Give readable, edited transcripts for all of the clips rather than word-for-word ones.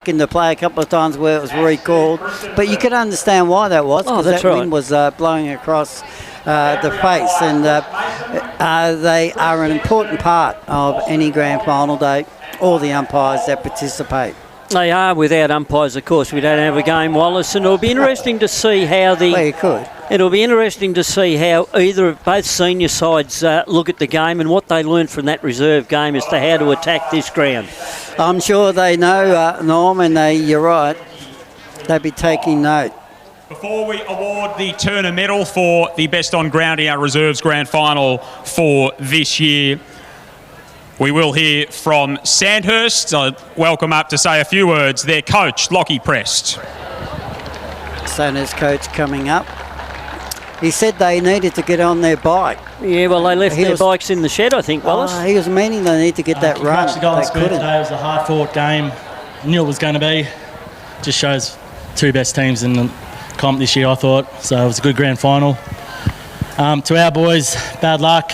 into play a couple of times where it was recalled, but you could understand why that was, because that wind was blowing across the face, and they are an important part of any grand final day, all the umpires that participate. They are. Without umpires, of course, we don't have a game, Wallace, and it'll be interesting to see how It'll be interesting to see how both senior sides look at the game and what they learned from that reserve game as to how to attack this ground. I'm sure they know, Norm, and you're right, they'll be taking note. Before we award the Turner Medal for the best on ground in our reserves grand final for this year, we will hear from Sandhurst. Welcome up to say a few words, their coach, Lockie Prest. Sandhurst coach coming up. He said they needed to get on their bike. Yeah, well, they left their bikes in the shed, I think, Wallace. He was meaning they need to get that run. The Golden Square today was a hard-fought game. I knew it was going to be. Just shows two best teams in the comp this year, I thought. So it was a good grand final. To our boys, bad luck.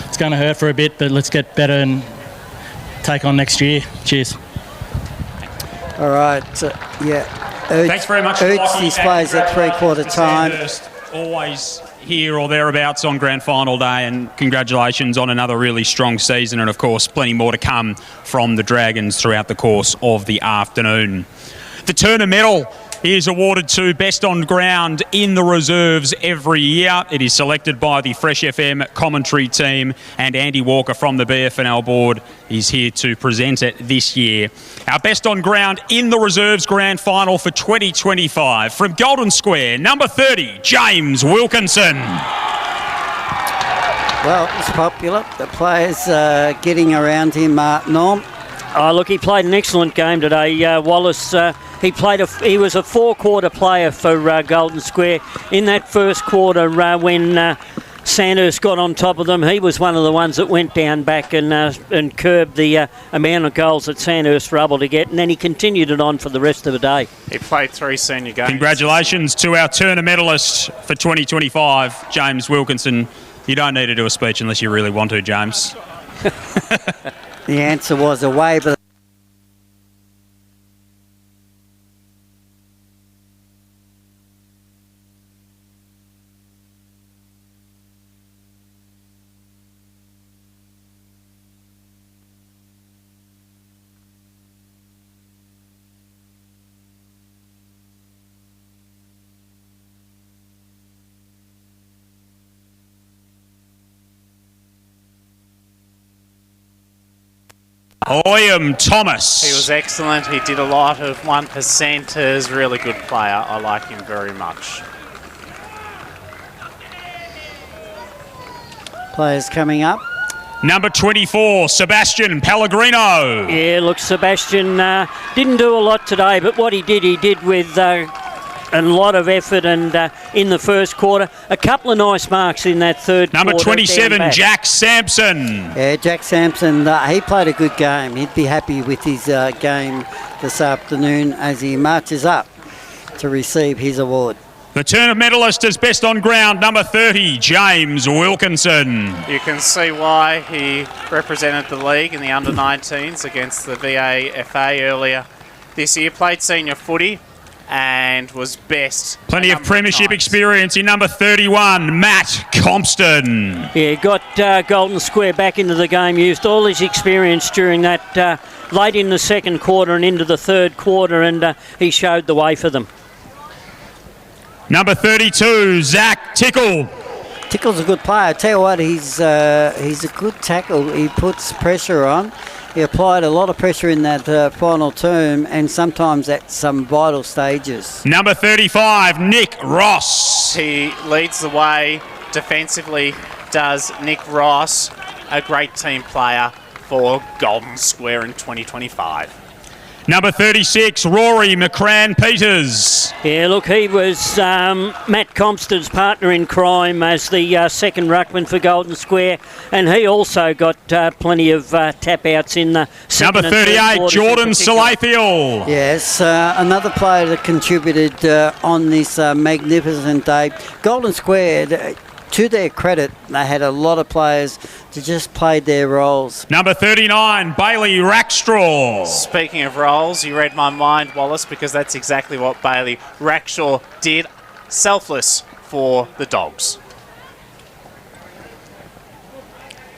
It's going to hurt for a bit, but let's get better and take on next year. Cheers. All right. Thanks very much. Oots displays at three-quarter time. Always here or thereabouts on grand final day, and congratulations on another really strong season, and of course plenty more to come from the Dragons throughout the course of the afternoon. The Turner Medal is awarded to best on ground in the reserves every year. It is selected by the Fresh FM commentary team, and Andy Walker from the BFNL board is here to present it this year. Our best on ground in the reserves grand final for 2025 from Golden Square, number 30, James Wilkinson. Well, it's popular. The players getting around him, Norm. Oh, look, he played an excellent game today, Wallace. He was a four-quarter player for Golden Square. In that first quarter, when Sandhurst got on top of them, he was one of the ones that went down back and curbed the amount of goals that Sandhurst were able to get, and then he continued it on for the rest of the day. He played 3 senior games. Congratulations to our Turner medalist for 2025, James Wilkinson. You don't need to do a speech unless you really want to, James. The answer was away, but William Thomas. He was excellent. He did a lot of 1%ers. Really good player. I like him very much. Players coming up. Number 24, Sebastian Pellegrino. Yeah, look, Sebastian didn't do a lot today, but what he did with a lot of effort, and in the first quarter, a couple of nice marks in that third quarter. Number 27, Jack Sampson. Yeah, Jack Sampson, he played a good game. He'd be happy with his game this afternoon as he marches up to receive his award. The Turner medalist is best on ground, number 30, James Wilkinson. You can see why he represented the league in the under-19s against the VAFA earlier this year. Played senior footy and was best. Plenty of premiership experience in number 31, Matt Compston. Yeah, got Golden Square back into the game, used all his experience during that late in the second quarter and into the third quarter, and he showed the way for them. Number 32, Zach Tickle. Tickle's a good player. I tell you what, he's a good tackle. He puts pressure on. He applied a lot of pressure in that final term, and sometimes at some vital stages. Number 35, Nick Ross. He leads the way defensively, does Nick Ross, a great team player for Golden Square in 2025. Number 36, Rory McCran-Peters. Yeah, look, he was Matt Compston's partner in crime as the second ruckman for Golden Square, and he also got plenty of tap-outs in the second Number 38, Jordan Salathiel. Yes, another player that contributed on this magnificent day. Golden Square, to their credit, they had a lot of players that just played their roles. Number 39, Bailey Rackstraw. Speaking of roles, you read my mind, Wallace, because that's exactly what Bailey Rackstraw did. Selfless for the Dogs.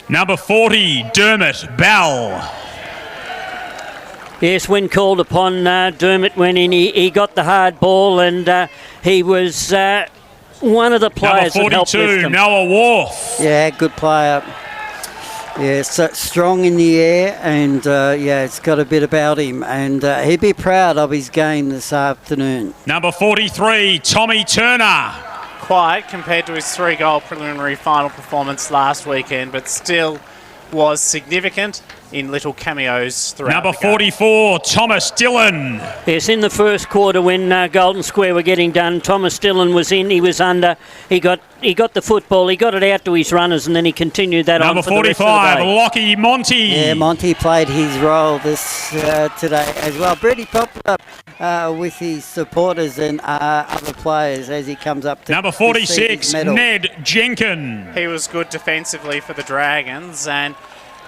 Number 40, Dermot Bell. Yes, when called upon, Dermot went in. He got the hard ball, and he was one of the players Number that helped 42, lift them. Noah Wharf. Yeah, good player. Yeah, so strong in the air, and it's got a bit about him, and he'd be proud of his game this afternoon. Number 43, Tommy Turner. Quiet compared to his 3-goal preliminary final performance last weekend, but still was significant in little cameos throughout Number the game. 44, Thomas Dillon. Yes, in the first quarter when Golden Square were getting done, Thomas Dillon was in, he was under, he got the football, he got it out to his runners, and then he continued that Number on for the rest of the 45, day. Lockie Monty. Yeah, Monty played his role this today as well. Pretty popular with his supporters and other players as he comes up to Number receive his 46, medal. Ned Jenkin. He was good defensively for the Dragons, and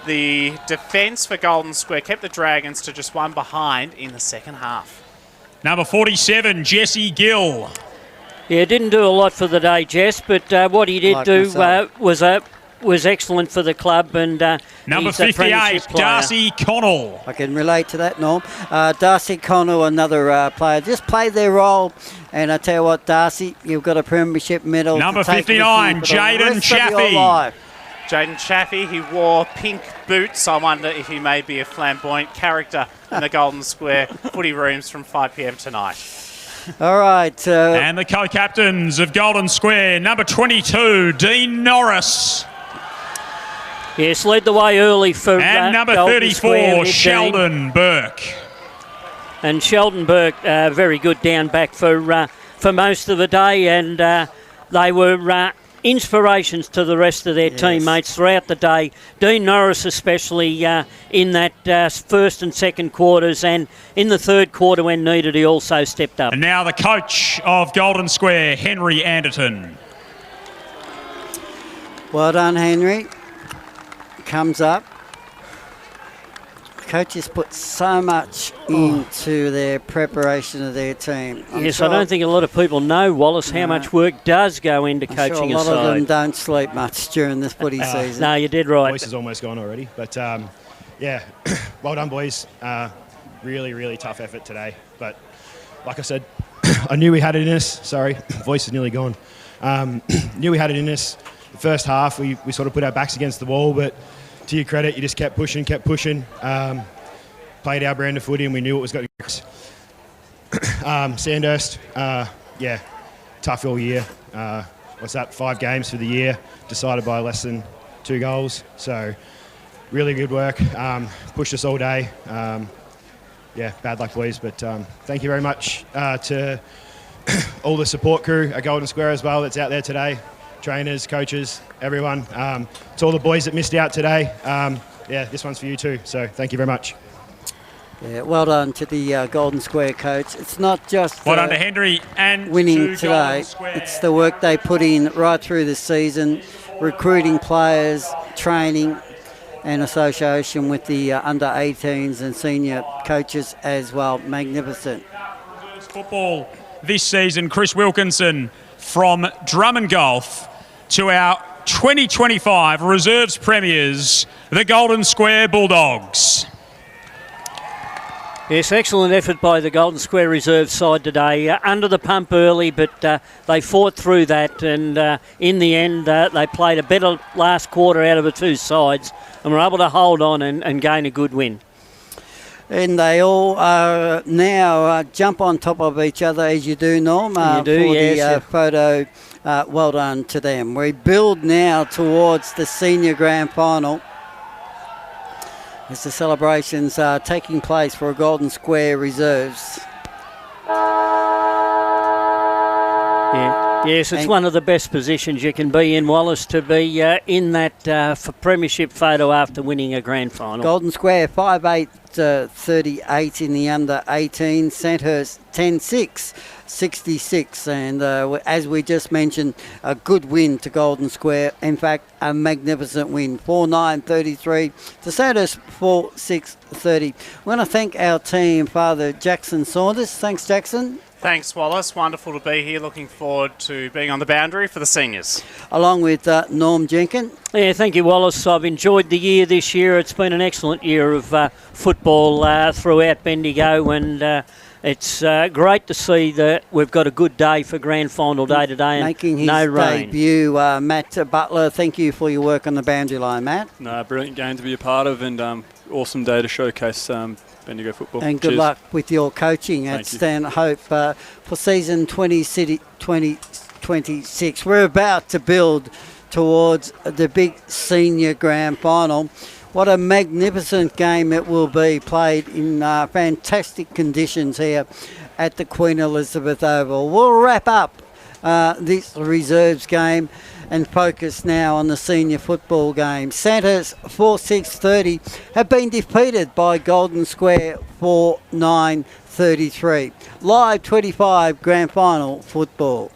the defence for Golden Square kept the Dragons to just one behind in the second half. Number 47, Jesse Gill. Yeah, didn't do a lot for the day, Jess, but what he did Like do myself. was excellent for the club. And Number he's a 58, premiership player. Darcy Connell. I can relate to that, Norm. Darcy Connell, another player, just played their role. And I tell you what, Darcy, you've got a premiership medal. Number to take 59, with you for the Jaden rest of your Chaffee. life. Jaden Chaffee, he wore pink boots. I wonder if he may be a flamboyant character in the Golden Square footy rooms from 5 p.m. tonight. All right. And the co-captains of Golden Square, number 22, Dean Norris. Yes, led the way early for And number Golden 34, Square, Dean. Sheldon Burke. And Sheldon Burke, very good down back for most of the day, and they were inspirations to the rest of their teammates throughout the day. Dean Norris especially in that first and second quarters, and in the third quarter when needed he also stepped up. And now the coach of Golden Square, Henry Anderton. Well done, Henry. Comes up. Coaches put so much into their preparation of their team. Yes, I don't think a lot of people know, Wallace, how much work does go into coaching a a lot of them side. don't sleep much during this footy season. No, you did right. Voice is almost gone already, but yeah, well done, boys. Really, really tough effort today. But like I said, I knew we had it in us. Sorry, voice is nearly gone. Knew we had it in us. The first half, we sort of put our backs against the wall, but to your credit, you just kept pushing. Played our brand of footy, and we knew what was going to go. Sandhurst, tough all year. What's that? 5 games for the year, decided by less than 2 goals. So, really good work. Pushed us all day. Bad luck, boys. But thank you very much to all the support crew at Golden Square as well that's out there today. Trainers, coaches, everyone. To all the boys that missed out today. This one's for you too. So, thank you very much. Yeah, well done to the Golden Square coach. It's not just Well done to Henry and winning to today. Golden Square. It's the work they put in right through the season, recruiting players, training, and association with the under-18s and senior coaches as well. Magnificent. Football this season, Chris Wilkinson from Drummond Golf to our 2025 Reserves Premiers, the Golden Square Bulldogs. Yes, excellent effort by the Golden Square Reserve side today. Under the pump early, but they fought through that, and in the end they played a better last quarter out of the two sides and were able to hold on and gain a good win. And they all now jump on top of each other, as you do, Norm, You do, for yes. the photo. Well done to them. We build now towards the senior grand final as the celebrations are taking place for Golden Square Reserves. Yeah, Yes, it's one of the best positions you can be in, Wallace, to be in that for premiership photo after winning a grand final. Golden Square 5'8", 38 in the under 18. Sandhurst 10'6", 66. And as we just mentioned, a good win to Golden Square. In fact, a magnificent win. 4'9", 33 to Sandhurst 4'6", 30. We want to thank our team, Father Jackson Saunders. Thanks, Jackson. Thanks, Wallace. Wonderful to be here. Looking forward to being on the boundary for the seniors. Along with Norm Jenkins. Yeah, thank you, Wallace. I've enjoyed the year this year. It's been an excellent year of football throughout Bendigo, and it's great to see that we've got a good day for grand final day today. And making his debut, Matt Butler. Thank you for your work on the boundary line, Matt. No, brilliant game to be a part of, and awesome day to showcase Bendigo football. And good luck with your coaching at Stanhope for season 2026. We're about to build towards the big senior grand final. What a magnificent game it will be, played in fantastic conditions here at the Queen Elizabeth Oval. We'll wrap up this reserves game and focus now on the senior football game. Sandhurst 4'6", have been defeated by Golden Square 4'9", 33. Live 25 grand final football.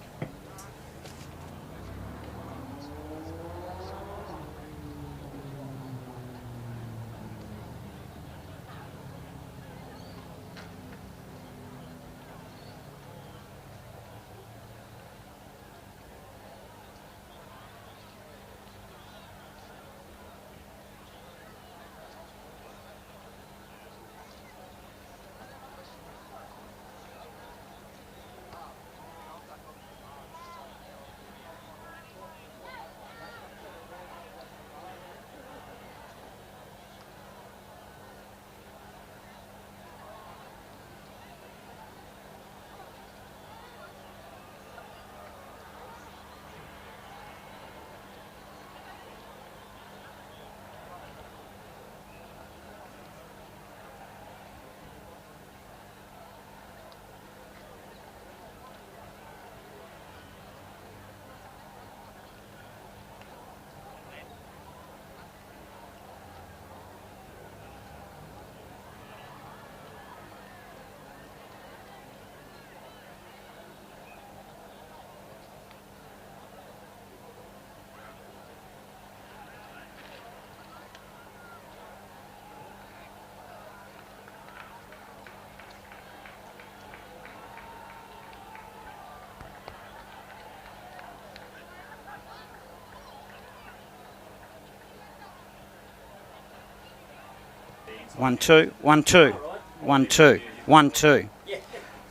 One, two, 1, 2, 1, 2, 1, 2,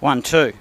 1, 2.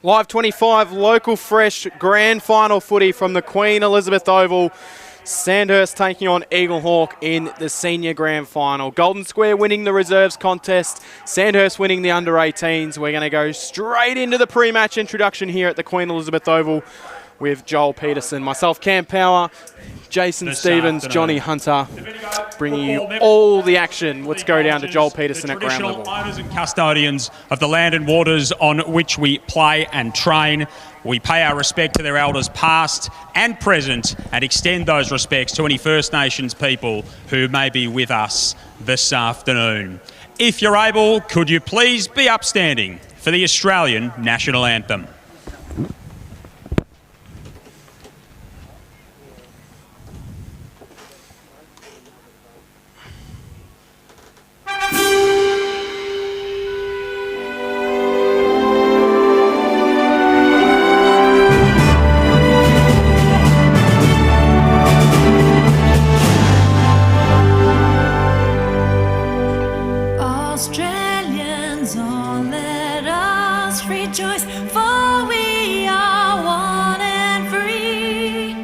Live 25 local fresh grand final footy from the Queen Elizabeth Oval. Sandhurst taking on Eaglehawk in the senior grand final. Golden Square winning the reserves contest. Sandhurst winning the under-18s. We're going to go straight into the pre-match introduction here at the Queen Elizabeth Oval with Joel Peterson, myself, Cam Power, Jason Stevens, Johnny Hunter, bringing you all the action. Let's go down to Joel Peterson at ground level. Owners and custodians of the land and waters on which we play and train. We pay our respect to their elders past and present and extend those respects to any First Nations people who may be with us this afternoon. If you're able, could you please be upstanding for the Australian National Anthem? Australians, all let us rejoice, for we are one and free,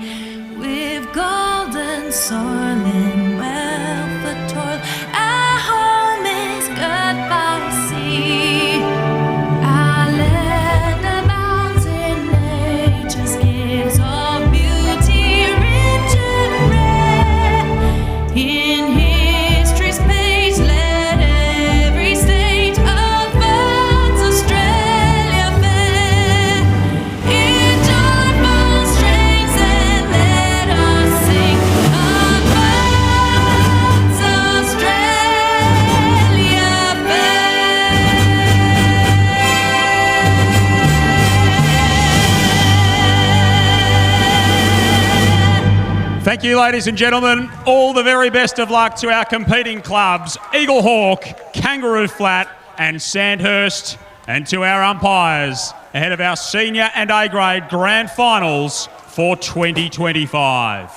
with golden soil and wealth of toil. Our home is good by sea. Our land abounds in nature's gifts of beauty, rich and rare. In history's page, let every stage of birds Australia fair. In joyful strains, and let us sing of birds Australia fair. Thank you, ladies and gentlemen. All the very best of luck to our competing clubs, Eaglehawk, Kangaroo Flat and Sandhurst, and to our umpires ahead of our senior and A-grade grand finals for 2025.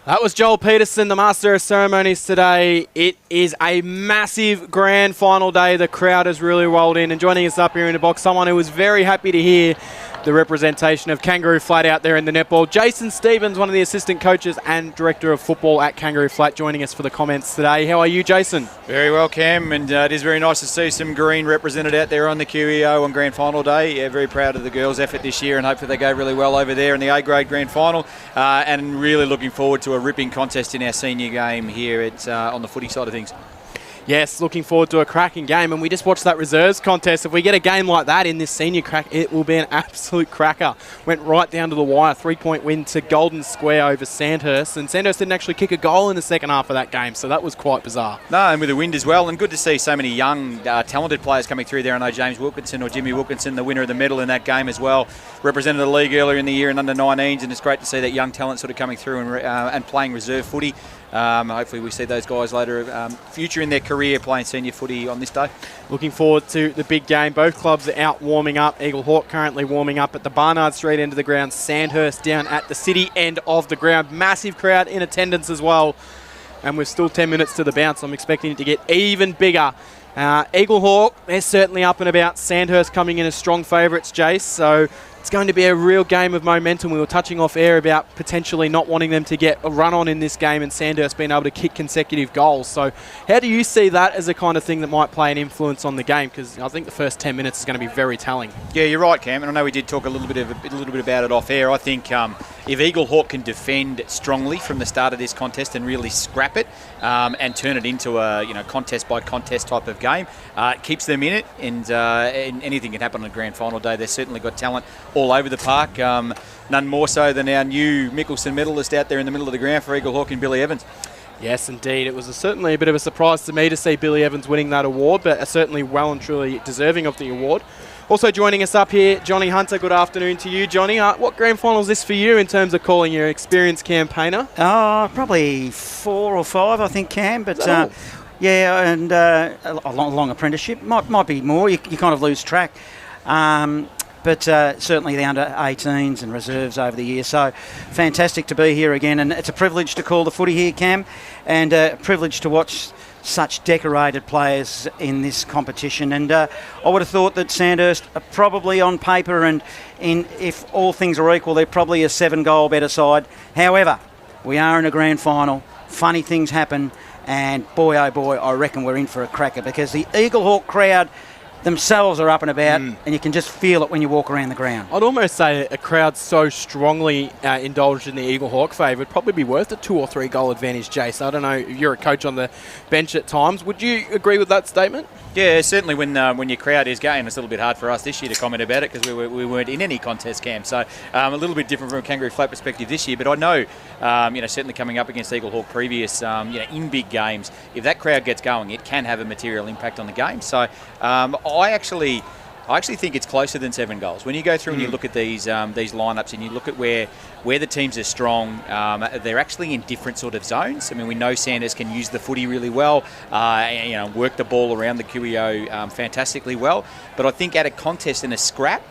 That was Joel Peterson, the Master of Ceremonies today. It is a massive grand final day. The crowd has really rolled in, and joining us up here in the box, someone who was very happy to hear the representation of Kangaroo Flat out there in the netball. Jason Stevens, one of the assistant coaches and director of football at Kangaroo Flat, joining us for the comments today. How are you, Jason? Very well, Cam, and it is very nice to see some green represented out there on the QEO on grand final day. Yeah, very proud of the girls' effort this year, and hopefully they go really well over there in the A-grade grand final, and really looking forward to a ripping contest in our senior game here at on the footy side of things. Yes, looking forward to a cracking game, and we just watched that reserves contest. If we get a game like that in this senior crack, it will be an absolute cracker. Went right down to the wire, 3-point win to Golden Square over Sandhurst, and Sandhurst didn't actually kick a goal in the second half of that game, so that was quite bizarre. No, and with the wind as well, and good to see so many young, talented players coming through there. I know James Wilkinson or Jimmy Wilkinson, the winner of the medal in that game as well, represented the league earlier in the year in under-19s, and it's great to see that young talent sort of coming through and playing reserve footy. Hopefully we see those guys later, future in their career playing senior footy on this day. Looking forward to the big game. Both clubs are out warming up. Eaglehawk currently warming up at the Barnard Street end of the ground. Sandhurst down at the city end of the ground. Massive crowd in attendance as well. And we're still 10 minutes to the bounce. I'm expecting it to get even bigger. Eaglehawk, they're certainly up and about. Sandhurst coming in as strong favourites, Jace. So it's going to be a real game of momentum. We were touching off air about potentially not wanting them to get a run on in this game and Sandhurst being able to kick consecutive goals. So how do you see that as a kind of thing that might play an influence on the game? Because I think the first 10 minutes is going to be very telling. Yeah, you're right, Cam. And I know we did talk a little bit about it off air. I think if Eaglehawk can defend strongly from the start of this contest and really scrap it and turn it into a contest by contest type of game, it keeps them in it, and anything can happen on a grand final day. They've certainly got talent all over the park, none more so than our new Mickelson medalist out there in the middle of the ground for Eaglehawk and Billy Evans. Yes, indeed. It was certainly a bit of a surprise to me to see Billy Evans winning that award, but certainly well and truly deserving of the award. Also joining us up here, Johnny Hunter. Good afternoon to you, Johnny. What grand final is this for you in terms of calling your experienced campaigner? Probably 4 or 5, I think, Cam, but yeah, and a long apprenticeship. Might be more. You kind of lose track. But certainly the under-18s and reserves over the year. So fantastic to be here again, and it's a privilege to call the footy here, Cam, and a privilege to watch such decorated players in this competition. And I would have thought that Sandhurst are probably on paper and if all things are equal, they're probably a 7-goal better side. However, we are in a grand final. Funny things happen. And boy, oh boy, I reckon we're in for a cracker because the Eaglehawk crowd themselves are up and about, and you can just feel it when you walk around the ground. I'd almost say a crowd so strongly indulged in the Eaglehawk favour would probably be worth a 2 or 3 goal advantage, Jace. I don't know, you're a coach on the bench at times. Would you agree with that statement? Yeah, certainly when your crowd is going, it's a little bit hard for us this year to comment about it because we weren't in any contest camp. So a little bit different from a Kangaroo Flat perspective this year. But I know, certainly coming up against Eaglehawk previous, in big games, if that crowd gets going, it can have a material impact on the game. So I actually think it's closer than 7 goals. When you go through and you look at these lineups and you look at where the teams are strong, they're actually in different sort of zones. I mean, we know Sandhurst can use the footy really well, work the ball around the QEO fantastically well. But I think at a contest and a scrap,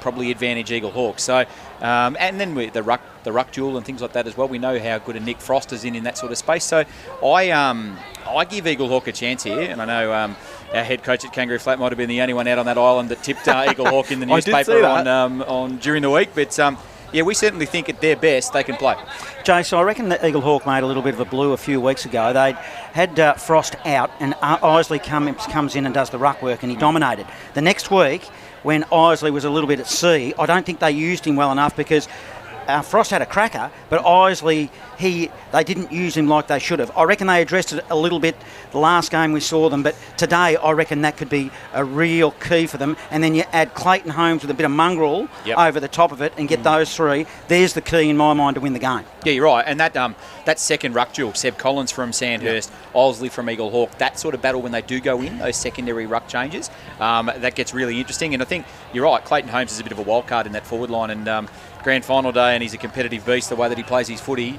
probably advantage Eaglehawk. So, and then with the ruck duel and things like that as well. We know how good a Nick Frost is in that sort of space. So I give Eaglehawk a chance here, and I know our head coach at Kangaroo Flat might have been the only one out on that island that tipped Eaglehawk in the newspaper on during the week. But yeah, we certainly think at their best they can play. Jay, so I reckon that Eaglehawk made a little bit of a blue a few weeks ago. They had Frost out, and Isley comes in and does the ruck work, and he dominated. The next week, when Isley was a little bit at sea, I don't think they used him well enough because Frost had a cracker, but Isley, they didn't use him like they should have. I reckon they addressed it a little bit the last game we saw them, but today I reckon that could be a real key for them. And then you add Clayton Holmes with a bit of mongrel over the top of it and get those three. There's the key in my mind to win the game. Yeah, you're right. And that second ruck duel, Seb Collins from Sandhurst, Isley from Eaglehawk, that sort of battle when they do go in, those secondary ruck changes, that gets really interesting. And I think you're right, Clayton Holmes is a bit of a wild card in that forward line, and grand final day, and he's a competitive beast. The way that he plays his footy,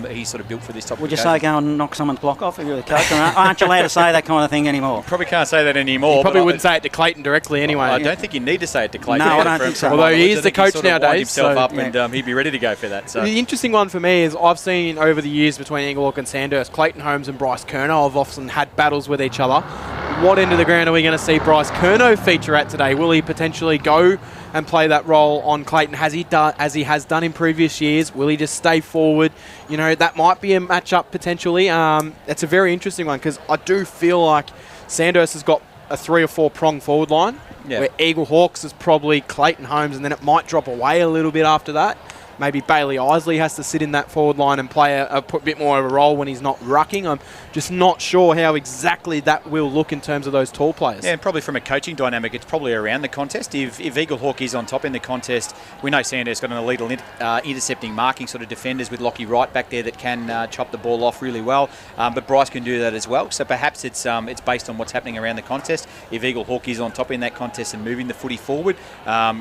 he's sort of built for this type of Would you say go and knock someone's block off if you're the coach? Aren't you allowed to say that kind of thing anymore? Probably can't say that anymore. You probably wouldn't say it to Clayton directly anyway. I don't think you need to say it to Clayton. No, I don't think so. Although he is the coach nowadays. Himself up and he'd be ready to go for that. So. The interesting one for me is I've seen over the years between Eaglehawk and Sandhurst, Clayton Holmes and Bryce Curnow have often had battles with each other. What end of the ground are we going to see Bryce Curnow feature at today? Will he potentially go and play that role on Clayton as he has done in previous years? Will he just stay forward? You know, that might be a matchup potentially. It's a very interesting one because I do feel like Sandhurst has got a 3 or 4 prong forward line where Eaglehawks is probably Clayton Holmes, and then it might drop away a little bit after that. Maybe Bailey Isley has to sit in that forward line and play a bit more of a role when he's not rucking. I'm just not sure how exactly that will look in terms of those tall players. Yeah, and probably from a coaching dynamic, it's probably around the contest. If Eaglehawk is on top in the contest, we know Sandhurst got an elite intercepting marking sort of defenders with Lockie Wright back there that can chop the ball off really well. But Bryce can do that as well. So perhaps it's based on what's happening around the contest. If Eaglehawk is on top in that contest and moving the footy forward,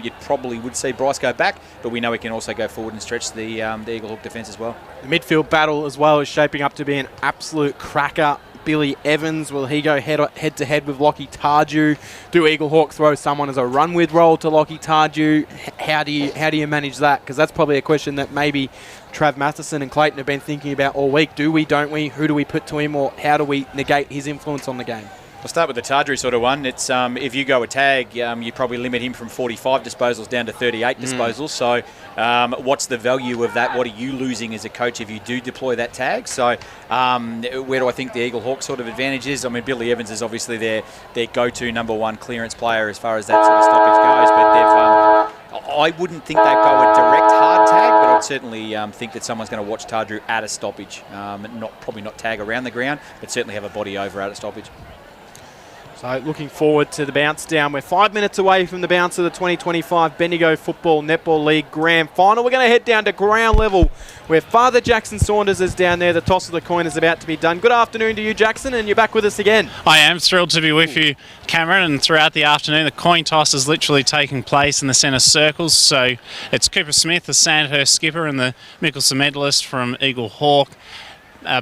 you probably would see Bryce go back. But we know he can also go forward and stretch the Eaglehawk defence as well. The midfield battle as well is shaping up to be an absolute cracker. Billy Evans, will he go head to head with Lockie Tardew? Do Eaglehawk throw someone as a run with role to Lockie Tardew? How do you manage that? Because that's probably a question that maybe Trav Matheson and Clayton have been thinking about all week. Do we, don't we? Who do we put to him, or how do we negate his influence on the game? I'll start with the Tardew sort of one. It's if you go a tag, you probably limit him from 45 disposals down to 38 disposals. So what's the value of that? What are you losing as a coach if you do deploy that tag? So where do I think the Eaglehawk sort of advantage is? I mean, Billy Evans is obviously their go-to number one clearance player as far as that sort of stoppage goes. But I wouldn't think they'd go a direct hard tag, but I'd certainly think that someone's going to watch Tardew at a stoppage. Probably not tag around the ground, but certainly have a body over at a stoppage. So looking forward to the bounce down. We're 5 minutes away from the bounce of the 2025 Bendigo Football Netball League Grand Final. We're going to head down to ground level where Father Jackson Saunders is down there. The toss of the coin is about to be done. Good afternoon to you, Jackson, and you're back with us again. I am thrilled to be with you, Cameron, and throughout the afternoon the coin toss is literally taking place in the centre circles. So it's Cooper Smith, the Sandhurst skipper, and the Mickelson medalist from Eaglehawk.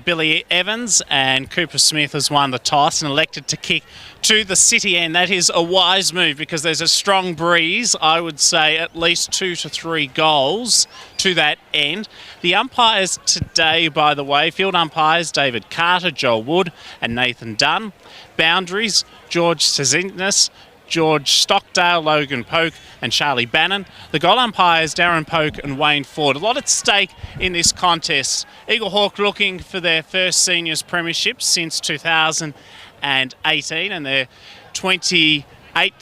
Billy Evans, and Cooper Smith has won the toss and elected to kick to the city end. That is a wise move because there's a strong breeze. I would say at least 2 to 3 goals to that end. The umpires today, by the way, field umpires David Carter, Joel Wood and Nathan Dunn. Boundaries, George Sazintis, George Stockdale, Logan Polk and Charlie Bannon. The goal umpires Darren Polk and Wayne Ford. A lot at stake in this contest. Eaglehawk looking for their first seniors premiership since 2018 and their 28th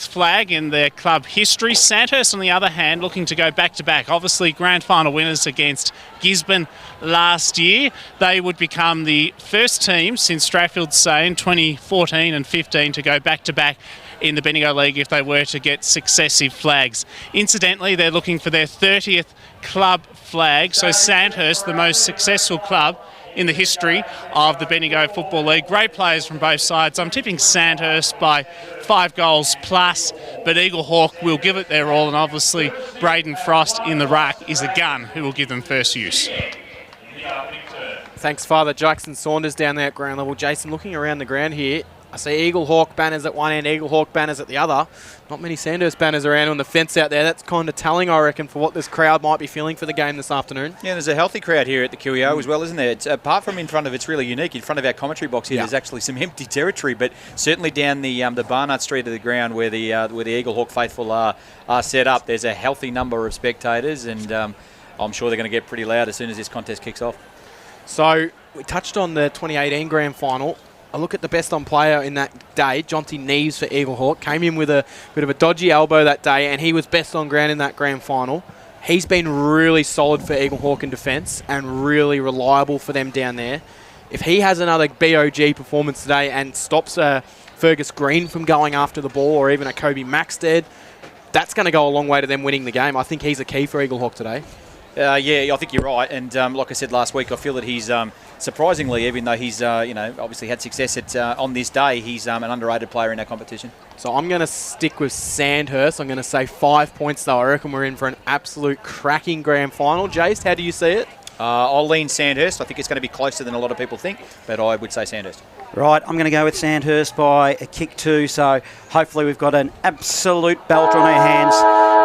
flag in their club history. Sandhurst, on the other hand, looking to go back-to-back. Obviously, grand final winners against Gisborne last year. They would become the first team since Strathfield Say in 2014 and 15 to go back-to-back in the Bendigo League if they were to get successive flags. Incidentally, they're looking for their 30th club flag, so Sandhurst, the most successful club in the history of the Bendigo Football League. Great players from both sides. I'm tipping Sandhurst by 5 goals plus, but Eaglehawk will give it their all, and obviously Braden Frost in the ruck is a gun who will give them first use. Thanks, Father. Jackson Saunders down there at ground level. Jason, looking around the ground here, I see Eaglehawk banners at one end, Eaglehawk banners at the other. Not many Sandhurst banners around on the fence out there. That's kind of telling, I reckon, for what this crowd might be feeling for the game this afternoon. Yeah, there's a healthy crowd here at the QEO as well, isn't there? It's, apart from in front of, it's really unique. In front of our commentary box here, there's actually some empty territory, but certainly down the Barnard Street of the ground where the Eaglehawk faithful are set up, there's a healthy number of spectators, and I'm sure they're going to get pretty loud as soon as this contest kicks off. So we touched on the 2018 grand final. I look at the best on player in that day, Jonty Neves for Eaglehawk. Came in with a bit of a dodgy elbow that day, and he was best on ground in that grand final. He's been really solid for Eaglehawk in defence and really reliable for them down there. If he has another BOG performance today and stops Fergus Green from going after the ball, or even a Kobe Maxted, that's going to go a long way to them winning the game. I think he's a key for Eaglehawk today. Yeah, I think you're right. And like I said last week, I feel that he's surprisingly, even though he's obviously had success on this day, he's an underrated player in our competition. So I'm going to stick with Sandhurst. I'm going to say 5 points, though. I reckon we're in for an absolute cracking grand final. Jace, how do you see it? I'll lean Sandhurst. I think it's going to be closer than a lot of people think, but I would say Sandhurst. Right, I'm going to go with Sandhurst by a kick 2, so hopefully we've got an absolute belter on our hands.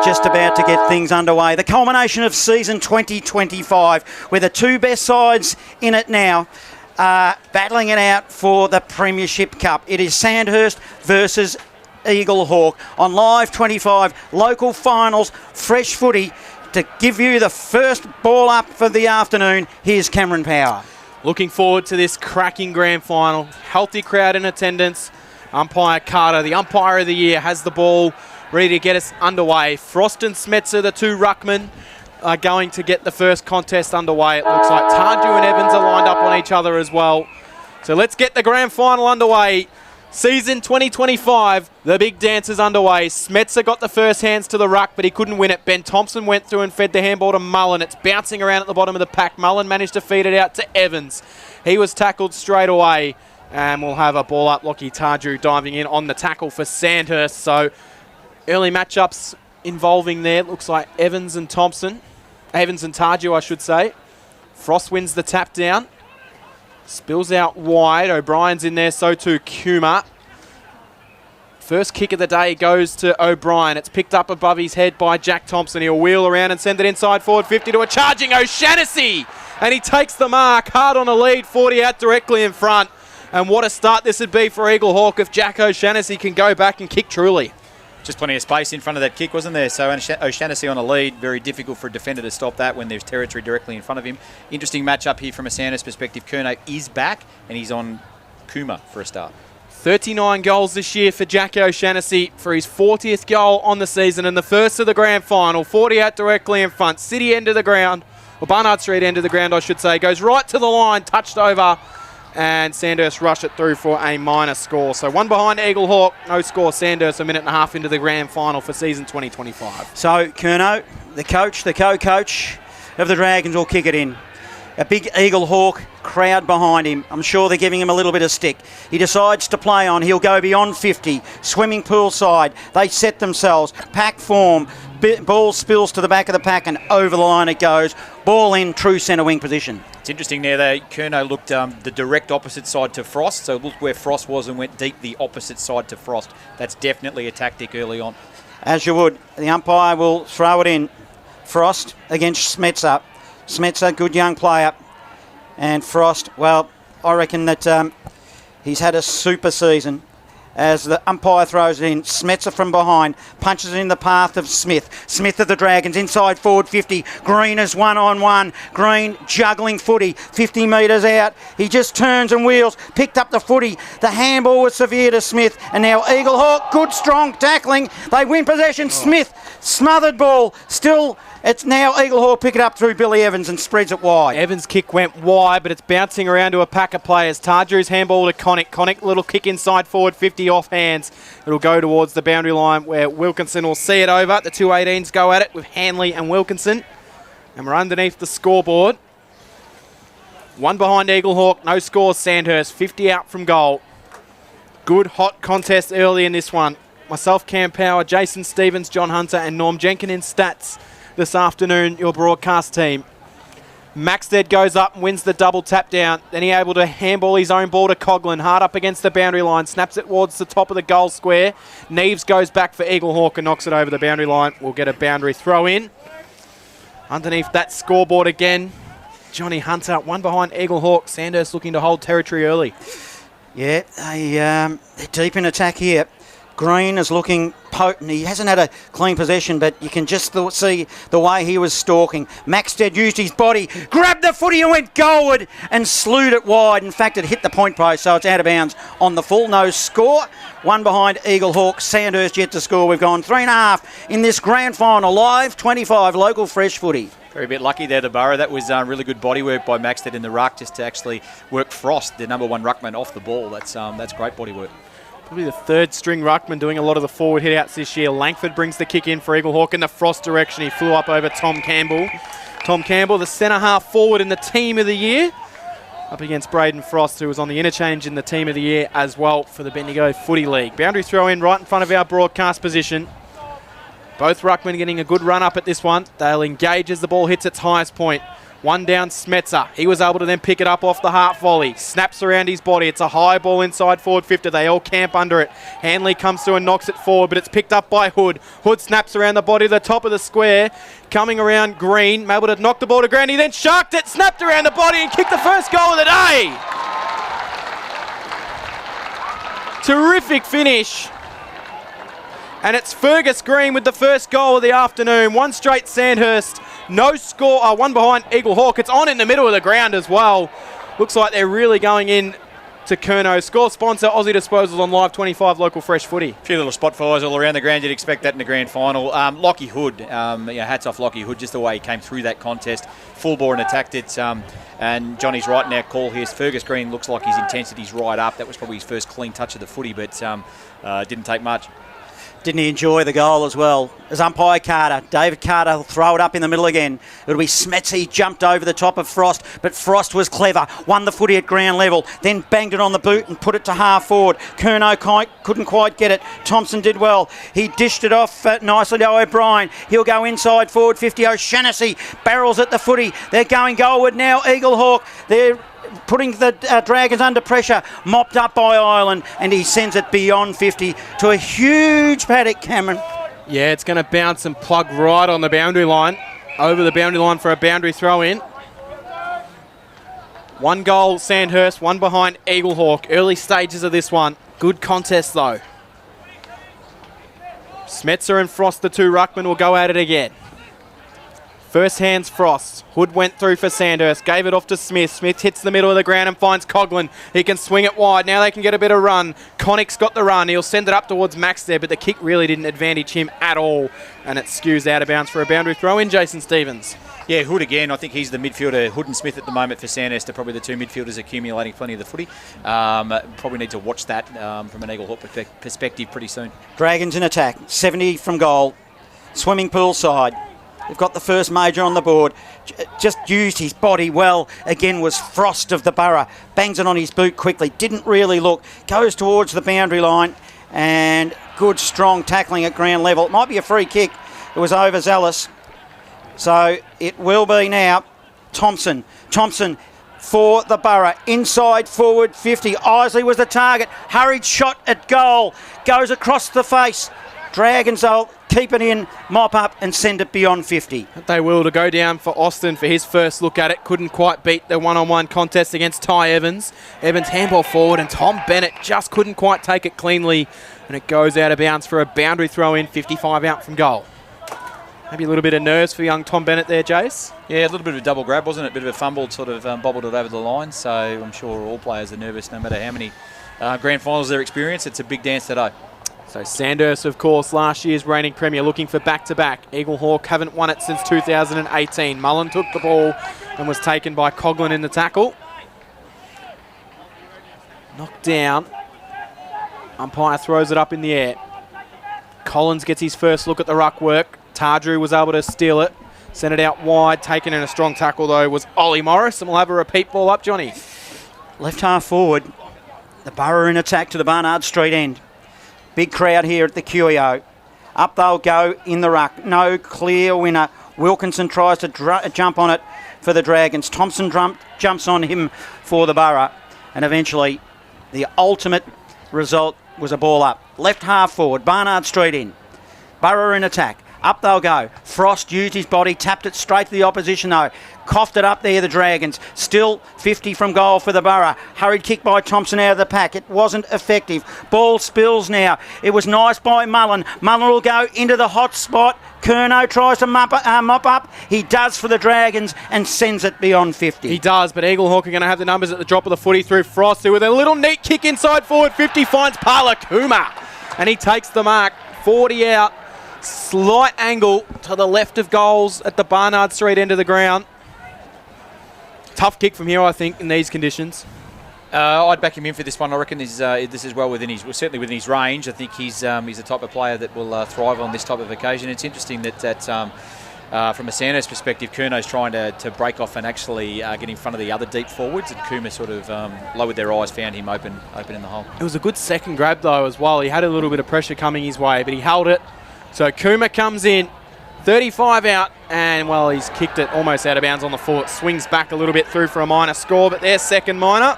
Just about to get things underway. The culmination of season 2025 with the two best sides in it now battling it out for the Premiership Cup. It is Sandhurst versus Eaglehawk on Live 25, local finals, fresh footy. To give you the first ball up for the afternoon, here's Cameron Power. Looking forward to this cracking grand final. Healthy crowd in attendance. Umpire Carter, the umpire of the year, has the ball ready to get us underway. Frost and Smetzer, the two ruckmen, are going to get the first contest underway. It looks like Tarju and Evans are lined up on each other as well. So let's get the grand final underway. Season 2025, the big dance is underway. Smetzer got the first hands to the ruck, but he couldn't win it. Ben Thompson went through and fed the handball to Mullen. It's bouncing around at the bottom of the pack. Mullen managed to feed it out to Evans. He was tackled straight away, and we'll have a ball up. Lockie Tarju diving in on the tackle for Sandhurst. So early matchups involving there. Looks like Evans and Thompson. Evans and Tarju, I should say. Frost wins the tap down. Spills out wide. O'Brien's in there, so too Kuma. First kick of the day goes to O'Brien. It's picked up above his head by Jack Thompson. He'll wheel around and send it inside forward 50 to a charging O'Shaughnessy. And he takes the mark. Hard on a lead, 40 out directly in front. And what a start this would be for Eaglehawk if Jack O'Shaughnessy can go back and kick truly. Just plenty of space in front of that kick, wasn't there? So O'Shaughnessy on a lead. Very difficult for a defender to stop that when there's territory directly in front of him. Interesting matchup here from a Sandhurst perspective. Curnow is back, and he's on Kuma for a start. 39 goals this year for Jack O'Shaughnessy for his 40th goal on the season and the first of the grand final. 40 out directly in front. City end of the ground, or Barnard Street end of the ground, I should say. Goes right to the line, touched over. And Sandhurst rush it through for a minor score. So one behind Eaglehawk, no score. Sandhurst a minute and a half into the grand final for season 2025. So Curnow, the coach, the co-coach of the Dragons will kick it in. A big Eaglehawk crowd behind him. I'm sure they're giving him a little bit of stick. He decides to play on. He'll go beyond 50. Swimming pool side. They set themselves. Pack form. Ball spills to the back of the pack and over the line it goes. Ball in true centre wing position. It's interesting there, Curnow looked the direct opposite side to Frost, so looked where Frost was and went deep the opposite side to Frost. That's definitely a tactic early on. As you would. The umpire will throw it in. Frost against Smetzer. Smetzer, good young player. And Frost, well, I reckon that he's had a super season. As the umpire throws it in, Smetzer from behind, punches it in the path of Smith. Smith of the Dragons, inside forward 50. Green is 1-on-1. Green juggling footy, 50 metres out. He just turns and wheels, picked up the footy. The handball was severe to Smith. And now Eaglehawk, good strong tackling. They win possession. Smith, smothered ball, still... It's now Eaglehawk pick it up through Billy Evans and spreads it wide. Evans' kick went wide, but it's bouncing around to a pack of players. Tarju's handball to Connick. Connick, little kick inside forward, 50 off hands. It'll go towards the boundary line where Wilkinson will see it over. The two 18s go at it with Hanley and Wilkinson. And we're underneath the scoreboard. One behind Eaglehawk, no score Sandhurst, 50 out from goal. Good hot contest early in this one. Myself, Cam Power, Jason Stevens, John Hunter and Norm Jenkin in stats. This afternoon, your broadcast team. Maxted goes up and wins the double tap down. Then he able to handball his own ball to Coughlin. Hard up against the boundary line. Snaps it towards the top of the goal square. Neves goes back for Eaglehawk and knocks it over the boundary line. We'll get a boundary throw in. Underneath that scoreboard again, Johnny Hunter, one behind Eaglehawk. Sandhurst looking to hold territory early. Yeah, they're deep in attack here. Green is looking potent. He hasn't had a clean possession, but you can just see the way he was stalking. Maxted used his body, grabbed the footy and went goalward and slewed it wide. In fact, it hit the point post, so it's out of bounds on the full. No score. One behind Eaglehawk. Sandhurst yet to score. We've gone 3.5 in this grand final. Live 25 local fresh footy. Very bit lucky there, the Borough. That was really good body work by Maxted in the ruck just to actually work Frost, the number one ruckman, off the ball. That's great body work. Probably the third string ruckman doing a lot of the forward hit-outs this year. Langford brings the kick in for Eaglehawk in the Frost direction. He flew up over Tom Campbell. Tom Campbell, the centre-half forward in the team of the year. Up against Braden Frost, who was on the interchange in the team of the year as well for the Bendigo Footy League. Boundary throw in right in front of our broadcast position. Both ruckmen getting a good run up at this one. They'll engage as the ball hits its highest point. One down Smetzer. He was able to then pick it up off the half volley. Snaps around his body. It's a high ball inside forward 50. They all camp under it. Hanley comes through and knocks it forward, but it's picked up by Hood. Hood snaps around the body of the top of the square. Coming around Green. Able to knock the ball to ground. He then sharked it, snapped around the body and kicked the first goal of the day. Terrific finish. And it's Fergus Green with the first goal of the afternoon. One straight Sandhurst. No score. One behind Eaglehawk. It's on in the middle of the ground as well. Looks like they're really going in to Curnow. Score sponsor, Aussie Disposals on Live 25 local fresh footy. A few little spot fires all around the ground. You'd expect that in the grand final. Lockie Hood, hats off Lockie Hood, just the way he came through that contest. Full bore and attacked it. And Johnny's right in our call here. Fergus Green looks like his intensity's right up. That was probably his first clean touch of the footy, but didn't take much. Didn't he enjoy the goal as well? As umpire Carter, David Carter will throw it up in the middle again. It'll be Smets. He jumped over the top of Frost, but Frost was clever. Won the footy at ground level, then banged it on the boot and put it to half forward. Curnow couldn't quite get it. Thompson did well. He dished it off nicely to O'Brien. He'll go inside forward 50. O'Shannessy barrels at the footy. They're going goalward now. Eaglehawk, they're putting the Dragons under pressure, mopped up by Ireland, and he sends it beyond 50 to a huge paddock, Cameron. Yeah, it's going to bounce and plug right on the boundary line, over the boundary line for a boundary throw in. One goal Sandhurst, one behind Eaglehawk. Early stages of this one. Good contest though. Smetzer and Frost, the two ruckmen, will go at it again. First hands Frost. Hood went through for Sandhurst. Gave it off to Smith. Smith hits the middle of the ground and finds Coughlin. He can swing it wide. Now they can get a bit of run. Connick's got the run. He'll send it up towards Max there, but the kick really didn't advantage him at all. And it skews out of bounds for a boundary throw in. Jason Stevens. Yeah, Hood again. I think he's the midfielder. Hood and Smith at the moment for Sandhurst are probably the two midfielders accumulating plenty of the footy. Probably need to watch that from an Eaglehawk perspective pretty soon. Dragons in attack. 70 from goal. Swimming pool side. They've got the first major on the board. Just used his body well. Again was Frost of the Borough. Bangs it on his boot quickly. Didn't really look. Goes towards the boundary line. And good strong tackling at ground level. It might be a free kick. It was overzealous. So it will be now Thompson. Thompson for the Borough. Inside forward 50. Isley was the target. Hurried shot at goal. Goes across the face. Dragons will keep it in, mop up and send it beyond 50. They will, to go down for Austin for his first look at it. Couldn't quite beat the one-on-one contest against Ty Evans. Evans handball forward and Tom Bennett just couldn't quite take it cleanly. And it goes out of bounds for a boundary throw in, 55 out from goal. Maybe a little bit of nerves for young Tom Bennett there, Jace? Yeah, a little bit of a double grab, wasn't it? A bit of a fumble, sort of bobbled it over the line. So I'm sure all players are nervous no matter how many grand finals they're experienced. It's a big dance today. So Sandhurst, of course, last year's reigning premier, looking for back-to-back. Eaglehawk haven't won it since 2018. Mullen took the ball and was taken by Coughlin in the tackle. Knocked down. Umpire throws it up in the air. Collins gets his first look at the ruck work. Tardrew was able to steal it. Sent it out wide. Taken in a strong tackle, though, was Ollie Morris. And we'll have a repeat ball up, Johnny. Left half forward. The Borough in attack to the Barnard Street end. Big crowd here at the QEO. Up they'll go in the ruck. No clear winner. Wilkinson tries to jump on it for the Dragons. Thompson jumps on him for the Borough. And eventually the ultimate result was a ball up. Left half forward. Barnard Street in. Borough in attack. Up they'll go. Frost used his body, tapped it straight to the opposition though. Coughed it up there, the Dragons. Still 50 from goal for the Borough. Hurried kick by Thompson out of the pack. It wasn't effective. Ball spills now. It was nice by Mullen. Mullen will go into the hot spot. Curnow tries to mop up. He does for the Dragons and sends it beyond 50. He does, but Eaglehawk are going to have the numbers at the drop of the footy through Frost, who with a little neat kick inside forward 50 finds Parla Kuma. And he takes the mark. 40 out. Slight angle to the left of goals at the Barnard Street end of the ground. Tough kick from here, I think, in these conditions. I'd back him in for this one. I reckon this is well certainly within his range. I think he's the type of player that will thrive on this type of occasion. It's interesting that from a Sandhurst perspective, Curnow's trying to break off and actually get in front of the other deep forwards, and Kuma sort of lowered their eyes, found him open in the hole. It was a good second grab though as well. He had a little bit of pressure coming his way, but he held it. So Kuma comes in, 35 out, and well, he's kicked it almost out of bounds on the foot. Swings back a little bit through for a minor score, but their second minor.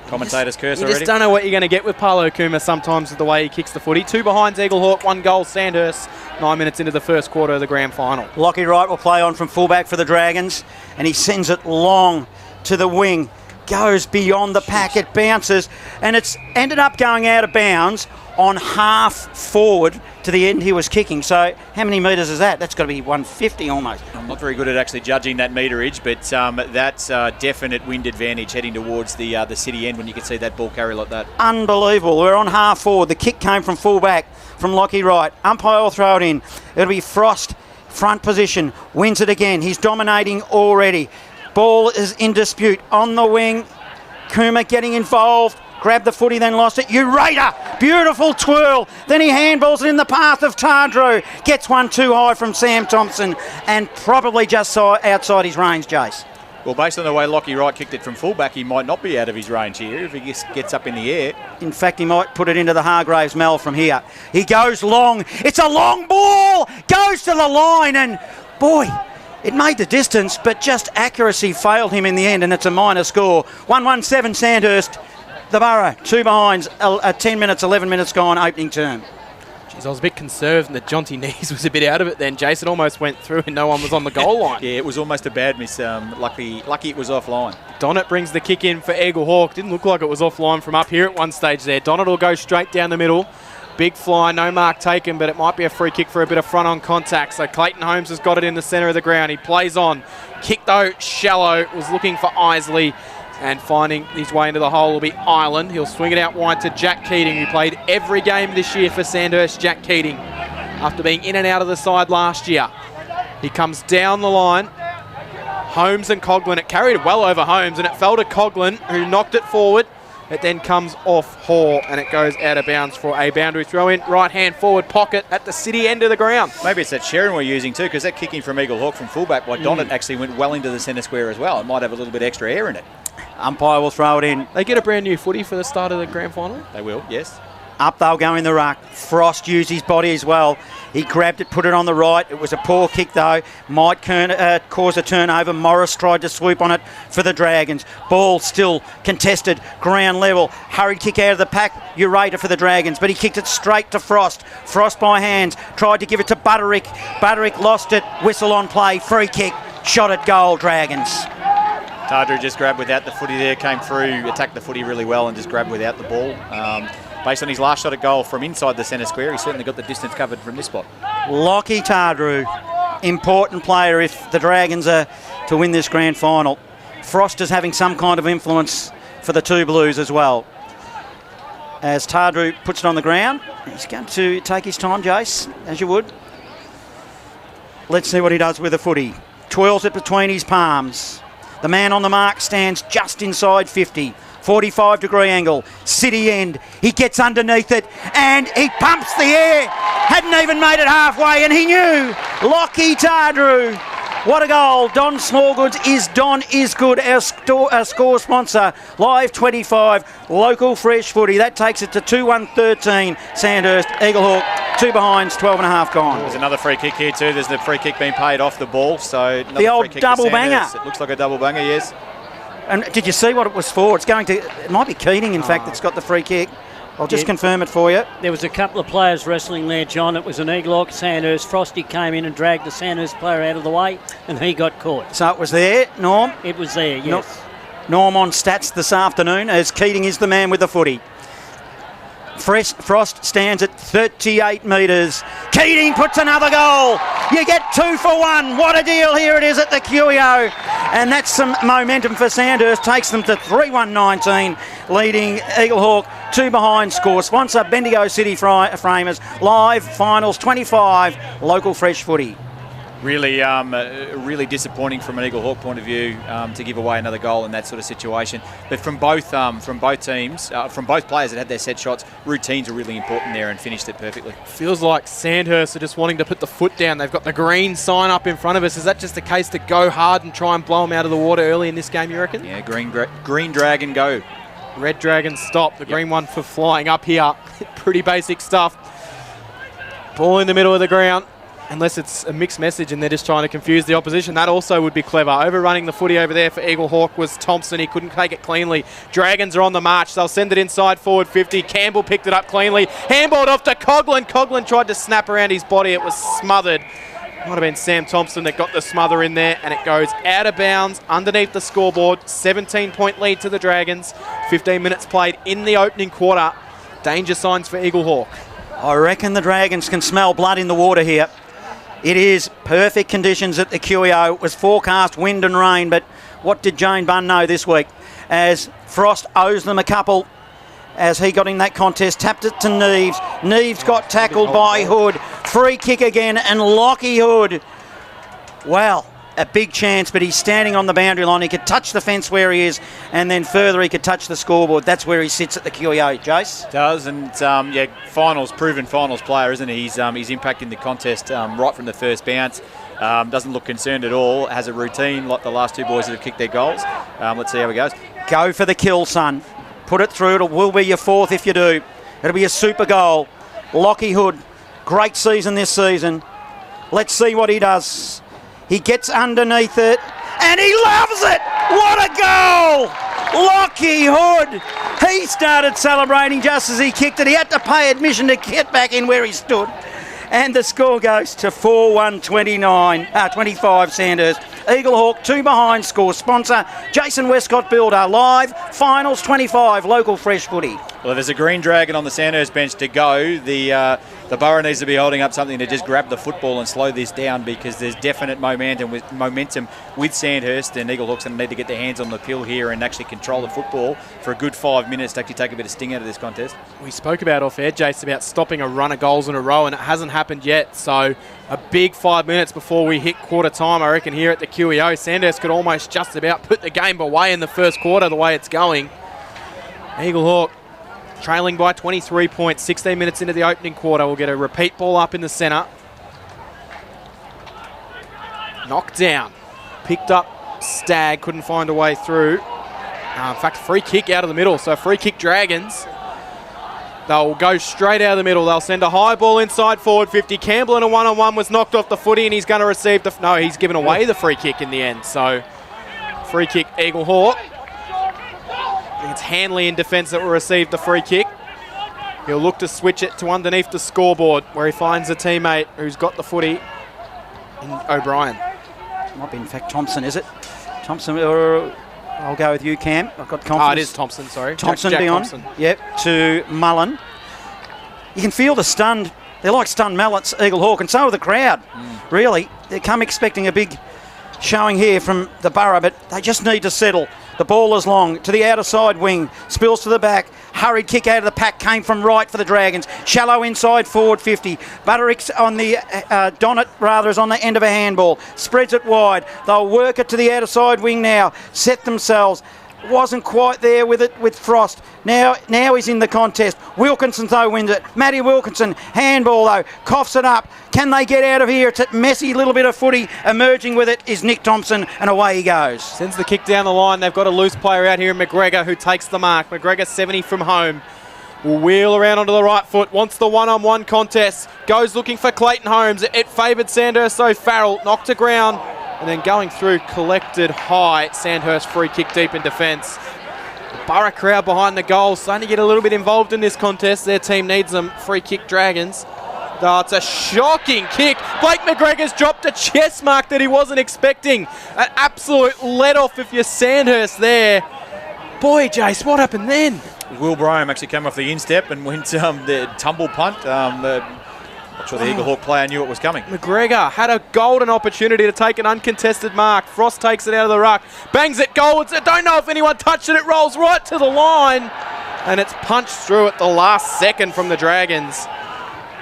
Commentator's curse you already. Just don't know what you're going to get with Paulo Kuma sometimes with the way he kicks the footy. 2 behinds Eaglehawk, 1 goal Sandhurst. 9 minutes into the first quarter of the grand final. Lockie Wright will play on from fullback for the Dragons, and he sends it long to the wing. Goes beyond the pack, it bounces, and it's ended up going out of bounds on half forward to the end he was kicking. So how many metres is that? That's got to be 150 almost. I'm not very good at actually judging that meterage, but that's definite wind advantage heading towards the city end when you can see that ball carry like that. Unbelievable. We're on half forward. The kick came from fullback from Lockie Wright. Umpire will throw it in. It'll be Frost, front position, wins it again. He's dominating already. Ball is in dispute on the wing. Kuma getting involved. Grabbed the footy, then lost it. Ureta! Beautiful twirl. Then he handballs it in the path of Tardrew. Gets one too high from Sam Thompson and probably just saw outside his range, Jace. Well, based on the way Lockie Wright kicked it from fullback, he might not be out of his range here if he gets up in the air. In fact, he might put it into the Hargraves Mel from here. He goes long. It's a long ball. Goes to the line and, boy, it made the distance, but just accuracy failed him in the end, and it's a minor score. 1-1-7 Sandhurst. The Borough, 2 behinds, 10 minutes, 11 minutes gone, opening term. Jeez, I was a bit concerned that Jonty Nees was a bit out of it then. Jason almost went through and no one was on the goal line. Yeah, it was almost a bad miss. Lucky it was offline. Donnett brings the kick in for Eaglehawk. Didn't look like it was offline from up here at one stage there. Donnett will go straight down the middle. Big fly, no mark taken, but it might be a free kick for a bit of front-on contact. So Clayton Holmes has got it in the centre of the ground. He plays on. Kick, though, shallow. Was looking for Isley. And finding his way into the hole will be Ireland. He'll swing it out wide to Jack Keating, who played every game this year for Sandhurst. Jack Keating, after being in and out of the side last year. He comes down the line. Holmes and Coughlin. It carried well over Holmes, and it fell to Coughlin, who knocked it forward. It then comes off Hall, and it goes out of bounds for a boundary throw in. Right-hand forward pocket at the city end of the ground. Maybe it's that Sharon we're using too, because that kicking from Eaglehawk from fullback by Donnett actually went well into the centre square as well. It might have a little bit extra air in it. Umpire will throw it in. They get a brand new footy for the start of the grand final? They will, yes. Up they'll go in the ruck. Frost used his body as well. He grabbed it, put it on the right. It was a poor kick though. Might cause a turnover. Morris tried to swoop on it for the Dragons. Ball still contested, ground level. Hurried kick out of the pack. Ureta for the Dragons, but he kicked it straight to Frost. Frost by hands. Tried to give it to Butterick. Butterick lost it. Whistle on play. Free kick. Shot at goal, Dragons. Tardru just grabbed without the footy there. Came through, attacked the footy really well and just grabbed without the ball. Based on his last shot at goal from inside the centre square, he certainly got the distance covered from this spot. Lockie Tardru, important player if the Dragons are to win this grand final. Frost is having some kind of influence for the two Blues as well. As Tardru puts it on the ground, he's going to take his time, Jace, as you would. Let's see what he does with the footy. Twirls it between his palms. The man on the mark stands just inside 50. 45-degree angle, city end. He gets underneath it and he pumps the air. Hadn't even made it halfway and he knew. Lockie Tardru. What a goal. Don Smallgoods is good. Our score sponsor. Live 25. Local fresh footy. That takes it to 2-1-13. Sandhurst, Eaglehawk. 2 behinds, 12 and a half gone. There's another free kick here too. There's the free kick being paid off the ball. So the old double banger. It looks like a double banger, yes. And did you see what it was for? It might be Keating, in fact, that's got the free kick. I'll just confirm it for you. There was a couple of players wrestling there, John. It was an Eaglehawk, Sandhurst. Frosty came in and dragged the Sandhurst player out of the way, and he got caught. So it was there, Norm? It was there, yes. Norm on stats this afternoon, as Keating is the man with the footy. Frost stands at 38 metres. Keating puts another goal. You get 2 for 1. What a deal. Here it is at the QEO. And that's some momentum for Sandhurst. Takes them to 3-1-19, leading Eaglehawk 2 behind. Score sponsor Bendigo City Framers. Live finals 25. Local fresh footy. Really disappointing from an Eaglehawk point of view to give away another goal in that sort of situation. But from both teams, from both players that had their set shots, routines were really important there and finished it perfectly. Feels like Sandhurst are just wanting to put the foot down. They've got the green sign up in front of us. Is that just a case to go hard and try and blow them out of the water early in this game, you reckon? Yeah, green dragon go. Red dragon stop. The green one for flying up here. Pretty basic stuff. Ball in the middle of the ground. Unless it's a mixed message and they're just trying to confuse the opposition. That also would be clever. Overrunning the footy over there for Eaglehawk was Thompson. He couldn't take it cleanly. Dragons are on the march. They'll send it inside forward 50. Campbell picked it up cleanly. Handballed off to Coughlin. Coughlin tried to snap around his body. It was smothered. Might have been Sam Thompson that got the smother in there, and it goes out of bounds underneath the scoreboard. 17-point lead to the Dragons. 15 minutes played in the opening quarter. Danger signs for Eaglehawk. I reckon the Dragons can smell blood in the water here. It is perfect conditions at the QEO. It was forecast wind and rain, but what did Jane Bunn know this week? As Frost owes them a couple, as he got in that contest, tapped it to Neves. Neves got tackled by Hood. Free kick again, and Lockie Hood. Well, a big chance, but he's standing on the boundary line. He could touch the fence where he is, and then further he could touch the scoreboard. That's where he sits at the QEO, Jace. Does, and proven finals player, isn't he? He's impacting the contest right from the first bounce. Doesn't look concerned at all. Has a routine like the last two boys that have kicked their goals. Let's see how he goes. Go for the kill, son. Put it through. It will be your 4th if you do. It'll be a super goal. Lockie Hood, great season this season. Let's see what he does. He gets underneath it, and he loves it! What a goal! Lockie Hood! He started celebrating just as he kicked it. He had to pay admission to get back in where he stood. And the score goes to 4-1-25 Sandhurst. Eaglehawk 2 behind. Score sponsor Jason Westcott Builder. Live finals 25 local fresh footy. Well, there's a green dragon on the Sandhurst bench to go. The borough needs to be holding up something to just grab the football and slow this down, because there's definite momentum with Sandhurst, and Eaglehawks going to need to get their hands on the pill here and actually control the football for a good 5 minutes to actually take a bit of sting out of this contest. We spoke about off air, Jace, about stopping a run of goals in a row, and it hasn't happened yet. So a big 5 minutes before we hit quarter time, I reckon, here at the QEO. Sandhurst could almost just about put the game away in the first quarter the way it's going. Eaglehawk trailing by 23 points, 16 minutes into the opening quarter. We'll get a repeat ball up in the centre. Knocked down. Picked up Stagg, couldn't find a way through. In fact, free kick out of the middle, so free kick Dragons. They'll go straight out of the middle. They'll send a high ball inside forward 50. Campbell in a one-on-one was knocked off the footy, and he's going to receive the... No, he's given away the free kick in the end. So, free kick, Eaglehawk. I think it's Hanley in defence that will receive the free kick. He'll look to switch it to underneath the scoreboard, where he finds a teammate who's got the footy in O'Brien. Might be, in fact, Thompson, is it? Thompson, or I'll go with you, Cam. I've got confidence. Oh, it is Thompson, sorry. Thompson Jack beyond. Thompson. Yep, to Mullen. You can feel the stunned. They're like stunned mallets, Eaglehawk, and so are the crowd. Really, they come expecting a big showing here from the Borough, but they just need to settle. The ball is long to the outer side wing, spills to the back. Hurried kick out of the pack came from right for the Dragons. Shallow inside forward 50. Butterick's on the Donnet rather is on the end of a handball. Spreads it wide. They'll work it to the outer side wing now. Set themselves. Wasn't quite there with it with Frost. Now he's in the contest. Wilkinson though wins it. Matty Wilkinson, handball though, coughs it up. Can they get out of here? It's a messy little bit of footy. Emerging with it is Nick Thompson, and away he goes. Sends the kick down the line. They've got a loose player out here in McGregor who takes the mark. McGregor 70 from home. Will wheel around onto the right foot, wants the one-on-one contest. Goes looking for Clayton Holmes. It favoured Sandhurst, so Farrell knocked to ground. And then going through, collected high. Sandhurst free kick deep in defence. The Borough crowd behind the goal starting to get a little bit involved in this contest. Their team needs them. Free kick Dragons. Oh, it's a shocking kick. Blake McGregor's dropped a chest mark that he wasn't expecting. An absolute let-off if you're Sandhurst there. Boy, Jace, what happened then? Will Bryan actually came off the instep and went the tumble punt. Not sure the Eaglehawk player knew it was coming. McGregor had a golden opportunity to take an uncontested mark. Frost takes it out of the ruck. Bangs it goal. I don't know if anyone touched it. It rolls right to the line. And it's punched through at the last second from the Dragons.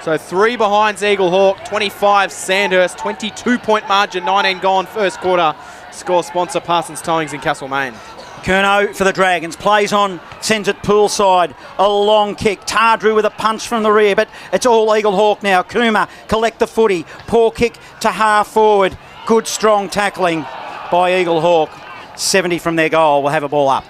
So 3 behind Eaglehawk, 25 Sandhurst, 22-point margin, 19 gone first quarter. Score sponsor Parsons Towings in Castlemaine. Curnow for the Dragons, plays on, sends it poolside, a long kick. Tardrew with a punch from the rear, but it's all Eaglehawk now. Kuma collect the footy, poor kick to half forward. Good strong tackling by Eaglehawk. 70 from their goal, will have a ball up.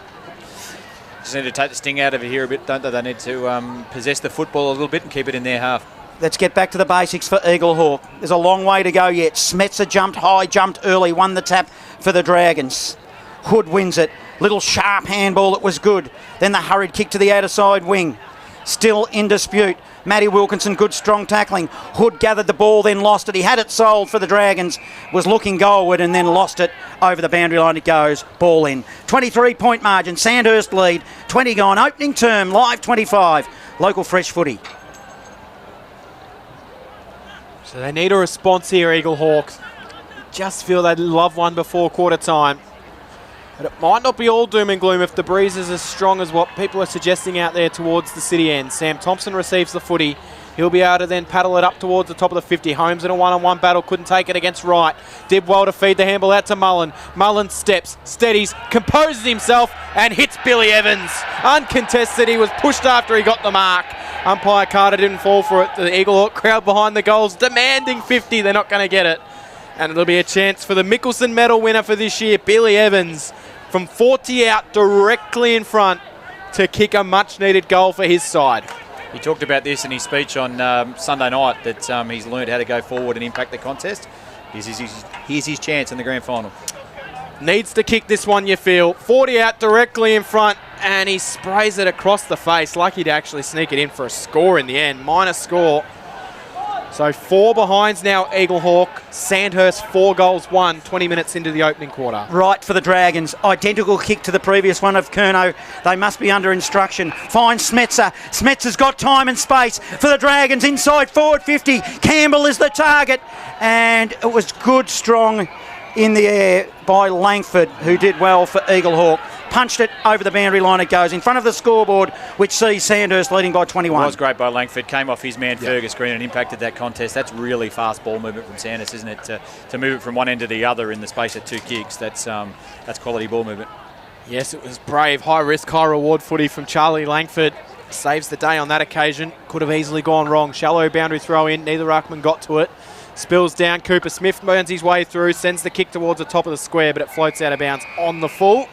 Just need to take the sting out of it here a bit, don't they? They need to possess the football a little bit and keep it in their half. Let's get back to the basics for Eaglehawk. There's a long way to go yet. Smetzer jumped high, jumped early, won the tap for the Dragons. Hood wins it. Little sharp handball, it was good. Then the hurried kick to the outer side wing. Still in dispute. Matty Wilkinson, good strong tackling. Hood gathered the ball, then lost it. He had it sold for the Dragons, was looking goalward and then lost it. Over the boundary line it goes, ball in. 23-point margin, Sandhurst lead. 20 gone, opening term, live 25. Local fresh footy. So they need a response here, Eaglehawks. Just feel they'd love one before quarter time. But it might not be all doom and gloom if the breeze is as strong as what people are suggesting out there towards the city end. Sam Thompson receives the footy. He'll be able to then paddle it up towards the top of the 50. Holmes in a one-on-one battle, couldn't take it against Wright. Did well to feed the handball out to Mullen. Mullen steps, steadies, composes himself and hits Billy Evans. Uncontested, he was pushed after he got the mark. Umpire Carter didn't fall for it. The Eaglehawk crowd behind the goals demanding 50. They're not going to get it. And it'll be a chance for the Mickelson medal winner for this year, Billy Evans, from 40 out directly in front to kick a much-needed goal for his side. He talked about this in his speech on Sunday night, that he's learned how to go forward and impact the contest. Here's his chance in the grand final. Needs to kick this one, you feel. 40 out directly in front, and he sprays it across the face. Lucky to actually sneak it in for a score in the end. Minor score. So 4 behinds now, Eaglehawk. Sandhurst 4 goals, 1, 20 minutes into the opening quarter. Right for the Dragons. Identical kick to the previous one of Curnow. They must be under instruction. Finds Smetzer. Smetzer's got time and space for the Dragons. Inside forward 50. Campbell is the target. And it was good, strong in the air by Langford, who did well for Eaglehawk. Punched it over the boundary line, it goes in front of the scoreboard, which sees Sandhurst leading by 21. It was great by Langford, came off his man Fergus Green and impacted that contest. That's really fast ball movement from Sandhurst, isn't it? To move it from one end to the other in the space of 2 kicks, that's quality ball movement. Yes, it was brave, high risk, high reward footy from Charlie Langford. Saves the day on that occasion. Could have easily gone wrong. Shallow boundary throw in, neither ruckman got to it. Spills down, Cooper Smith burns his way through, sends the kick towards the top of the square, but it floats out of bounds on the full.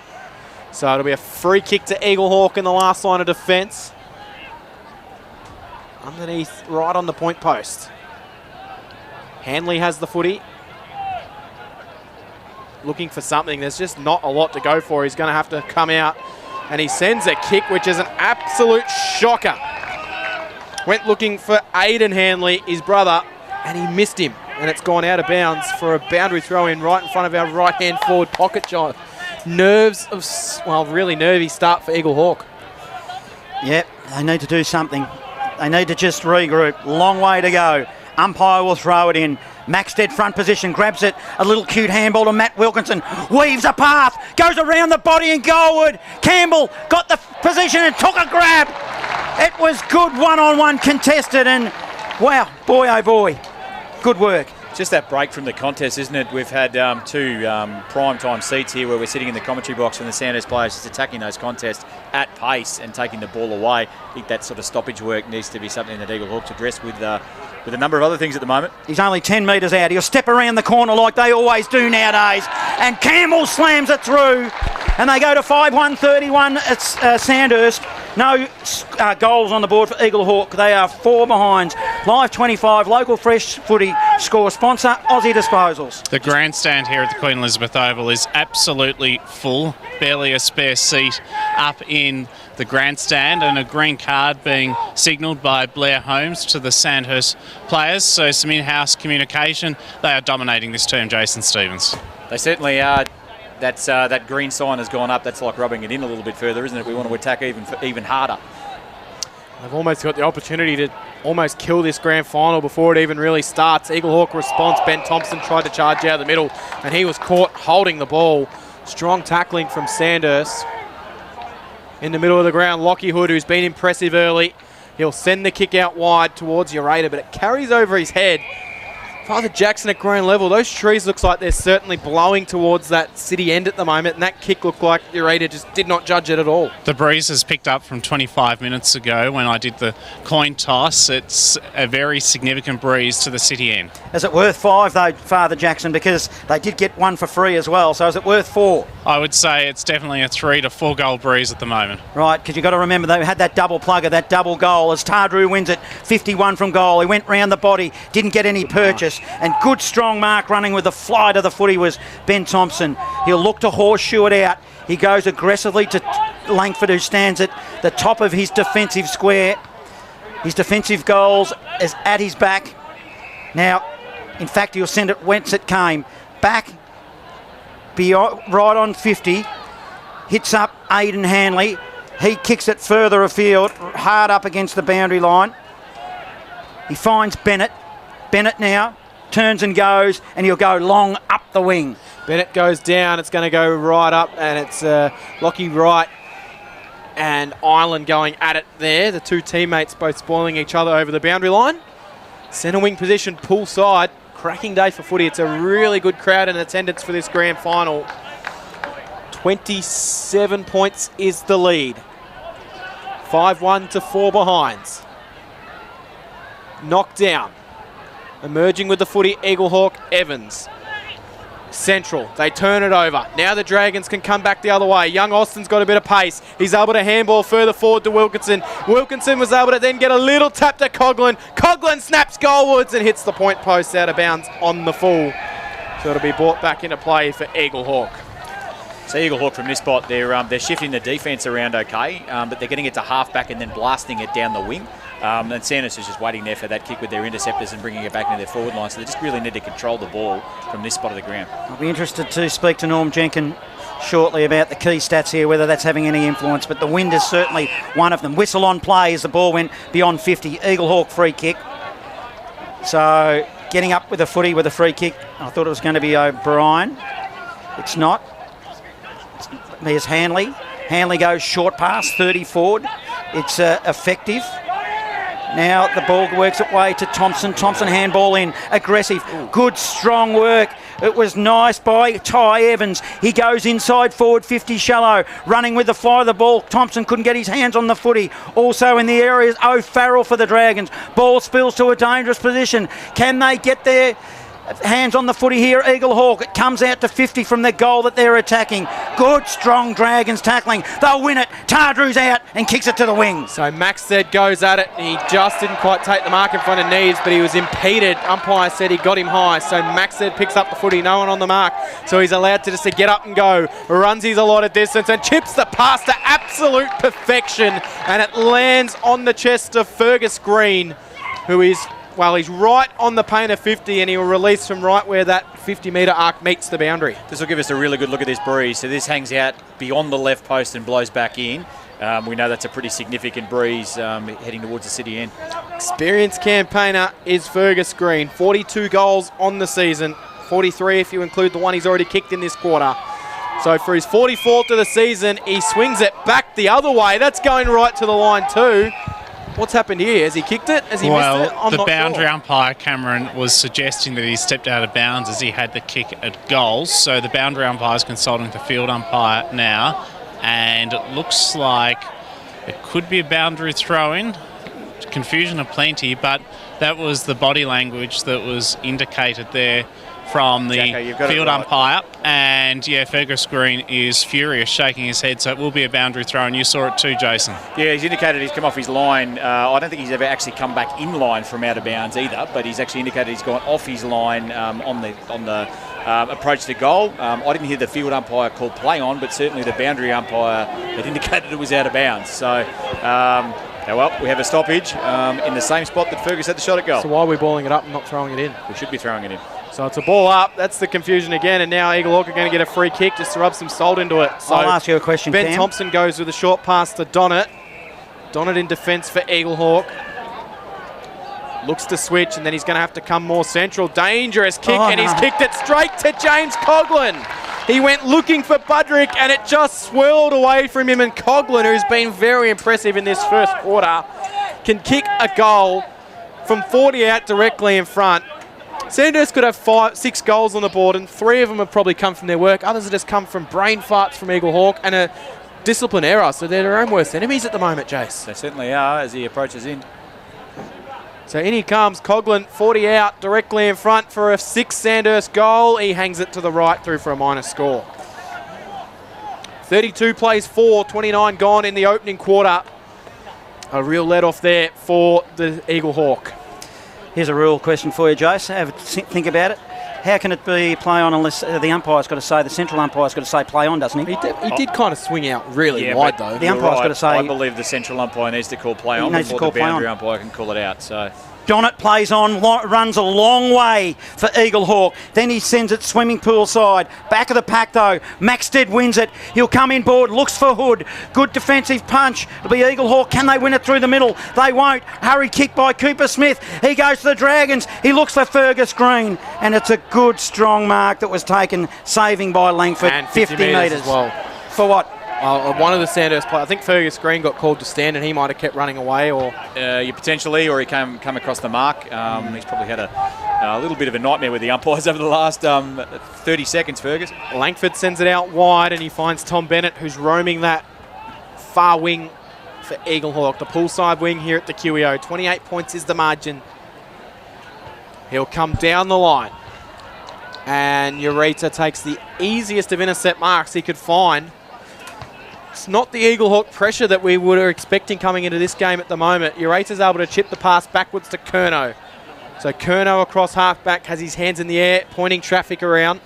So it'll be a free kick to Eaglehawk in the last line of defence. underneath, right on the point post. Hanley has the footy. Looking for something. There's just not a lot to go for. He's going to have to come out, and he sends a kick, which is an absolute shocker. Went looking for Aidan Hanley, his brother, and he missed him. And it's gone out of bounds for a boundary throw in right in front of our right-hand forward pocket, John. Really nervy start for Eaglehawk. Yep, they need to do something. They need to just regroup. Long way to go. Umpire will throw it in. Max dead front position, grabs it. A little cute handball to Matt Wilkinson. Weaves a path, goes around the body and goalward. Campbell got the position and took a grab. It was good one-on-one contested, and wow, boy oh boy, good work. Just that break from the contest, isn't it? We've had two prime time seats here where we're sitting in the commentary box and the Sandhurst players just attacking those contests at pace and taking the ball away. I think that sort of stoppage work needs to be something that Eaglehawks address with a number of other things at the moment. He's only 10 metres out. He'll step around the corner like they always do nowadays. And Campbell slams it through. And they go to 5-1-31 at Sandhurst. No goals on the board for Eaglehawk. They are 4 behinds. Live 25, local fresh footy score sponsor, Aussie Disposals. The grandstand here at the Queen Elizabeth Oval is absolutely full. Barely a spare seat up in the grandstand, and a green card being signalled by Blair Holmes to the Sandhurst players. So some in-house communication. They are dominating this term, Jason Stevens. They certainly are. That green sign has gone up. That's like rubbing it in a little bit further, isn't it? We want to attack even harder. They've almost got the opportunity to almost kill this grand final before it even really starts. Eaglehawk response. Ben Thompson tried to charge out the middle, and he was caught holding the ball. Strong tackling from Sandhurst. In the middle of the ground, Lockie Hood, who's been impressive early. He'll send the kick out wide towards Ureta, but it carries over his head. Father Jackson at ground level. Those trees looks like they're certainly blowing towards that city end at the moment, and that kick looked like Ureta just did not judge it at all. The breeze has picked up from 25 minutes ago when I did the coin toss. It's a very significant breeze to the city end. Is it worth 5 though, Father Jackson, because they did get 1 for free as well, so is it worth 4? I would say it's definitely a 3 to 4 goal breeze at the moment. Right, because you've got to remember they had that double plugger, that double goal, as Tardrew wins it 51 from goal. He went round the body, didn't get any purchase, and good strong mark running with the fly to the footy was Ben Thompson. He'll look to horseshoe it out. He goes aggressively to Langford, who stands at the top of his defensive square. His defensive goals is at his back. Now, in fact, he'll send it whence it came. Back, right on 50. Hits up Aidan Hanley. He kicks it further afield, hard up against the boundary line. He finds Bennett. Bennett now turns and goes, and he'll go long up the wing. Bennett goes down. It's going to go right up, and it's Lockie Wright and Island going at it there. The two teammates both spoiling each other over the boundary line. Centre wing position, pull side. Cracking day for footy. It's a really good crowd in attendance for this grand final. 27 points is the lead. 5-1 to 4 behinds. Knocked down. Emerging with the footy, Eaglehawk, Evans. Central, they turn it over. Now the Dragons can come back the other way. Young Austin's got a bit of pace. He's able to handball further forward to Wilkinson. Wilkinson was able to then get a little tap to Coughlin. Coughlin snaps goalwards and hits the point post out of bounds on the full. So it'll be brought back into play for Eaglehawk. So Eaglehawk from this spot, they're shifting the defence around okay, but they're getting it to half-back and then blasting it down the wing. And Sandhurst is just waiting there for that kick with their interceptors and bringing it back into their forward line. So they just really need to control the ball from this spot of the ground. I'll be interested to speak to Norm Jenkin shortly about the key stats here, whether that's having any influence, but the wind is certainly one of them. Whistle on play as the ball went beyond 50. Eaglehawk free kick. So getting up with a footy with a free kick. I thought it was going to be O'Brien. It's not. There's Hanley. Hanley goes short pass, 30 forward. It's effective. Now the ball works its way to Thompson. Thompson handball in, aggressive, good strong work. It was nice by Ty Evans. He goes inside forward 50 shallow, running with the fly of the ball. Thompson couldn't get his hands on the footy. Also in the area is O'Farrell for the Dragons. Ball spills to a dangerous position. Can they get there? hands on the footy here, Eaglehawk. It comes out to 50 from the goal that they're attacking. Good, strong Dragons tackling. They'll win it. Tardru's out and kicks it to the wing. So Maxted goes at it. He just didn't quite take the mark in front of Neves, but he was impeded. Umpire said he got him high. So Maxted picks up the footy. No one on the mark. So he's allowed to just get up and go. Runs his allotted distance and chips the pass to absolute perfection. And it lands on the chest of Fergus Green, who is... Well, he's right on the paint of 50 and he will release from right where that 50-metre arc meets the boundary. This will give us a really good look at this breeze. So this hangs out beyond the left post and blows back in. We know that's a pretty significant breeze heading towards the city end. Experienced campaigner is Fergus Green. 42 goals on the season. 43 if you include the one he's already kicked in this quarter. So for his 44th of the season, he swings it back the other way. That's going right to the line too. What's happened here? Has he kicked it? Has he missed it? I'm the not boundary sure. umpire, Cameron, was suggesting that he stepped out of bounds as he had the kick at goals. So the boundary umpire is consulting the field umpire now. And it looks like it could be a boundary throw-in. Confusion aplenty, but that was the body language that was indicated there from the Jacko, field umpire. And yeah, Fergus Green is furious, shaking his head, so it will be a boundary throw, and you saw it too, Jason. Yeah, he's indicated he's come off his line. I don't think he's ever actually come back in line from out of bounds either, but he's actually indicated he's gone off his line on the approach to goal. I didn't hear the field umpire call play on, but certainly the boundary umpire had indicated it was out of bounds. So, well, we have a stoppage in the same spot that Fergus had the shot at goal. So why are we balling it up and not throwing it in? We should be throwing it in. So it's a ball up. That's the confusion again. And now Eaglehawk are going to get a free kick just to rub some salt into it. So I'll ask you a question, Ben Cam. Thompson goes with a short pass to Donnett. Donnett in defence for Eaglehawk. Looks to switch, and then he's going to have to come more central. Dangerous kick, and he's kicked it straight to James Coughlin. He went looking for Budrick, and it just swirled away from him. And Coughlin, who's been very impressive in this first quarter, can kick a goal from 40 out directly in front. Sandhurst could have 6 goals on the board, and 3 of them have probably come from their work. Others have just come from brain farts from Eaglehawk and a discipline error. So they're their own worst enemies at the moment, Jace. They certainly are as he approaches in. So in he comes, Coughlin, 40 out, directly in front for a 6 Sandhurst goal. He hangs it to the right through for a minor score. 32 plays 4, 29 gone in the opening quarter. A real let-off there for the Eaglehawk. Here's a rule question for you, Jace. Have a think about it. How can it be play on unless the umpire's got to say, the central umpire's got to say play on, doesn't he? He did kind of swing out really wide, though. The umpire's got to say... I believe the central umpire needs to call play on before the boundary umpire can call it out. So Donnett plays on, runs a long way for Eaglehawk. Then he sends it swimming pool side. Back of the pack though. Maxted wins it. He'll come in board, looks for Hood. Good defensive punch. It'll be Eaglehawk. Can they win it through the middle? They won't. Hurry kick by Cooper Smith. He goes to the Dragons. He looks for Fergus Green. And it's a good strong mark that was taken, saving by Langford. And 50 metres as well. For what? One of the Sandhurst players, I think Fergus Green got called to stand and he might have kept running away, or potentially, or he come across the mark. He's probably had a little bit of a nightmare with the umpires over the last 30 seconds, Fergus. Langford sends it out wide and he finds Tom Bennett, who's roaming that far wing for Eaglehawk, the poolside wing here at the QEO. 28 points is the margin. He'll come down the line. And Ureta takes the easiest of intercept marks he could find. It's not the Eaglehawk pressure that we were expecting coming into this game at the moment. Ureta's able to chip the pass backwards to Curnow. So Curnow across halfback has his hands in the air, pointing traffic around.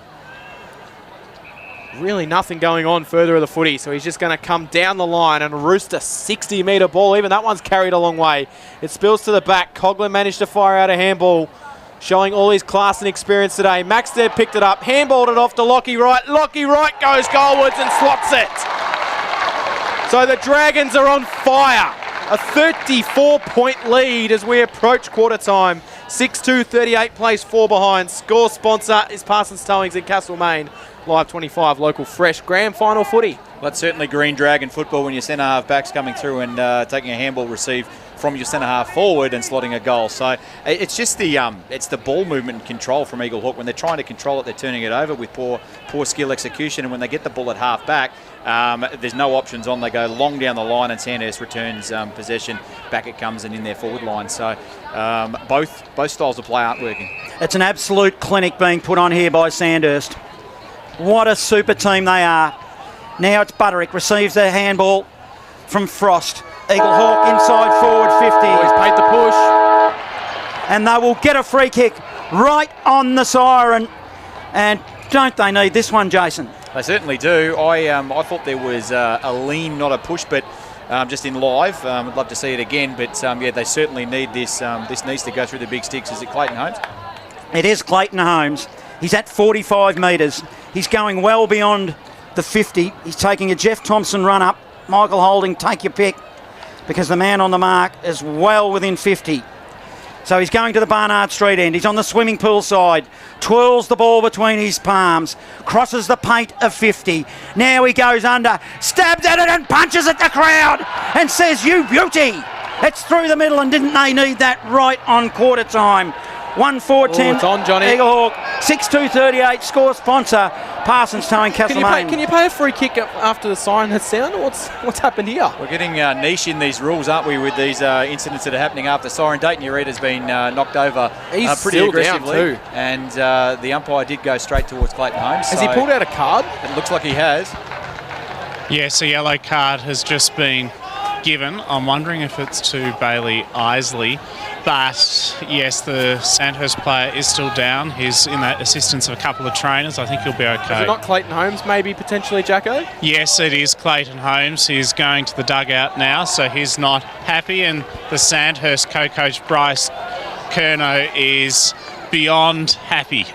Really nothing going on further of the footy, so he's just going to come down the line and roost a 60-metre ball. Even that one's carried a long way. It spills to the back. Coughlin managed to fire out a handball, showing all his class and experience today. Maxted picked it up, handballed it off to Lockie Wright. Lockie Wright goes goalwards and slots it. So the Dragons are on fire. A 34-point lead as we approach quarter time. 6-2, 38 plays 4 behind. Score sponsor is Parsons Towings in Castlemaine. Live 25, local fresh. Grand final footy. That's certainly green dragon football when your centre half back's coming through and taking a handball receive from your centre half forward and slotting a goal. So it's just the ball movement and control from Eaglehawk. When they're trying to control it, they're turning it over with poor skill execution. And when they get the ball at half back, There's no options on. They go long down the line, and Sandhurst returns possession. Back it comes and in their forward line. So both styles of play aren't working. It's an absolute clinic being put on here by Sandhurst. What a super team they are. Now it's Butterick, receives the handball from Frost. Eaglehawk inside forward 50. He's paid the push. And they will get a free kick right on the siren. And don't they need this one, Jason? They certainly do. I thought there was a lean, not a push, but just in live. I'd love to see it again, but yeah, they certainly need this. This needs to go through the big sticks. Is it Clayton Holmes? It is Clayton Holmes. He's at 45 metres. He's going well beyond the 50. He's taking a Jeff Thompson run up. Michael Holding, take your pick, because the man on the mark is well within 50. So he's going to the Barnard Street end. He's on the swimming pool side. Twirls the ball between his palms. Crosses the paint of 50. Now he goes under. Stabs at it and punches at the crowd and says, "You beauty." It's through the middle, and didn't they need that right on quarter time? 1-4-10. It's on, Johnny. Eaglehawk. 6-2-38. Score sponsor. Parsons Towing, Castlemaine. Can you pay a free kick after the siren has sounded? What's happened here? We're getting niche in these rules, aren't we, with these incidents that are happening after siren. Dayton Ureta's been knocked over pretty aggressively. Down too. And the umpire did go straight towards Clayton Holmes. Has he pulled out a card? It looks like he has. Yes, a yellow card has just been given. I'm wondering if it's to Bailey Isley. But yes, the Sandhurst player is still down. He's in that assistance of a couple of trainers. I think he'll be okay. Is it not Clayton Holmes, maybe potentially, Jacko? Yes, it is Clayton Holmes. He's going to the dugout now, so he's not happy. And the Sandhurst co-coach Bryce Kerno is beyond happy.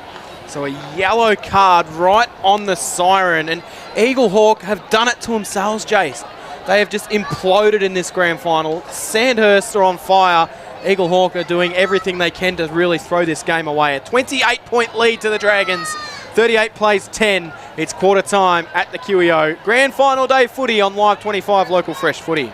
So a yellow card right on the siren, and Eaglehawk have done it to themselves, Jace. They have just imploded in this grand final. Sandhurst are on fire. Eaglehawk are doing everything they can to really throw this game away. A 28-point lead to the Dragons. 38 plays 10. It's quarter time at the QEO. Grand final day footy on Live 25 Local Fresh Footy.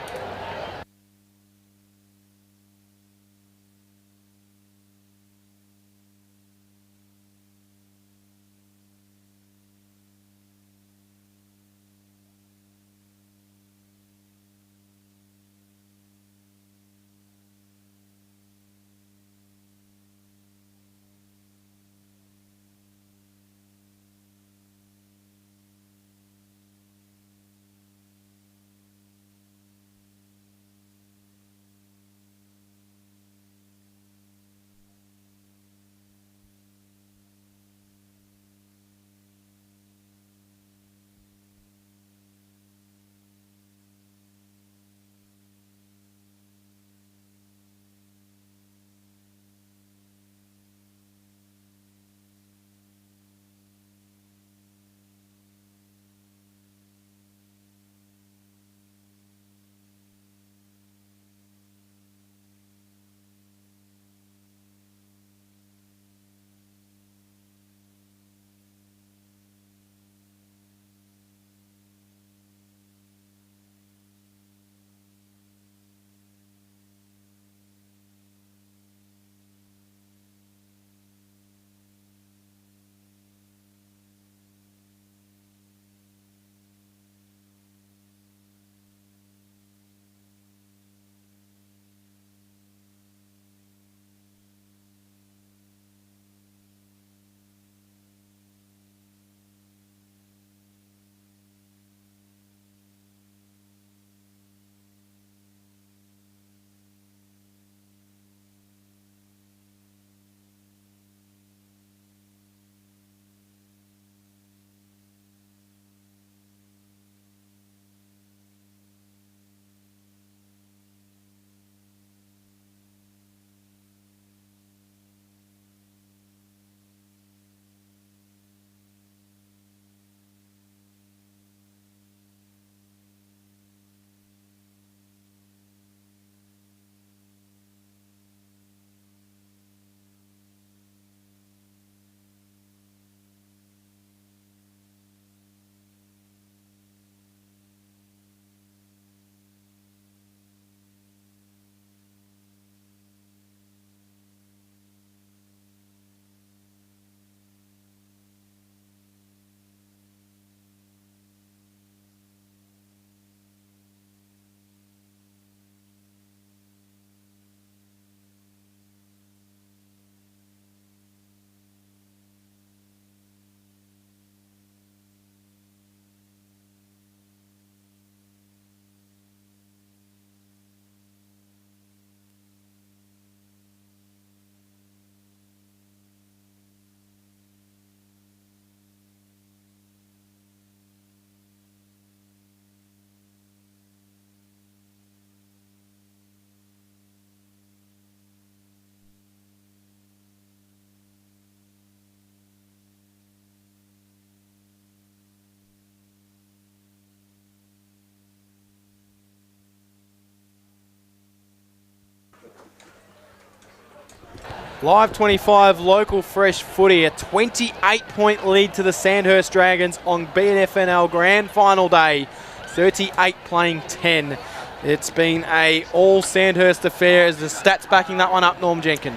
Live 25 local fresh footy, a 28-point lead to the Sandhurst Dragons on BNFNL Grand Final Day. 38 playing 10. It's been a all Sandhurst affair. Is the stats backing that one up, Norm Jenkin?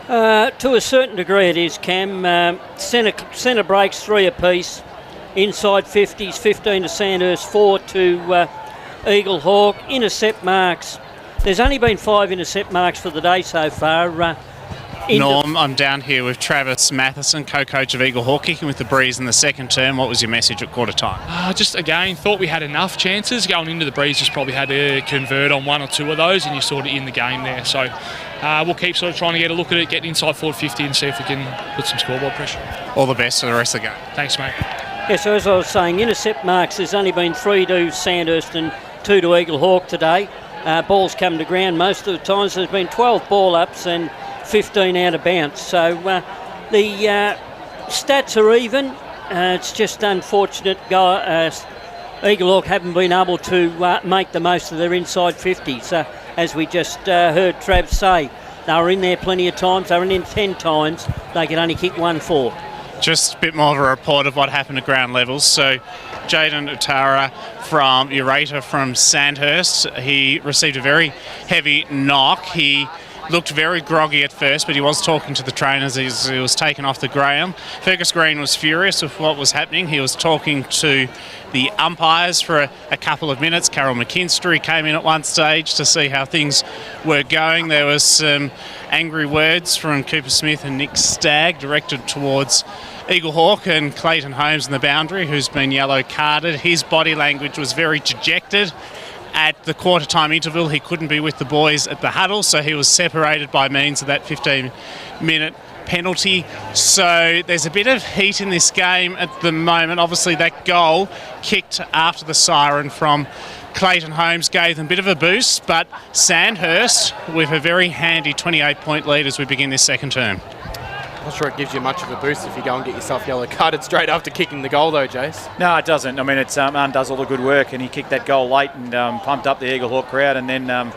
To a certain degree it is, Cam. Centre breaks 3 apiece. Inside 50s, 15 to Sandhurst, 4 to Eaglehawk. Intercept marks. There's only been 5 intercept marks for the day so far. Norm, I'm down here with Travis Matheson, co-coach of Eaglehawk, kicking with the breeze in the second term. What was your message at quarter time? Just again, thought we had enough chances going into the breeze. Just probably had to convert on 1 or 2 of those, and you sort of in the game there. So we'll keep sort of trying to get a look at it, get inside forward 50, and see if we can put some scoreboard pressure. All the best for the rest of the game. Thanks, mate. Yeah, so as I was saying, intercept marks, there's only been 3 to Sandhurst and 2 to Eaglehawk today. Balls come to ground most of the times. There's been 12 ball ups and 15 out of bounce. So the stats are even. It's just unfortunate Eaglehawk haven't been able to make the most of their inside 50s. As we just heard Trav say, they were in there plenty of times. They were in 10 times. They could only kick 1-4. Just a bit more of a report of what happened at ground levels. So Jaden Utara from Ureta from Sandhurst, he received a very heavy knock. He looked very groggy at first, but he was talking to the trainers as he was taken off the ground. Fergus Green was furious with what was happening. He was talking to the umpires for a couple of minutes. Carol McKinstry came in at one stage to see how things were going. There was some angry words from Cooper Smith and Nick Stagg directed towards Eaglehawk and Clayton Holmes in the boundary, who's been yellow carded. His body language was very dejected. At the quarter-time interval, he couldn't be with the boys at the huddle, so he was separated by means of that 15-minute penalty. So there's a bit of heat in this game at the moment. Obviously, that goal kicked after the siren from Clayton Holmes gave them a bit of a boost, but Sandhurst with a very handy 28-point lead as we begin this second term. Not sure it gives you much of a boost if you go and get yourself yellow carded straight after kicking the goal, though, Jace. No, it doesn't. I mean, it undoes all the good work, and he kicked that goal late and pumped up the Eaglehawk crowd, and then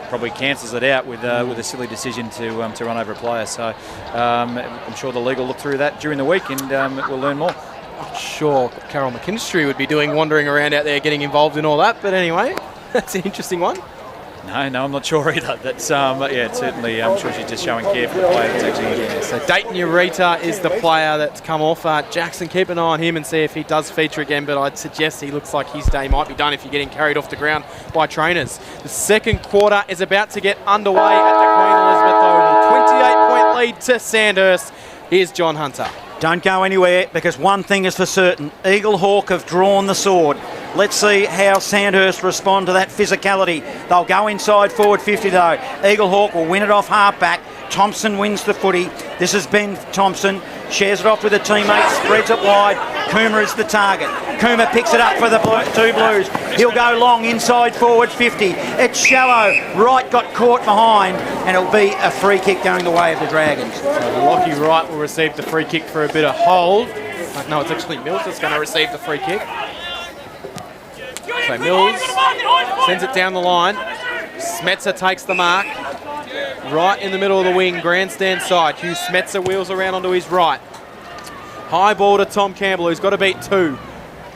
probably cancels it out with a silly decision to run over a player. So I'm sure the league will look through that during the week, and we'll learn more. I'm sure Carol McKinstry would be wandering around out there getting involved in all that, but anyway, that's an interesting one. No, I'm not sure either. That's certainly. I'm sure she's just showing care for the player that's actually injured. Yeah, so Dayton Ureta is the player that's come off. Jackson, keep an eye on him and see if he does feature again, but I'd suggest he looks like his day might be done if you're getting carried off the ground by trainers. The second quarter is about to get underway at the Queen Elizabeth Oval. 28-point lead to Sandhurst. Here's John Hunter. Don't go anywhere, because one thing is for certain. Eaglehawk have drawn the sword. Let's see how Sandhurst respond to that physicality. They'll go inside forward 50 though. Eaglehawk will win it off half-back. Thompson wins the footy. This is Ben Thompson. Shares it off with a teammate, spreads it wide. Coomer is the target. Coomer picks it up for the two Blues. He'll go long inside forward 50. It's shallow. Wright got caught behind, and it'll be a free kick going the way of the Dragons. So Lockie Wright will receive the free kick for a bit of hold. No, it's actually Mills that's going to receive the free kick. So Mills sends it down the line. Smetzer takes the mark. Right in the middle of the wing, grandstand side. Hugh Smetzer wheels around onto his right. High ball to Tom Campbell, who's got to beat 2.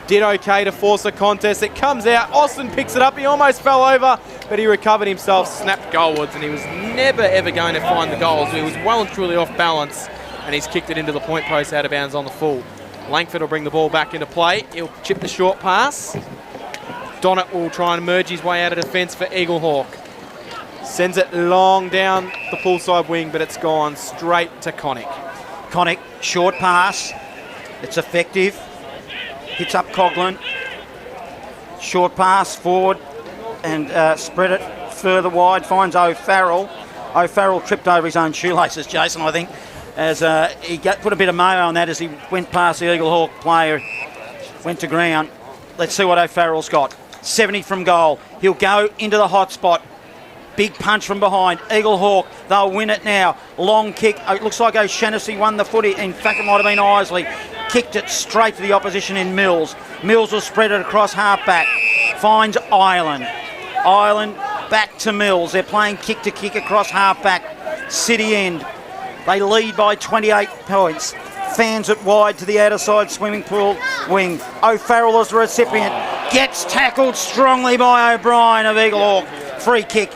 Did okay to force a contest. It comes out. Austin picks it up. He almost fell over, but he recovered himself, snapped goalwards, and he was never, ever going to find the goals. He was well and truly off balance, and he's kicked it into the point post out of bounds on the full. Langford will bring the ball back into play. He'll chip the short pass. Donnett will try and merge his way out of defence for Eaglehawk. Sends it long down the poolside wing, but it's gone straight to Connick. Connick, short pass. It's effective. Hits up Coughlin. Short pass forward and spread it further wide. Finds O'Farrell. O'Farrell tripped over his own shoelaces, Jason, I think, as he put a bit of mayo on that as he went past the Eaglehawk player, went to ground. Let's see what O'Farrell's got. 70 from goal. He'll go into the hot spot. Big punch from behind. Eaglehawk, they'll win it now. Long kick. It looks like O'Shannessy won the footy. In fact, it might have been Isley. Kicked it straight to the opposition in Mills. Mills will spread it across half-back. Finds Ireland. Ireland back to Mills. They're playing kick-to-kick across half-back. City end. They lead by 28 points. Fans it wide to the outer side swimming pool wing. O'Farrell is the recipient. Gets tackled strongly by O'Brien of Eaglehawk. Free kick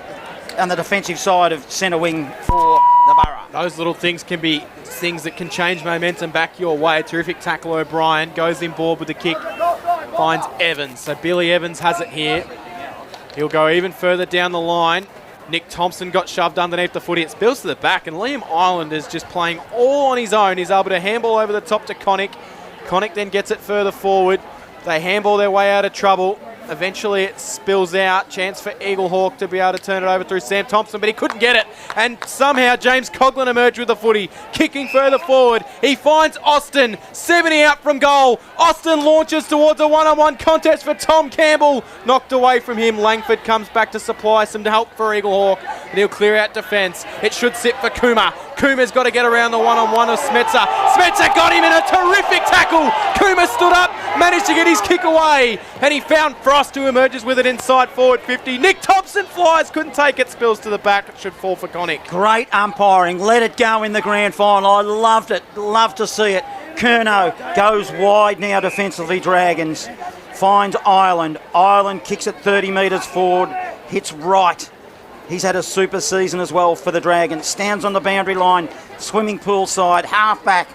on the defensive side of centre wing for the Borough. Those little things can be things that can change momentum back your way. Terrific tackle, O'Brien. Goes in board with the kick. Finds Evans. So Billy Evans has it here. He'll go even further down the line. Nick Thompson got shoved underneath the footy. It spills to the back, and Liam Ireland is just playing all on his own. He's able to handball over the top to Connick. Connick then gets it further forward. They handball their way out of trouble. Eventually it spills out. Chance for Eaglehawk to be able to turn it over through Sam Thompson, but he couldn't get it. And somehow James Coughlin emerged with the footy, kicking further forward. He finds Austin, 70 out from goal. Austin launches towards a one-on-one contest for Tom Campbell. Knocked away from him. Langford comes back to supply some help for Eaglehawk, and he'll clear out defence. It should sit for Kuma. Kuma's got to get around the one-on-one of Smetzer. Smetzer got him in a terrific tackle. Kuma stood up, managed to get his kick away, and he found Frost, who emerges with it inside forward 50. Nick Thompson flies, couldn't take it, spills to the back. It should fall for Connick. Great umpiring. Let it go in the grand final. I loved it. Love to see it. Curnow goes wide now defensively. Dragons finds Ireland. Ireland kicks it 30 metres forward. Hits right. He's had a super season as well for the Dragons. Stands on the boundary line, swimming pool side, half back,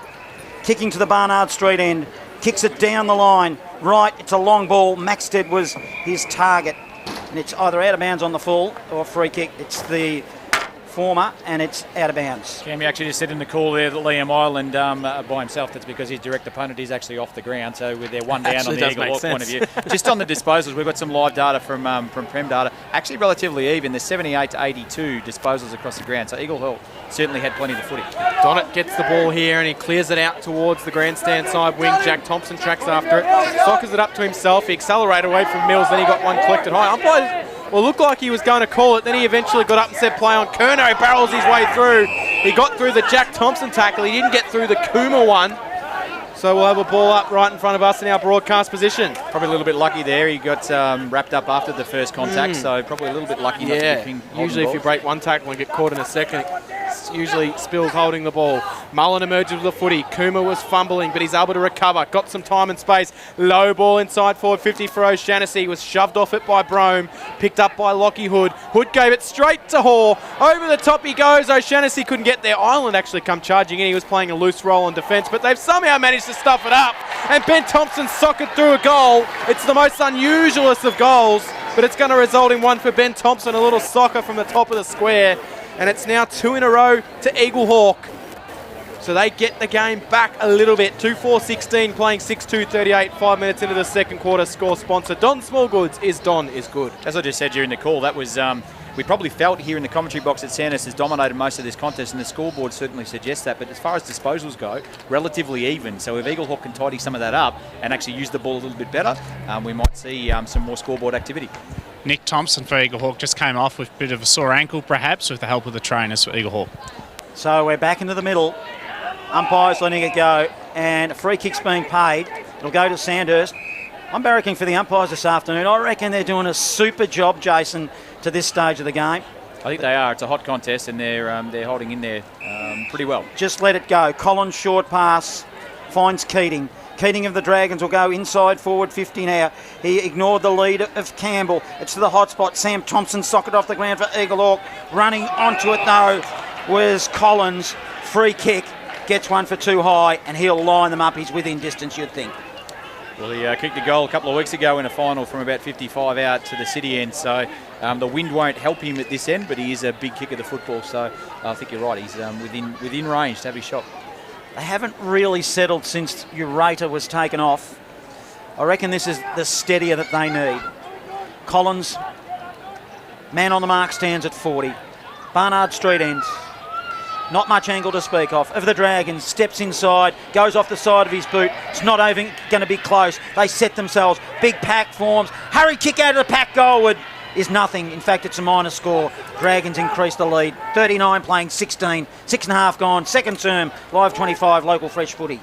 kicking to the Barnard Street end, kicks it down the line. Right, it's a long ball. Maxted was his target, and it's either out of bounds on the full or free kick. It's the former, and it's out of bounds. Cammy actually just said in the call there that Liam Ireland by himself, that's because his direct opponent is actually off the ground, so with their one down on the Eaglehawk point of view. Just on the disposals, we've got some live data from Prem data. Actually relatively even. There's 78 to 82 disposals across the ground, so Eaglehawk certainly had plenty of the footy. Donnett gets the ball here and he clears it out towards the grandstand side wing. Jack Thompson tracks after it, sockers it up to himself. He accelerated away from Mills, then he got one collected high. Umpire, well, looked like he was going to call it, then he eventually got up and said play on. Curnow barrels his way through. He got through the Jack Thompson tackle. He didn't get through the Kuma one. So we'll have a ball up right in front of us in our broadcast position. Probably a little bit lucky there. He got wrapped up after the first contact, so probably a little bit lucky. Yeah, usually if you break one tackle and get caught in a second, it usually Spills holding the ball. Mullen emerges with the footy. Kuma was fumbling, but he's able to recover. Got some time and space. Low ball inside forward 50 for O'Shannessy. Was shoved off it by Brome. Picked up by Lockie Hood. Hood gave it straight to Hoare. Over the top he goes. O'Shannessy couldn't get there. Ireland actually come charging in. He was playing a loose role on defence, but they've somehow managed to stuff it up. And Ben Thompson socked through a goal. It's the most unusualest of goals, but it's going to result in one for Ben Thompson. A little soccer from the top of the square. And it's now 2 in a row to Eaglehawk. So they get the game back a little bit. 2-4-16, playing 6-2-38, 5 minutes into the second quarter. Score sponsor Don Smallgoods is Don is good. As I just said during the call, that was we probably felt here in the commentary box that Sandhurst has dominated most of this contest, and the scoreboard certainly suggests that. But as far as disposals go, relatively even. So if Eaglehawk can tidy some of that up and actually use the ball a little bit better, we might see some more scoreboard activity. Nick Thompson for Eaglehawk just came off with a bit of a sore ankle, perhaps, with the help of the trainers for Eaglehawk. So we're back into the middle. Umpires letting it go, and a free kick's being paid. It'll go to Sandhurst. I'm barracking for the umpires this afternoon. I reckon they're doing a super job, Jason, to this stage of the game. I think they are. It's a hot contest, and they're holding in there pretty well. Just let it go. Collins short pass finds Keating. Keating of the Dragons will go inside forward 50 now. He ignored the lead of Campbell. It's to the hot spot. Sam Thompson socket off the ground for Eaglehawk. Running onto it though was Collins. Free kick. Gets one for too high, and he'll line them up. He's within distance, you'd think. Well, he kicked a goal a couple of weeks ago in a final from about 55 out to the city end, so the wind won't help him at this end, but he is a big kick of the football, so I think you're right. He's within range to have his shot. They haven't really settled since Ureta was taken off. I reckon this is the steadier that they need. Collins, man on the mark, stands at 40. Barnard Street end. Not much angle to speak of the Dragons. Steps inside, goes off the side of his boot. It's not even going to be close. They set themselves. Big pack forms. Hurry kick out of the pack goalward is nothing. In fact, it's a minor score. Dragons increase the lead. 39 playing 16. 6.5 gone. Second term. Live 25. Local fresh footy.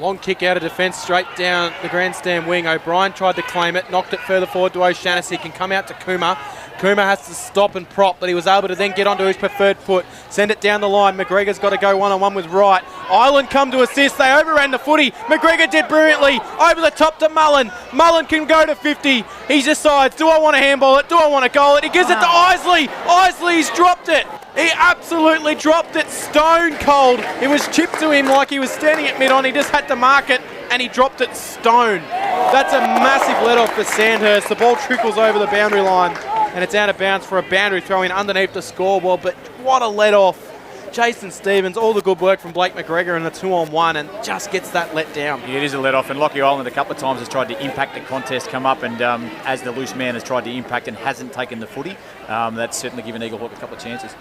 Long kick out of defence straight down the grandstand wing. O'Brien tried to claim it, knocked it further forward to O'Shannessy. Can come out to Kuma. Kuma has to stop and prop, but he was able to then get onto his preferred foot, send it down the line. McGregor's got to go one-on-one with Wright. Ireland come to assist. They overran the footy. McGregor did brilliantly. Over the top to Mullen. Mullen can go to 50. He decides, do I want to handball it? Do I want to goal it? He gives it to Isley. Isley's dropped it. He absolutely dropped it stone cold. It was chipped to him like he was standing at mid-on. He just had to mark it, and he dropped it stone. That's a massive let-off for Sandhurst. The ball trickles over the boundary line, and it's out of bounds for a boundary throw-in underneath the scoreboard. But what a let-off. Jason Stevens, all the good work from Blake McGregor in the 2-on-1, and just gets that let down. Yeah, it is a let-off, and Lockie Island a couple of times has tried to impact the contest, come up, and as the loose man has tried to impact and hasn't taken the footy, that's certainly given Eaglehawk a couple of chances.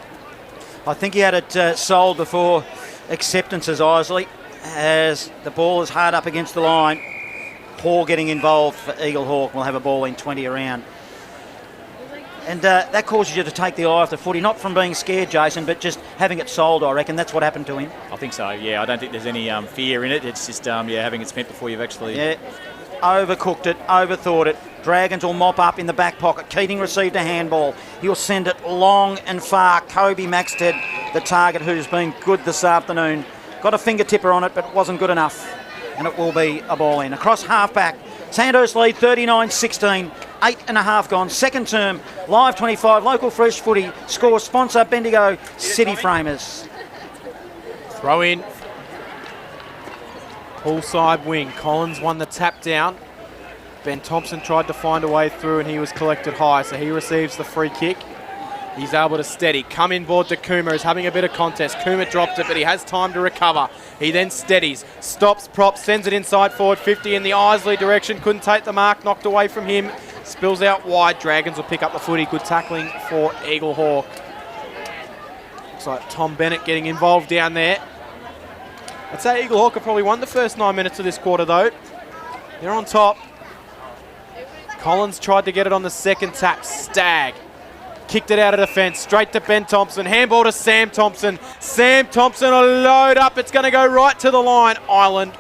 I think he had it sold before acceptances, Isley, as the ball is hard up against the line. Poor getting involved for Eaglehawk. We'll have a ball in 20 around. And that causes you to take the eye off the footy, not from being scared, Jason, but just having it sold, I reckon. That's what happened to him. I think so, yeah. I don't think there's any fear in it. It's just, having it spent before you've actually... Yeah, overcooked it, overthought it. Dragons will mop up in the back pocket. Keating received a handball. He'll send it long and far. Kobe Maxted, the target, who's been good this afternoon. Got a finger tipper on it, but it wasn't good enough. And it will be a ball in. Across half-back, Sandhurst lead 39-16. 8.5 gone. Second term, Live 25, local fresh footy. Score sponsor, Bendigo City Framers. Throw in. Pull side wing. Collins won the tap down. Ben Thompson tried to find a way through, and he was collected high, so he receives the free kick. He's able to steady. Come inboard to Kuma, who's having a bit of contest. Kuma dropped it, but he has time to recover. He then steadies, stops, props, sends it inside forward 50 in the Isley direction. Couldn't take the mark, knocked away from him. Spills out wide. Dragons will pick up the footy. Good tackling for Eaglehawk. Looks like Tom Bennett getting involved down there. I'd say Eaglehawk have probably won the first 9 minutes of this quarter, though. They're on top. Collins tried to get it on the second tap. Stagg kicked it out of defence, straight to Ben Thompson. Handball to Sam Thompson. Sam Thompson will load up. It's going to go right to the line. Ireland,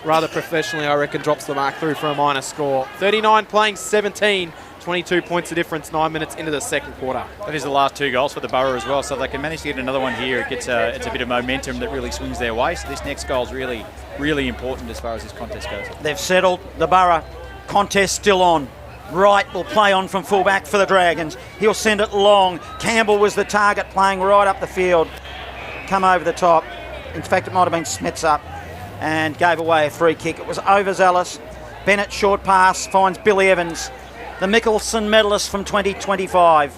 rather professionally, I reckon, drops the mark through for a minor score. 39 playing 17. 22 points of difference 9 minutes into the second quarter. That is the last 2 goals for the Borough as well, so if they can manage to get another one here, it gets it's a bit of momentum that really swings their way. So this next goal is really, really important as far as this contest goes. They've settled the Borough. Contest still on. Wright will play on from fullback for the Dragons. He'll send it long. Campbell was the target, playing right up the field. Come over the top. In fact, it might have been Smits up and gave away a free kick. It was overzealous. Bennett short pass finds Billy Evans, the Mickelson medalist from 2025.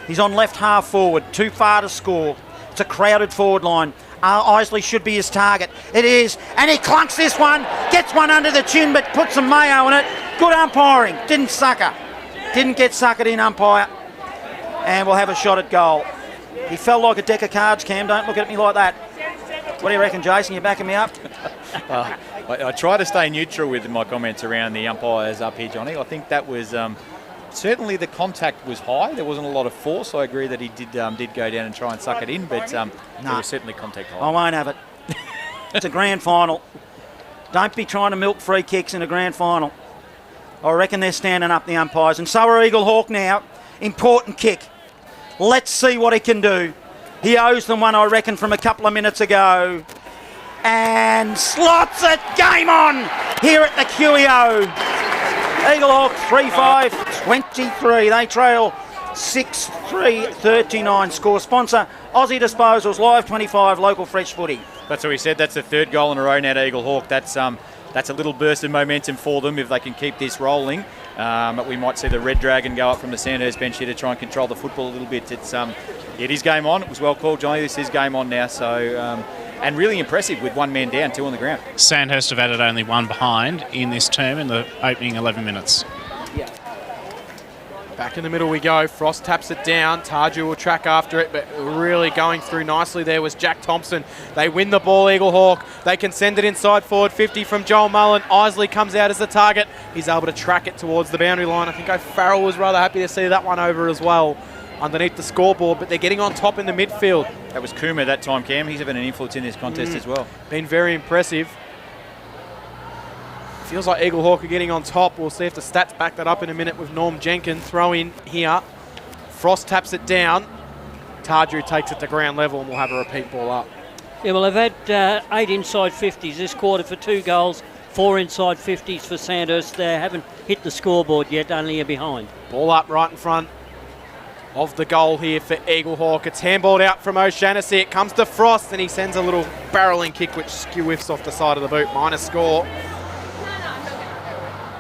He's on left half forward, too far to score. It's a crowded forward line. Isley should be his target. It is, and he clunks this one, gets one under the chin, but puts some mayo on it. Good umpiring, didn't sucker. Didn't get suckered in, umpire. And we'll have a shot at goal. He felt like a deck of cards, Cam. Don't look at me like that. What do you reckon, Jason? You backing me up? I try to stay neutral with my comments around the umpires up here, Johnny. I think that was certainly the contact was high. There wasn't a lot of force. I agree that he did go down and try and suck it in, but there was certainly contact high. I won't have it. It's a grand final. Don't be trying to milk free kicks in a grand final. I reckon they're standing up, the umpires, and so are Eaglehawk now. Important kick. Let's see what he can do. He owes them one, I reckon, from a couple of minutes ago. And slots it. Game on here at the QEO. Eaglehawk 3-5, 23. They trail 6-3, 39. Score sponsor, Aussie Disposals, Live 25, local fresh footy. That's what we said. That's the 3rd goal in a row now to Eaglehawk. That's a little burst of momentum for them if they can keep this rolling. But we might see the Red Dragon go up from the Sandhurst bench here to try and control the football a little bit. It is game on. It was well called, Johnny. This is game on now. So and really impressive with 1 man down, 2 on the ground. Sandhurst have added only 1 behind in this term in the opening 11 minutes. Yeah. Back in the middle we go. Frost taps it down. Tarju will track after it, but really going through nicely there was Jack Thompson. They win the ball, Eaglehawk. They can send it inside forward 50 from Joel Mullen. Isley comes out as the target. He's able to track it towards the boundary line. I think O'Farrell was rather happy to see that one over as well underneath the scoreboard, but they're getting on top in the midfield. That was Kuma that time, Cam. He's having an influence in this contest as well. Been very impressive. Feels like Eaglehawk are getting on top. We'll see if the stats back that up in a minute with Norm Jenkins. Throw in here Frost taps it down. Tardrew takes it to ground level and we'll have a repeat ball up. Yeah, well, they've had 8 inside 50s this quarter for 2 goals, 4 inside 50s for Sandhurst. They haven't hit the scoreboard yet, only are behind. Ball up right in front of the goal here for Eaglehawk. It's handballed out from O'Shannessy. It comes to Frost and he sends a little barreling kick which skew whiffs off the side of the boot. Minor score.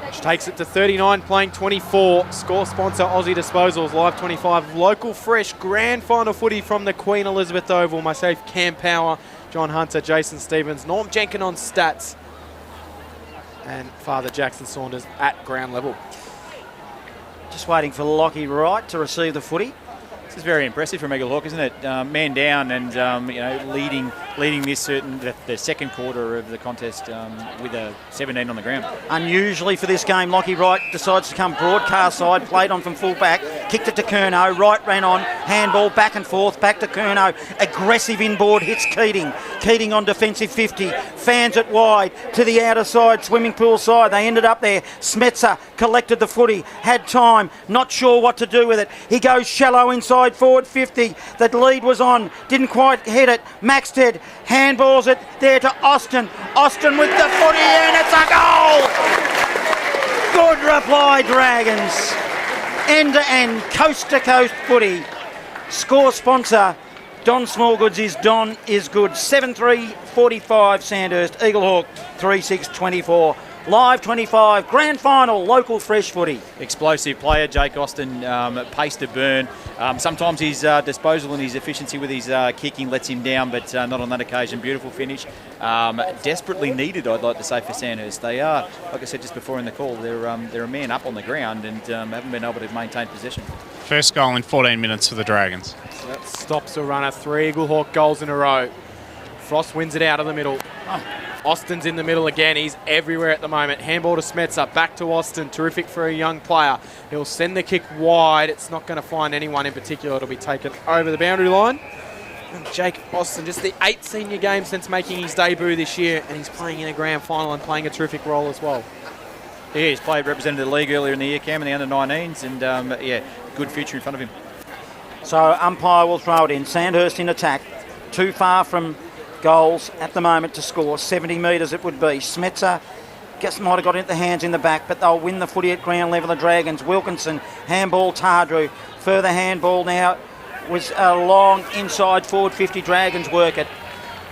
Which takes it to 39, playing 24. Score sponsor Aussie Disposals, Live 25. Local fresh grand final footy from the Queen Elizabeth Oval. Myself, Cam Power, John Hunter, Jason Stevens, Norm Jenkin on stats, and Father Jackson Saunders at ground level. Just waiting for Lockie Wright to receive the footy. This is very impressive from Eaglehawk, isn't it? Man down and leading this the second quarter of the contest with a 17 on the ground. Unusually for this game, Lockie Wright decides to come broadcast side, played on from full back, kicked it to Curnow. Wright ran on, handball back and forth, back to Curnow. Aggressive inboard, hits Keating. Keating on defensive 50, fans it wide to the outer side, swimming pool side. They ended up there. Smetzer collected the footy, had time, not sure what to do with it. He goes shallow inside forward 50. The lead was on, didn't quite hit it. Maxted handballs it there to Austin. Austin with the footy and it's a goal! Good reply, Dragons. End to end, coast to coast footy. Score sponsor Don Smallgoods is Don is good. 7-3-45 Sandhurst. Eaglehawk 3-6-24. Live 25, grand final, local fresh footy. Explosive player, Jake Austin, pace to burn. Sometimes his disposal and his efficiency with his kicking lets him down, but not on that occasion. Beautiful finish. Desperately needed, I'd like to say, for Sandhurst. They are, like I said just before in the call, they're a man up on the ground and haven't been able to maintain possession. First goal in 14 minutes for the Dragons. So that stops a runner. 3 Eaglehawk goals in a row. Frost wins it out of the middle. Austin's in the middle again. He's everywhere at the moment. Handball to Smetzer. Back to Austin. Terrific for a young player. He'll send the kick wide. It's not going to find anyone in particular. It'll be taken over the boundary line. And Jake Austin, just the 8th senior game since making his debut this year, and he's playing in a grand final and playing a terrific role as well. Yeah, he's represented the league earlier in the year, Cam, in the under-19s, and good future in front of him. So umpire will throw it in. Sandhurst in attack. Too far from goals at the moment to score. 70 metres it would be. Smetzer might have got into the hands in the back, but they'll win the footy at ground level. The Dragons. Wilkinson, handball Tardrew. Further handball now was a long inside forward 50. Dragons work it,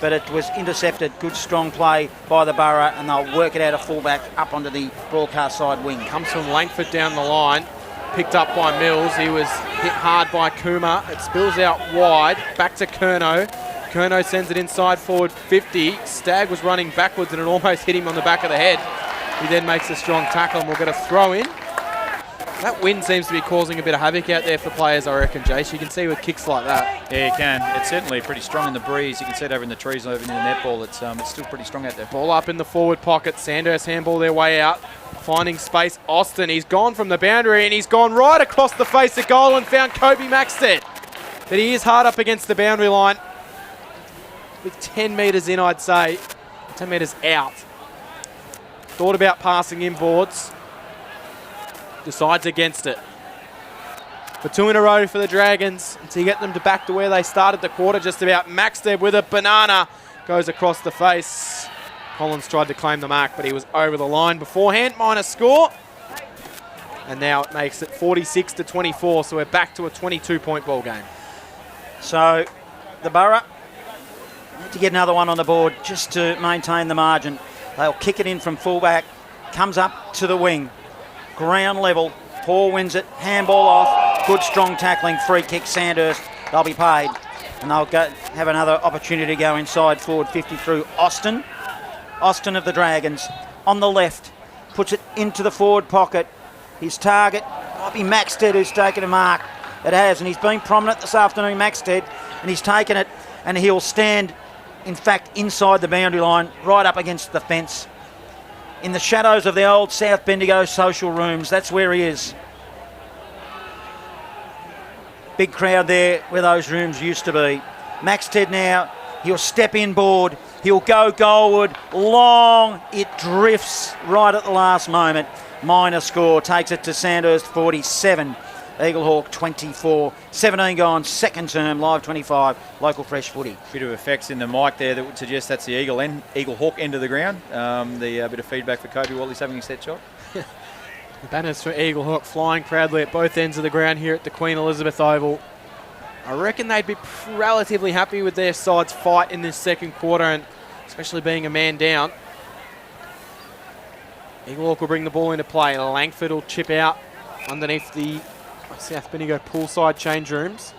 but it was intercepted. Good strong play by the Borough, and they'll work it out of fullback up onto the broadcast side wing. Comes from Langford down the line. Picked up by Mills. He was hit hard by Kuma. It spills out wide. Back to Curnow. Curnow sends it inside forward 50. Stagg was running backwards and it almost hit him on the back of the head. He then makes a strong tackle and we'll get a throw in. That wind seems to be causing a bit of havoc out there for players, I reckon, Jace. You can see with kicks like that. Yeah, you can. It's certainly pretty strong in the breeze. You can see it over in the trees over in the netball. It's still pretty strong out there. Ball up in the forward pocket. Sandhurst handball their way out. Finding space. Austin, he's gone from the boundary and he's gone right across the face of goal and found Kobe Maxted. But he is hard up against the boundary line. With 10 metres in, I'd say. 10 metres out. Thought about passing inboards. Decides against it. For 2 in a row for the Dragons to get them back to where they started the quarter just about. Maxted with a banana. Goes across the face. Collins tried to claim the mark, but he was over the line beforehand. Minor score. And now it makes it 46-24, so we're back to a 22-point ball game. So the Borough to get another one on the board just to maintain the margin. They'll kick it in from fullback, comes up to the wing, ground level. Paul wins it, handball off, good strong tackling, free kick. Sandhurst, they'll be paid, and they'll have another opportunity to go inside forward 50 through Austin. Austin of the Dragons on the left, puts it into the forward pocket. His target might be Maxted, who's taken a mark. It has, and he's been prominent this afternoon, Maxted, and he's taken it, and he'll stand, in fact, inside the boundary line, right up against the fence. In the shadows of the old South Bendigo social rooms, that's where he is. Big crowd there where those rooms used to be. Maxted now, he'll step inboard, he'll go goalward, long, it drifts right at the last moment. Minor score takes it to Sandhurst 47, Eaglehawk 24. 17 gone, second term, live 25, local fresh footy. Bit of effects in the mic there that would suggest that's the Eaglehawk end of the ground. The bit of feedback for Kobe while he's having a set shot. The banners for Eaglehawk flying proudly at both ends of the ground here at the Queen Elizabeth Oval. I reckon they'd be relatively happy with their side's fight in this second quarter, and especially being a man down. Eaglehawk will bring the ball into play. Langford will chip out underneath the South Bendigo poolside change rooms.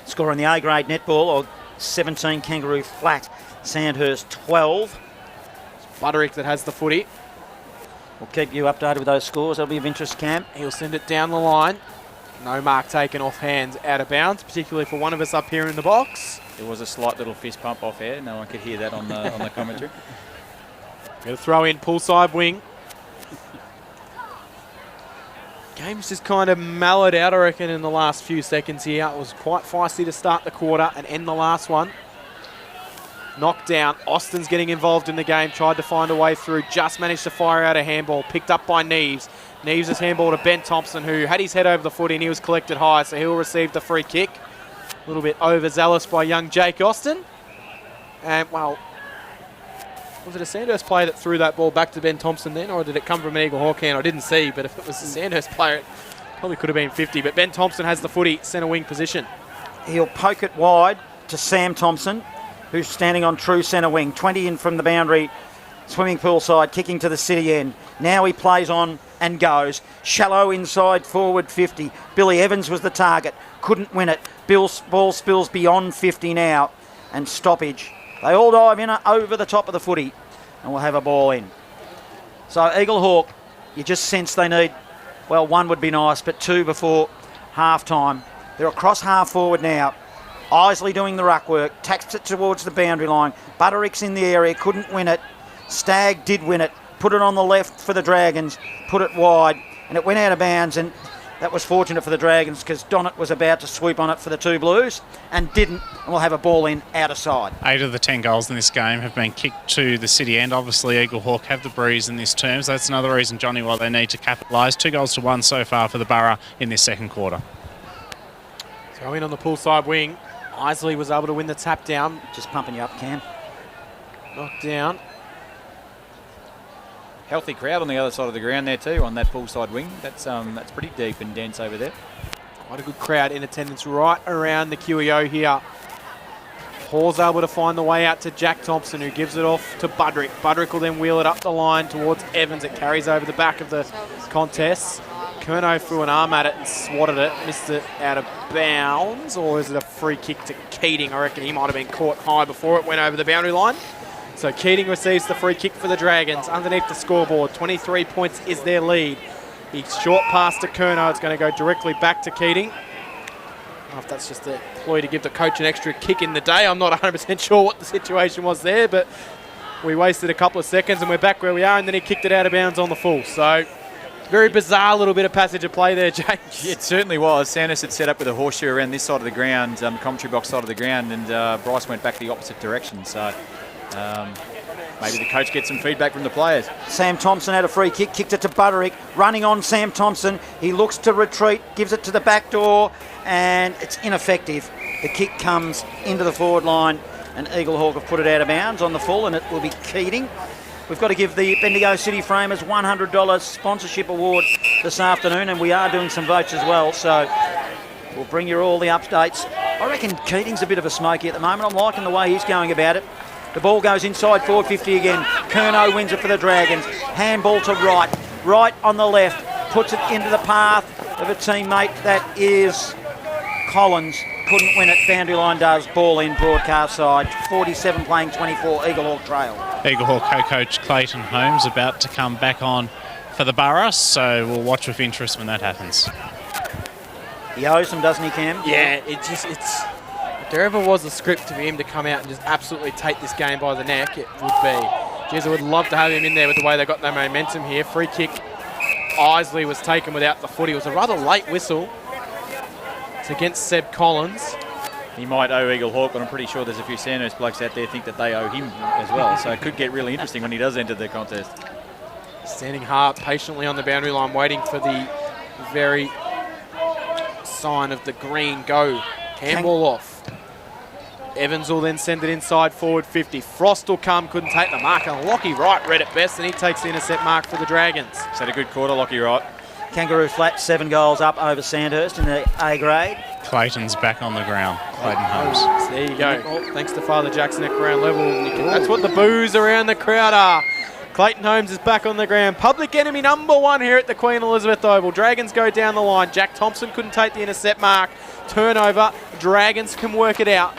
Score in the A-grade netball, or 17 Kangaroo flat, Sandhurst 12. It's Butterick that has the footy. We'll keep you updated with those scores. That'll be of interest, Cam. He'll send it down the line. No mark taken off hands out of bounds, particularly for one of us up here in the box. There was a slight little fist pump off air. No one could hear that on the commentary. Going to throw in poolside wing. Game's just kind of mellowed out, I reckon, in the last few seconds here. It was quite feisty to start the quarter and end the last one. Knocked down. Austin's getting involved in the game. Tried to find a way through. Just managed to fire out a handball. Picked up by Neves. Neves' handball to Ben Thompson, who had his head over the footy and he was collected high, so he'll receive the free kick. A little bit overzealous by young Jake Austin. And, well, was it a Sandhurst player that threw that ball back to Ben Thompson then, or did it come from an Eaglehawk hand? I didn't see, but if it was a Sandhurst player, it probably could have been 50. But Ben Thompson has the footy, centre wing position. He'll poke it wide to Sam Thompson, who's standing on true centre wing. 20 in from the boundary, swimming pool side, kicking to the city end. Now he plays on and goes. Shallow inside, forward 50. Billy Evans was the target, couldn't win it. Ball spills beyond 50 now, and stoppage. They all dive in over the top of the footy, and we'll have a ball in. So Eaglehawk, you just sense they need, well, one would be nice, but two before half-time. They're across half forward now. Isley doing the ruck work, taps it towards the boundary line. Butterick's in the area, couldn't win it. Stagg did win it, put it on the left for the Dragons, put it wide, and it went out of bounds, and that was fortunate for the Dragons because Donnet was about to swoop on it for the two Blues and didn't, and we'll have a ball in out of side. 8 of the 10 goals in this game have been kicked to the city end. Obviously, Eaglehawk have the breeze in this term, so that's another reason, Johnny, why they need to capitalise. 2 goals to 1 so far for the Borough in this second quarter. Throw in on the poolside wing. Isley was able to win the tap down. Just pumping you up, Cam. Knocked down. Healthy crowd on the other side of the ground there too, on that poolside wing. That's pretty deep and dense over there. Quite a good crowd in attendance right around the QEO here. Paul's able to find the way out to Jack Thompson, who gives it off to Budrick. Budrick will then wheel it up the line towards Evans. It carries over the back of the contest. Curnow threw an arm at it and swatted it. Missed it out of bounds. Or is it a free kick to Keating? I reckon he might have been caught high before it went over the boundary line. So Keating receives the free kick for the Dragons underneath the scoreboard. 23 points is their lead. The short pass to Curnow. It's going to go directly back to Keating. I don't know if that's just a ploy to give the coach an extra kick in the day. I'm not 100% sure what the situation was there, but we wasted a couple of seconds and we're back where we are, and then he kicked it out of bounds on the full. So very bizarre little bit of passage of play there, James. It certainly was. Sandhurst had set up with a horseshoe around this side of the ground, commentary box side of the ground, and Bryce went back the opposite direction. So maybe the coach gets some feedback from the players. Sam Thompson had a free kick, kicked it to Butterick, running on Sam Thompson. He looks to retreat, gives it to the back door, and it's ineffective. The kick comes into the forward line, and Eaglehawk have put it out of bounds on the full, and it will be Keating. We've got to give the Bendigo City Framers $100 sponsorship award this afternoon, and we are doing some votes as well, so we'll bring you all the updates. I reckon Keating's a bit of a smoky at the moment. I'm liking the way he's going about it. The ball goes inside forward 50 again. Curnow wins it for the Dragons. Handball to right. Right on the left. Puts it into the path of a teammate. That is Collins. Couldn't win it. Boundary line does. Ball in, broadcast side. 47 playing 24. Eaglehawk trail. Eaglehawk co-coach Clayton Holmes about to come back on for the Borough, so we'll watch with interest when that happens. He owes them, doesn't he, Cam? Yeah, it's if there ever was a script for him to come out and just absolutely take this game by the neck, it would be. Jeez, I would love to have him in there with the way they got their momentum here. Free kick, Isley was taken without the foot. It was a rather late whistle. It's against Seb Collins. He might owe Eaglehawk, but I'm pretty sure there's a few Sandhurst blokes out there think that they owe him as well. So it could get really interesting when he does enter the contest. Standing hard, patiently on the boundary line, waiting for the very sign of the green go. Handball off. Evans will then send it inside forward 50. Frost will come, couldn't take the mark. And Lockie Wright read it best, and he takes the intercept mark for the Dragons. He's had a good quarter, Lockie Wright. Kangaroo Flat, 7 goals up over Sandhurst in the A grade. Clayton's back on the ground. Clayton Holmes. So there you go. Oh, thanks to Father Jackson at ground level. That's what the boos around the crowd are. Clayton Holmes is back on the ground. Public enemy number 1 here at the Queen Elizabeth Oval. Dragons go down the line. Jack Thompson couldn't take the intercept mark. Turnover. Dragons can work it out.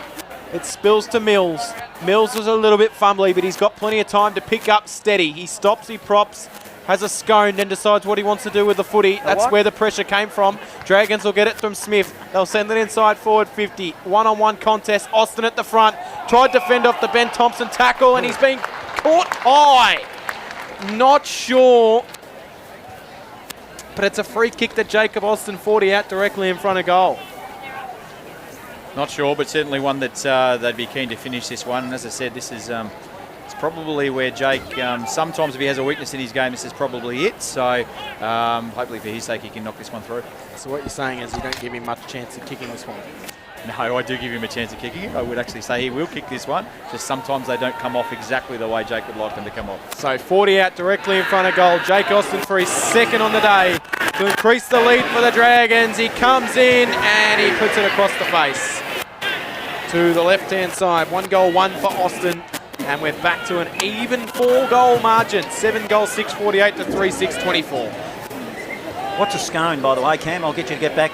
It spills to Mills. Mills was a little bit fumbly, but he's got plenty of time to pick up steady. He stops, he props, has a scone, then decides what he wants to do with the footy. That's where the pressure came from. Dragons will get it from Smith. They'll send it inside forward 50. One-on-one contest. Austin at the front. Tried to fend off the Ben Thompson tackle, and he's been caught high. Not sure. But it's a free kick to Jacob Austin, 40 out directly in front of goal. Not sure, but certainly one that they'd be keen to finish this one. And as I said, this is it's probably where Jake, sometimes if he has a weakness in his game, this is probably it. So hopefully for his sake, he can knock this one through. So what you're saying is you don't give him much chance of kicking this one? No, I do give him a chance of kicking it. I would actually say he will kick this one. Just sometimes they don't come off exactly the way Jake would like them to come off. So 40 out directly in front of goal. Jake Austin for his second on the day to increase the lead for the Dragons. He comes in and he puts it across the face. To the left-hand side. 1 goal, 1 for Austin. And we're back to an even 4-goal margin. 7 goals, 6-48 to 3-6, 24. What's a scone, by the way, Cam? I'll get you to get back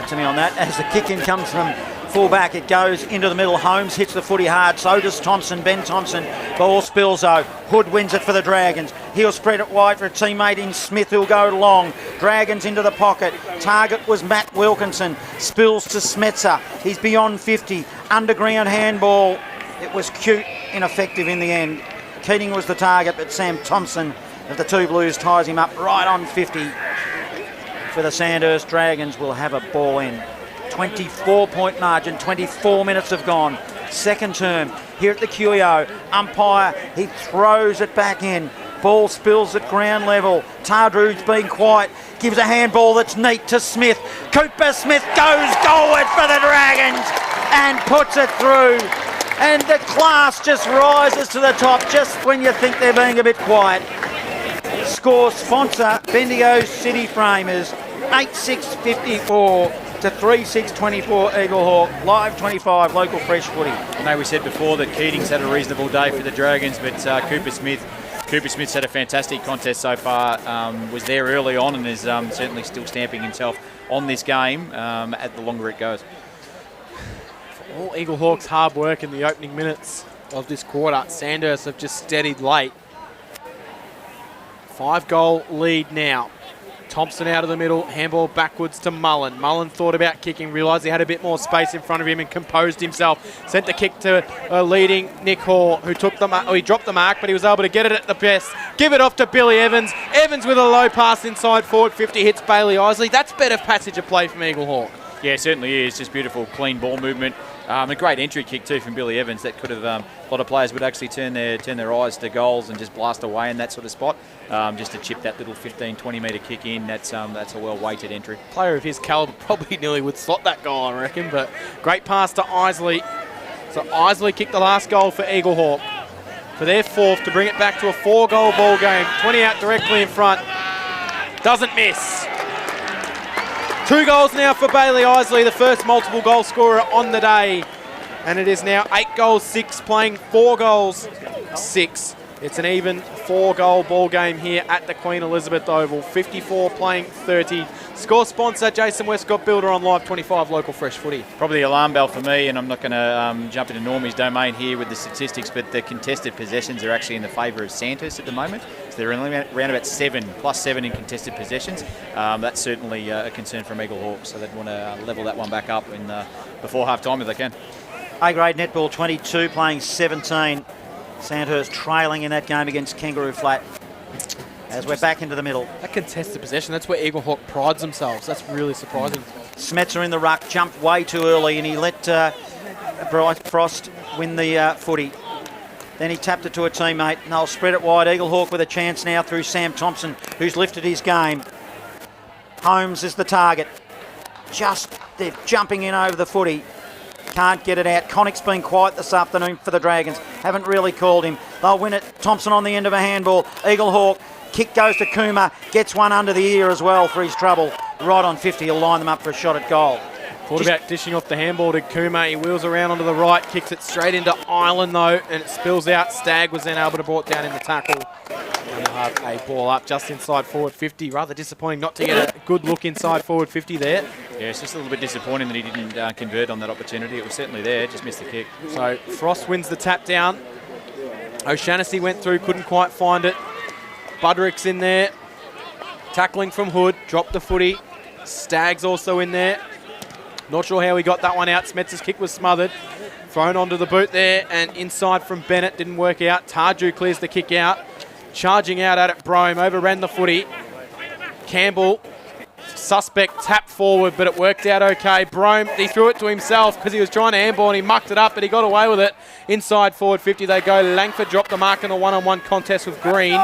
to me on that. As the kick-in comes from full-back, it goes into the middle. Holmes hits the footy hard. So does Thompson, Ben Thompson. Ball spills, though. Hood wins it for the Dragons. He'll spread it wide for a teammate in Smith, who'll go long. Dragons into the pocket. Target was Matt Wilkinson. Spills to Smetzer. He's beyond 50. Underground handball. It was cute, ineffective in the end. Keating was the target, but Sam Thompson of the two Blues ties him up right on 50. For the Sandhurst Dragons will have a ball in. 24-point margin, 24 minutes have gone. Second term here at the QEO. Umpire, he throws it back in. Ball spills at ground level. Tardru's been quiet. Gives a handball that's neat to Smith. Cooper Smith goes goalward for the Dragons and puts it through. And the class just rises to the top just when you think they're being a bit quiet. Score sponsor, Bendigo City Framers, 8-6-54 to 3-6-24 Eaglehawk. Live 25, local fresh footy. I know we said before that Keating's had a reasonable day for the Dragons, but Cooper Smith's had a fantastic contest so far. Was there early on and is certainly still stamping himself on this game at the longer it goes. For all Eaglehawks' hard work in the opening minutes of this quarter, Sandhurst have just steadied late. 5-goal lead now. Thompson out of the middle, handball backwards to Mullen. Mullen thought about kicking, realised he had a bit more space in front of him and composed himself. Sent the kick to leading Nick Hall, who took the he dropped the mark, but he was able to get it at the best. Give it off to Billy Evans. Evans with a low pass inside forward 50 hits Bailey Isley. That's better passage of play from Eaglehawk. Yeah, it certainly is. Just beautiful, clean ball movement. A great entry kick too from Billy Evans. That could have a lot of players would actually turn their eyes to goals and just blast away in that sort of spot. Just to chip that little 15-20 metre kick in. That's a well-weighted entry. Player of his calibre probably nearly would slot that goal, I reckon. But great pass to Isley. So Isley kicked the last goal for Eaglehawk for their fourth to bring it back to a 4-goal ball game. 20 out directly in front. Doesn't miss. 2 goals now for Bailey Isley, the first multiple goal scorer on the day. And it is now 8 goals, 6, playing 4 goals, 6. It's an even 4-goal ball game here at the Queen Elizabeth Oval. 54 playing 30. Score sponsor, Jason Westcott, Builder on Live 25, local fresh footy. Probably the alarm bell for me, and I'm not going to jump into Normie's domain here with the statistics, but the contested possessions are actually in the favour of Sandhurst at the moment. So they're around about 7, plus 7 in contested possessions. That's certainly a concern from Eaglehawk, so they'd want to level that one back up before half-time if they can. A-grade netball 22, playing 17. Sandhurst trailing in that game against Kangaroo Flat. As we're back into the middle. That contested possession, that's where Eaglehawk prides themselves. That's really surprising. Smetzer in the ruck, jumped way too early, and he let Bryce Frost win the footy. Then he tapped it to a teammate, and they'll spread it wide. Eaglehawk with a chance now through Sam Thompson, who's lifted his game. Holmes is the target. they're jumping in over the footy. Can't get it out. Connick's been quiet this afternoon for the Dragons. Haven't really called him. They'll win it. Thompson on the end of a handball. Eaglehawk. Kick goes to Kuma. Gets one under the ear as well for his trouble. Right on 50. He'll line them up for a shot at goal. Thought about dishing off the handball to Kuma. He wheels around onto the right, kicks it straight into Island though, and it spills out. Stagg was then able to brought down in the tackle. And they'll have a ball up just inside forward 50. Rather disappointing not to get a good look inside forward 50 there. Yeah, it's just a little bit disappointing that he didn't convert on that opportunity. It was certainly there, just missed the kick. So Frost wins the tap down. O'Shannessy went through, couldn't quite find it. Budrick's in there. Tackling from Hood, dropped the footy. Stagg's also in there. Not sure how he got that one out. Smetz's kick was smothered. Thrown onto the boot there, and inside from Bennett. Didn't work out. Tardrew clears the kick out. Charging out at it, Brome. Overran the footy. Campbell, suspect, tapped forward, but it worked out okay. Brome, he threw it to himself because he was trying to handball and he mucked it up, but he got away with it. Inside forward 50 they go. Langford dropped the mark in a one-on-one contest with Green.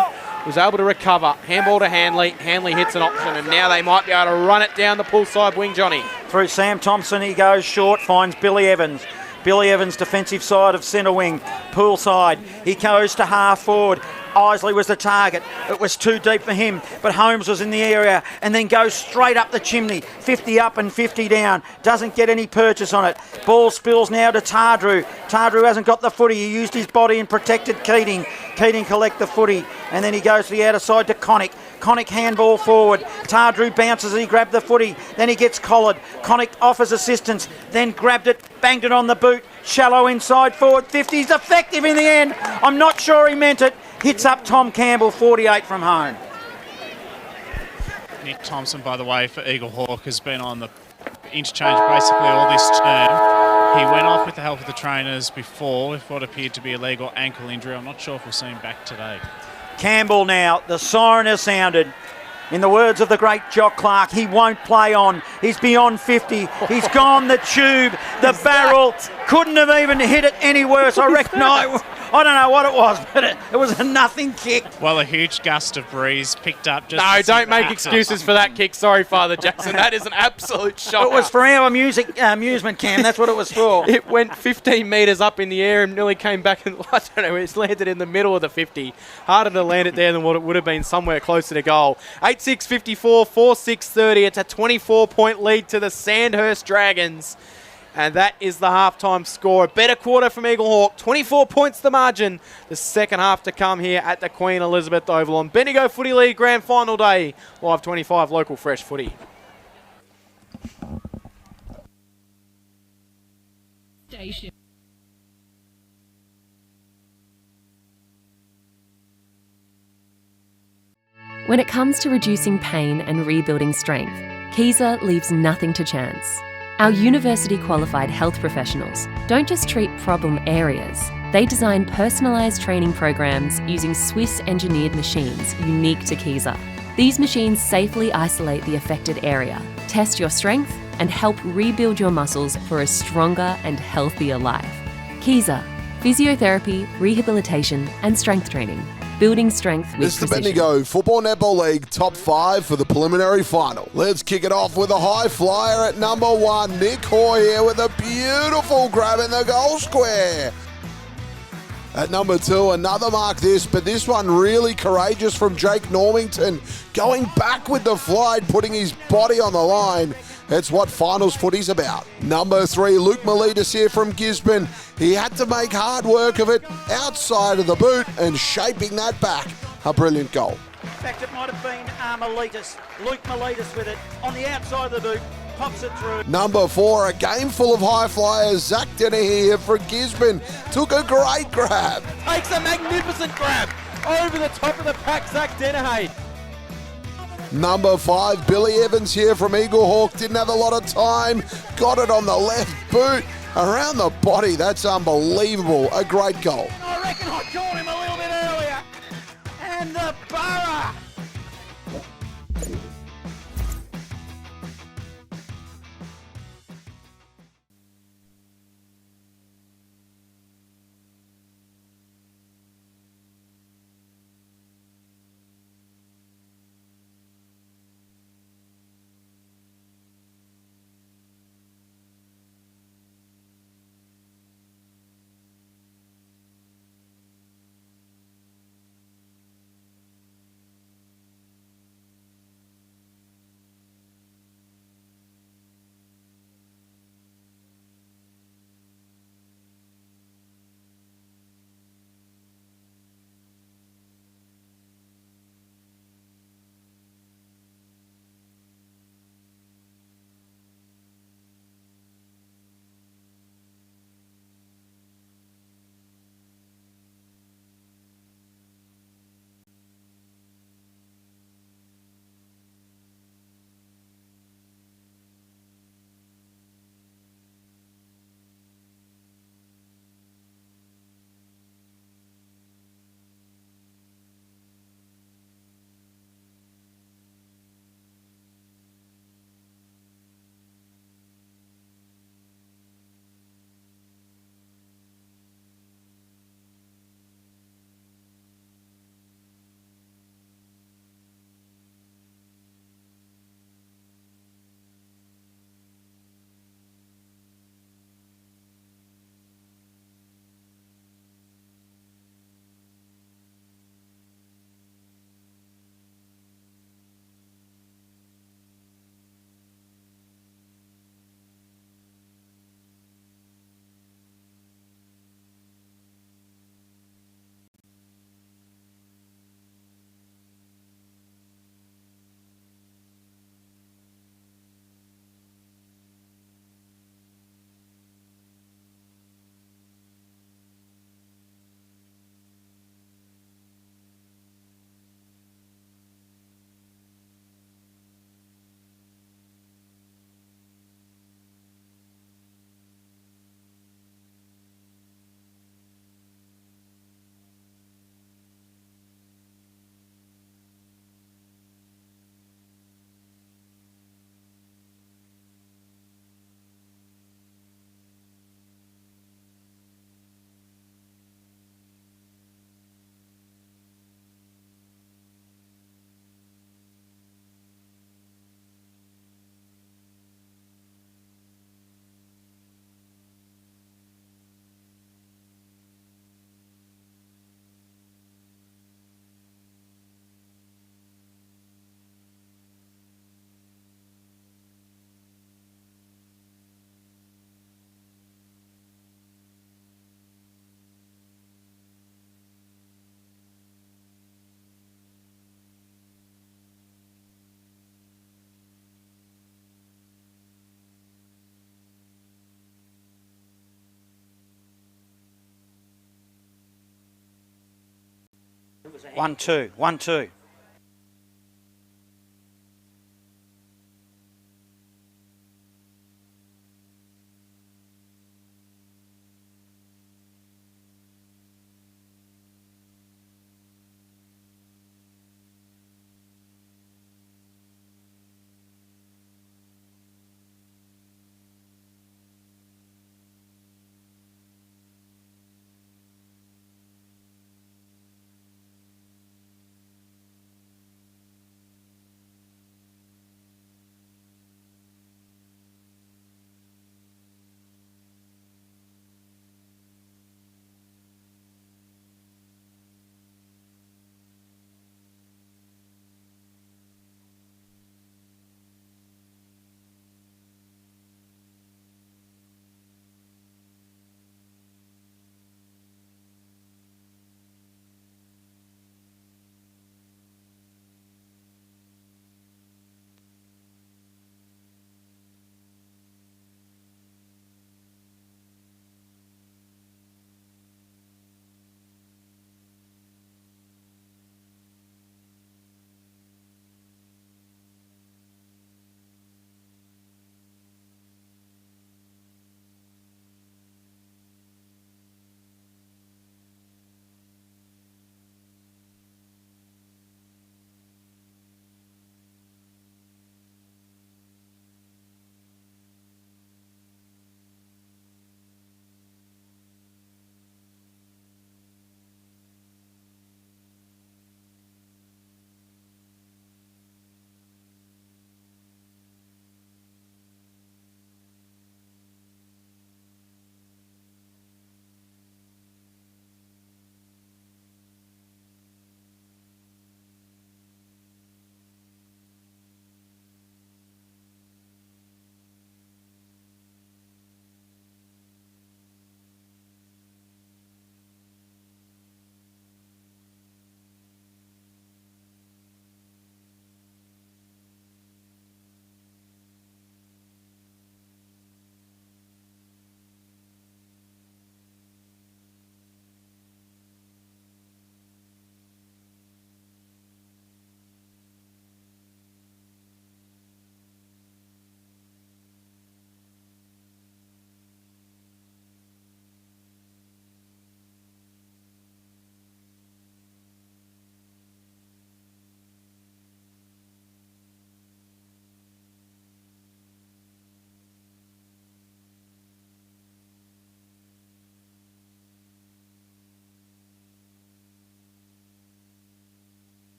Was able to recover. Handball to Hanley. Hanley hits an option, and now they might be able to run it down the pull side wing, Johnny. Through Sam Thompson, he goes short, finds Billy Evans. Billy Evans, defensive side of centre wing, pool side. He goes to half forward. Isley was the target. It was too deep for him, but Holmes was in the area and then goes straight up the chimney. 50 up and 50 down. Doesn't get any purchase on it. Ball spills now to Tardrew. Tardrew hasn't got the footy. He used his body and protected Keating. Keating collect the footy, and then he goes to the outer side to Connick. Connick handball forward. Tardrew bounces, he grabbed the footy, then he gets collared. Connick offers assistance, then grabbed it, banged it on the boot. Shallow inside forward 50. He's effective in the end. I'm not sure he meant it. Hits up Tom Campbell, 48 from home. Nick Thompson, by the way, for Eaglehawk, has been on the interchange basically all this term. He went off with the help of the trainers before with what appeared to be a leg or ankle injury. I'm not sure if we'll see him back today. Campbell now, the siren has sounded. In the words of the great Jock Clark, he won't play on. He's beyond 50. He's gone the tube, the barrel. Couldn't have even hit it any worse. I reckon I don't know what it was, but it was a nothing kick. Well, a huge gust of breeze picked up just... No, don't make excuses for that kick. Sorry, Father Jackson. That is an absolute shocker. It was for our amusement, Cam. That's what it was for. It went 15 metres up in the air and nearly came back and, I don't know, it's landed in the middle of the 50. Harder to land it there than what it would have been somewhere closer to goal. 8-6-54, 4-6-30. It's a 24-point lead to the Sandhurst Dragons. And that is the halftime score. A better quarter from Eaglehawk. 24 points the margin. The second half to come here at the Queen Elizabeth Oval on Bendigo Footy League Grand Final Day. Live 25 local fresh footy. Station. When it comes to reducing pain and rebuilding strength, Keyser leaves nothing to chance. Our university-qualified health professionals don't just treat problem areas, they design personalised training programs using Swiss-engineered machines unique to Keyser. These machines safely isolate the affected area, test your strength, and help rebuild your muscles for a stronger and healthier life. Keyser, physiotherapy, rehabilitation, and strength training. Building strength with precision. It's the Bendigo Football Netball League top 5 for the preliminary final. Let's kick it off with a high flyer at number 1. Nick Hoy here with a beautiful grab in the goal square. At number 2, another mark but this one really courageous from Jake Normington. Going back with the fly, putting his body on the line. That's what finals footy's about. Number 3, Luke Miletus here from Gisborne. He had to make hard work of it outside of the boot and shaping that back. A brilliant goal. In fact, it might have been Miletus. Luke Miletus with it on the outside of the boot. Pops it through. Number 4, a game full of high flyers. Zach Dennehy here for Gisborne. Took a great grab. Takes a magnificent grab over the top of the pack, Zach Dennehy. Number 5, Billy Evans here from Eaglehawk. Didn't have a lot of time. Got it on the left boot. Around the body. That's unbelievable. A great goal. I reckon I caught him a little bit earlier. And the Borough. 1-2, 1-2.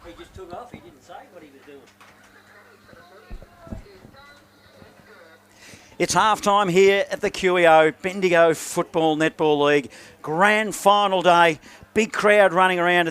He just took off. He didn't say what he was doing. It's half-time here at the QEO Bendigo Football Netball League. Grand final day. Big crowd running around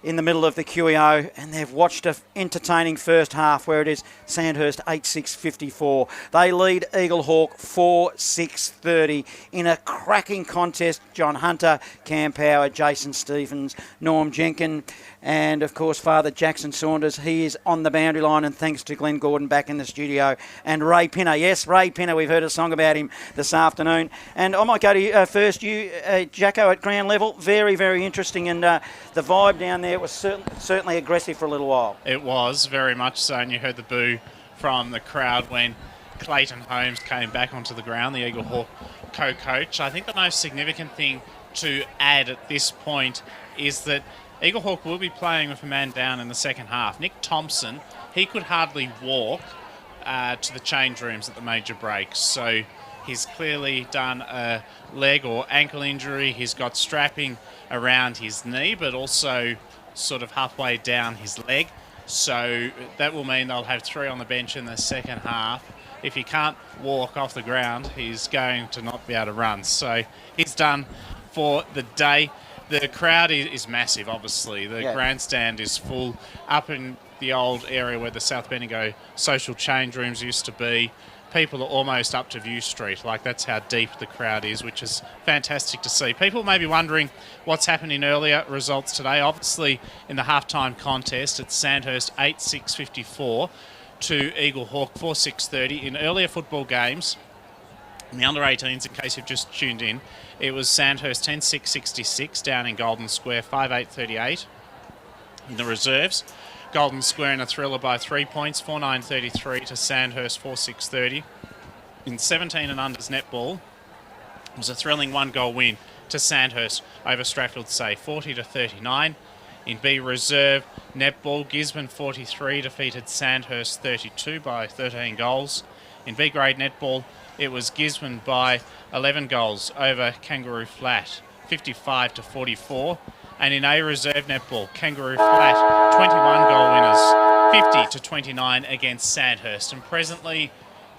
in the middle of the QEO, and they've watched an entertaining first half where it is Sandhurst 8-6-54. They lead Eaglehawk 4-6-30 in a cracking contest. John Hunter, Cam Power, Jason Stephens, Norm Jenkin, and of course Father Jackson Saunders. He is on the boundary line, and thanks to Glenn Gordon back in the studio, and Ray Pinner. Yes, Ray Pinner, we've heard a song about him this afternoon. And I might go to you, first, Jacko, at ground level. Very, very interesting, and the vibe down there was certainly aggressive for a little while. It was, very much so, and you heard the boo from the crowd when Clayton Holmes came back onto the ground, the Eaglehawk co-coach. I think the most significant thing to add at this point is that Eaglehawk will be playing with a man down in the second half. Nick Thompson, he could hardly walk to the change rooms at the major breaks. So He's clearly done a leg or ankle injury. He's got strapping around his knee, but also sort of halfway down his leg. So that will mean they'll have 3 on the bench in the second half. If he can't walk off the ground, he's going to not be able to run. So he's done for the day. The crowd is massive, obviously. The grandstand is full. Up in the old area where the South Bendigo social change rooms used to be, people are almost up to View Street. Like, that's how deep the crowd is, which is fantastic to see. People may be wondering what's happened in earlier results today. Obviously, in the halftime contest, it's Sandhurst 8-6-54 to Eaglehawk 4-6-30. In earlier football games, in the under-18s, in case you've just tuned in, it was Sandhurst 10-6-66 down in Golden Square 5-8-38. In the reserves, Golden Square in a thriller by 3 points, 4-9-33 to Sandhurst 4-6-30. In 17 and unders netball, it was a thrilling 1-goal win to Sandhurst over Strathfield Say 40-39. In B reserve netball, Gisborne 43 defeated Sandhurst 32 by 13 goals. In B grade netball, it was Gisborne by 11 goals over Kangaroo Flat 55-44. And in A reserve netball, Kangaroo Flat 21 goal winners 50-29 against Sandhurst. And presently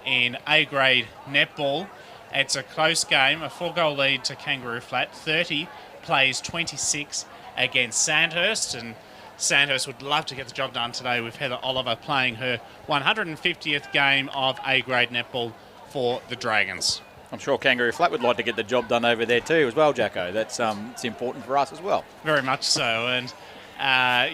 in A grade netball, it's a close game, a 4-goal lead to Kangaroo Flat. 30 plays 26 against Sandhurst, and Sandhurst would love to get the job done today with Heather Oliver playing her 150th game of A-grade netball for the Dragons. I'm sure Kangaroo Flat would like to get the job done over there too as well, Jacko. That's it's important for us as well. Very much so, and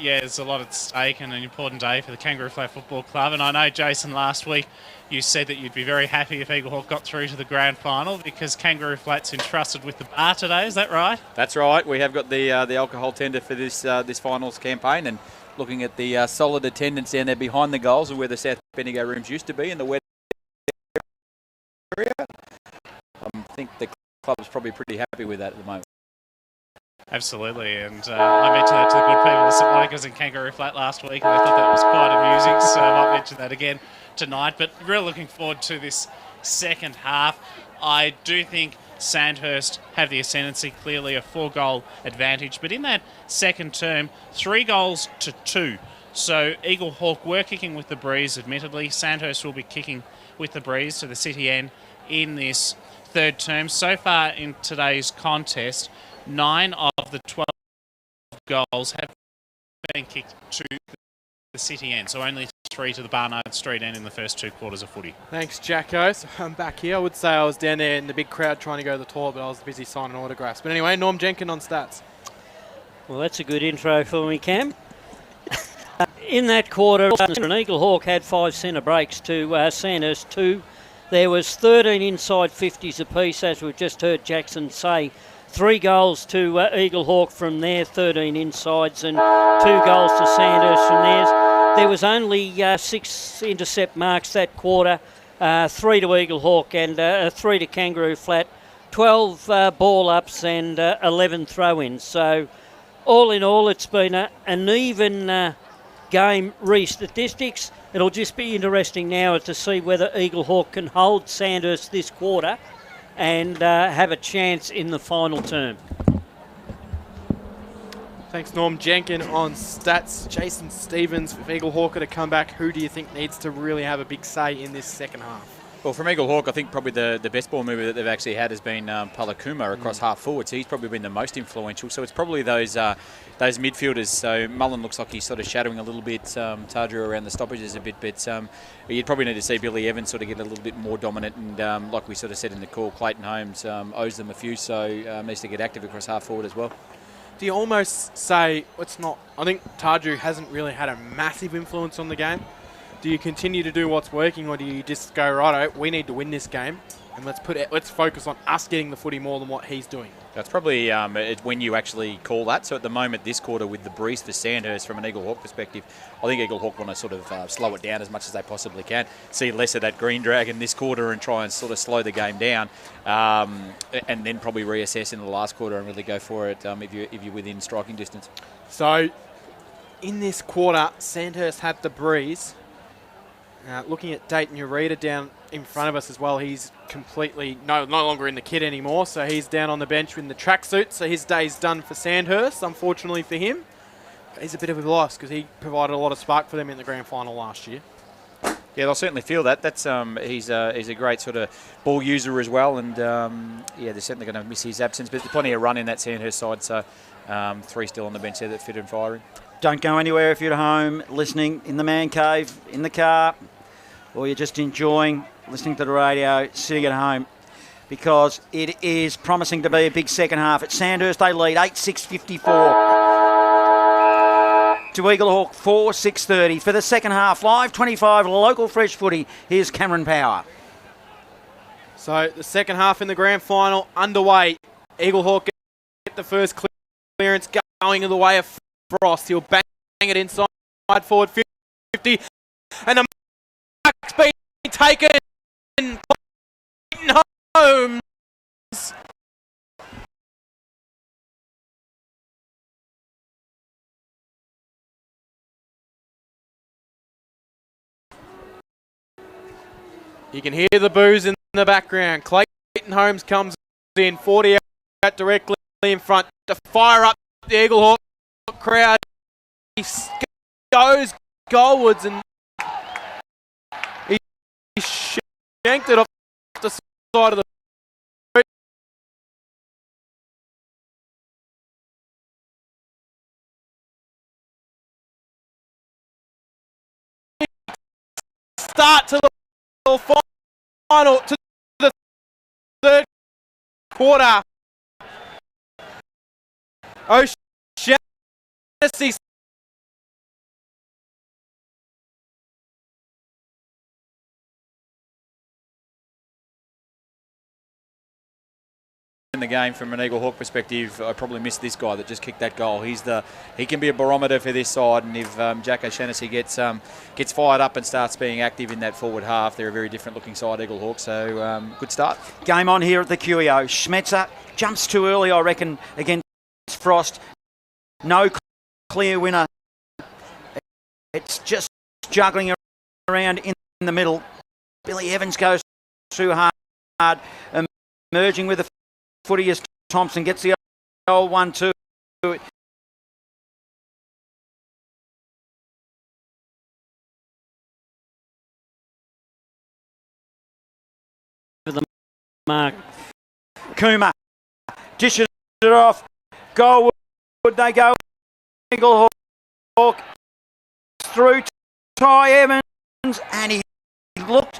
there's a lot at stake and an important day for the Kangaroo Flat Football Club. And I know, Jason, last week you said that you'd be very happy if Eaglehawk got through to the grand final because Kangaroo Flat's entrusted with the bar today. Is that right? That's right. We have got the alcohol tender for this finals campaign, and looking at the solid attendance down there behind the goals and where the South Bendigo rooms used to be in the wet area. I think the club's probably pretty happy with that at the moment. Absolutely, and I mentioned that to the good people of St Monica's and Kangaroo Flat last week, and I thought that was quite amusing, so I might mention that again tonight. But really looking forward to this second half. I do think Sandhurst have the ascendancy, clearly a 4-goal advantage, but in that second term, 3 goals to 2. So Eaglehawk were kicking with the breeze, admittedly. Sandhurst will be kicking with the breeze to the City End in this third term. So far in today's contest, 9 of the 12 goals have been kicked to the City End, so only 3 to the Barnard Street End in the first 2 quarters of footy. Thanks, Jacko. So I'm back here. I would say I was down there in the big crowd trying to go to the toilet, but I was busy signing autographs. But anyway, Norm Jenkins on stats. Well, that's a good intro for me, Cam. In that quarter, an Eaglehawk had 5 centre breaks to Sandhurst 2. There was 13 inside 50s apiece, as we've just heard Jackson say. 3 goals to Eaglehawk from their 13 insides and 2 goals to Sandhurst from theirs. There was only 6 intercept marks that quarter, 3 to Eaglehawk and 3 to Kangaroo Flat, 12 ball ups and 11 throw-ins. So all in all, it's been an even game re-statistics. It'll just be interesting now to see whether Eaglehawk can hold Sandhurst this quarter and have a chance in the final term. Thanks, Norm Jenkins on stats. Jason Stevens, if Eaglehawk are to come back, who do you think needs to really have a big say in this second half? Well, from Eaglehawk, I think probably the best ball mover that they've actually had has been Palakuma across half forwards. He's probably been the most influential. So it's probably those midfielders. So Mullen looks like he's sort of shadowing a little bit. Tardrew around the stoppages a bit. But you'd probably need to see Billy Evans sort of get a little bit more dominant. And like we sort of said in the call, Clayton Holmes owes them a few. So needs to get active across half forward as well. Do you almost say it's not? I think Tardrew hasn't really had a massive influence on the game. Do you continue to do what's working, or do you just go, righto, we need to win this game, and let's focus on us getting the footy more than what he's doing? That's probably when you actually call that. So at the moment, this quarter with the breeze for Sandhurst from an Eaglehawk perspective, I think Eaglehawk want to sort of slow it down as much as they possibly can, see less of that green dragon this quarter and try and sort of slow the game down, and then probably reassess in the last quarter and really go for it if you're within striking distance. So in this quarter, Sandhurst had the breeze. Looking at Dayton Ureta down in front of us as well, he's completely no longer in the kit anymore, so he's down on the bench in the tracksuit, so his day's done for Sandhurst, unfortunately for him. He's a bit of a loss because he provided a lot of spark for them in the grand final last year. Yeah, they'll certainly feel that. That's he's a great sort of ball user as well, and yeah, they're certainly going to miss his absence. But there's plenty of run in that Sandhurst side, so 3 still on the bench there that fit and firing. Don't go anywhere if you're at home, listening in the man cave, in the car, or you're just enjoying listening to the radio, sitting at home, because it is promising to be a big second half. At Sandhurst, they lead 8-6-54. To Eaglehawk 4-6-30 for the second half. Live 25 local fresh footy. Here's Cameron Power. So the second half in the grand final underway. Eaglehawk get the first clearance going in the way of Frost. He'll bang it inside forward 50. And the mark's been taken. Holmes. You can hear the boos in the background. Clayton Holmes comes in, 40 out directly in front to fire up the Eaglehawk crowd. He goes goalwards and he shanked it off the side of the foot. Start to the final to the third quarter. O'Shaughnessy in the game from an Eaglehawk perspective. I probably missed this guy that just kicked that goal. He can be a barometer for this side, and if Jack O'Shaughnessy gets fired up and starts being active in that forward half, they're a very different looking side, Eaglehawk. So good start. Game on here at the QEO. Schmetzer jumps too early, I reckon, against Frost. No clear winner. It's just juggling around in the middle. Billy Evans goes too hard, emerging with the footy as Thompson gets the old 1-2. The mark. Kuma dishes it off. Goal would they go? Eaglehawk through Ty Evans, and he looked.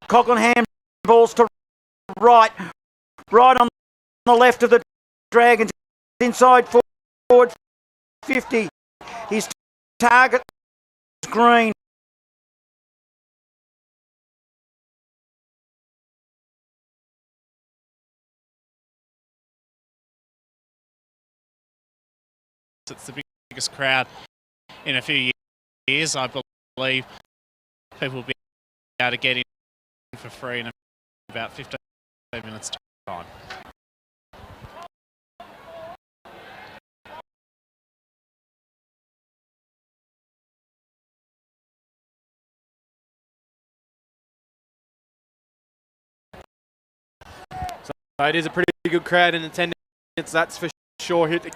Coughlin handballs to right on the left of the Dragons, inside forward 50. His target is Green. It's the biggest crowd in a few years, I believe. People will be able to get in for free in about 15 minutes time. So it is a pretty good crowd in attendance, that's for sure. Hit the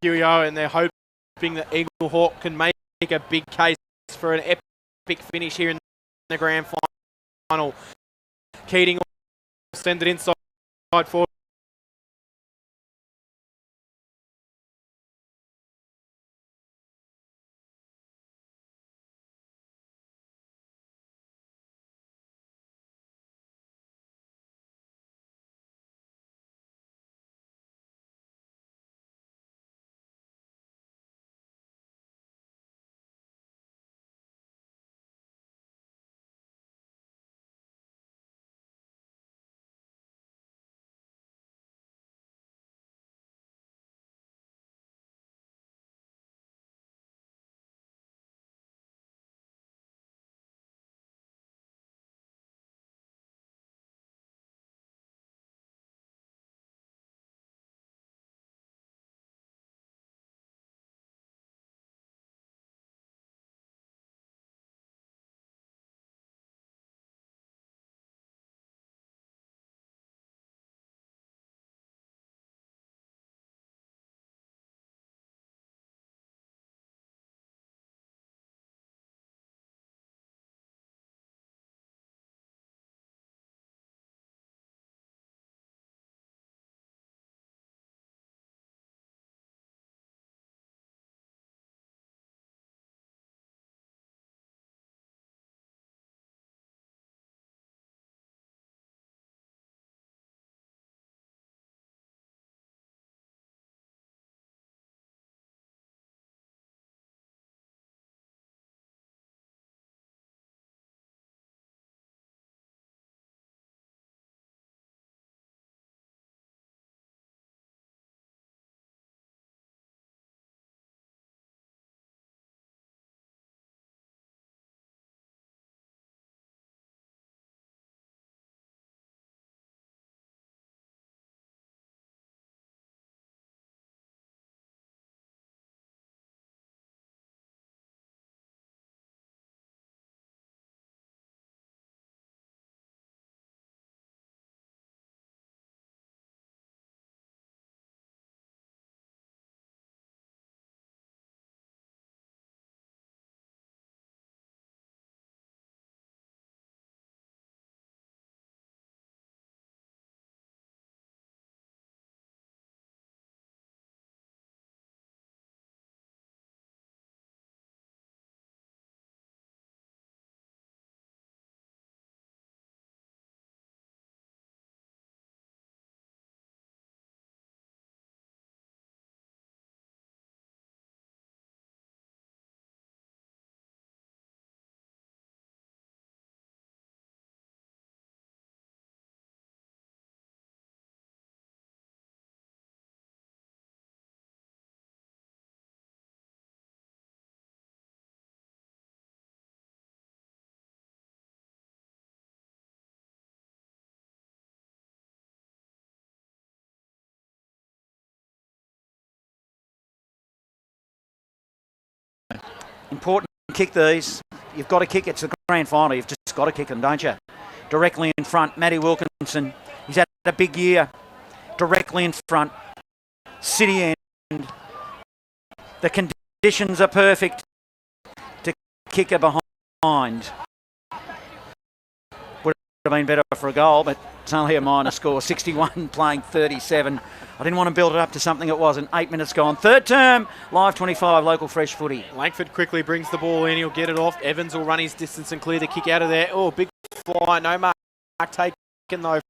QEO, and they're hoping that Eaglehawk can make a big case for an epic finish here in the grand final. Keating will send it inside forward. Important kick these. You've got to kick. It's the grand final. You've just got to kick them, don't you? Directly in front. Matty Wilkinson. He's had a big year. Directly in front. City end. The conditions are perfect to kick her behind. Would have been better for a goal, but it's only a minor score. 61 playing 37. I didn't want to build it up to something it wasn't. 8 minutes gone. Third term, live 25, local fresh footy. Langford quickly brings the ball in. He'll get it off. Evans will run his distance and clear the kick out of there. Oh, big fly. No mark taken though.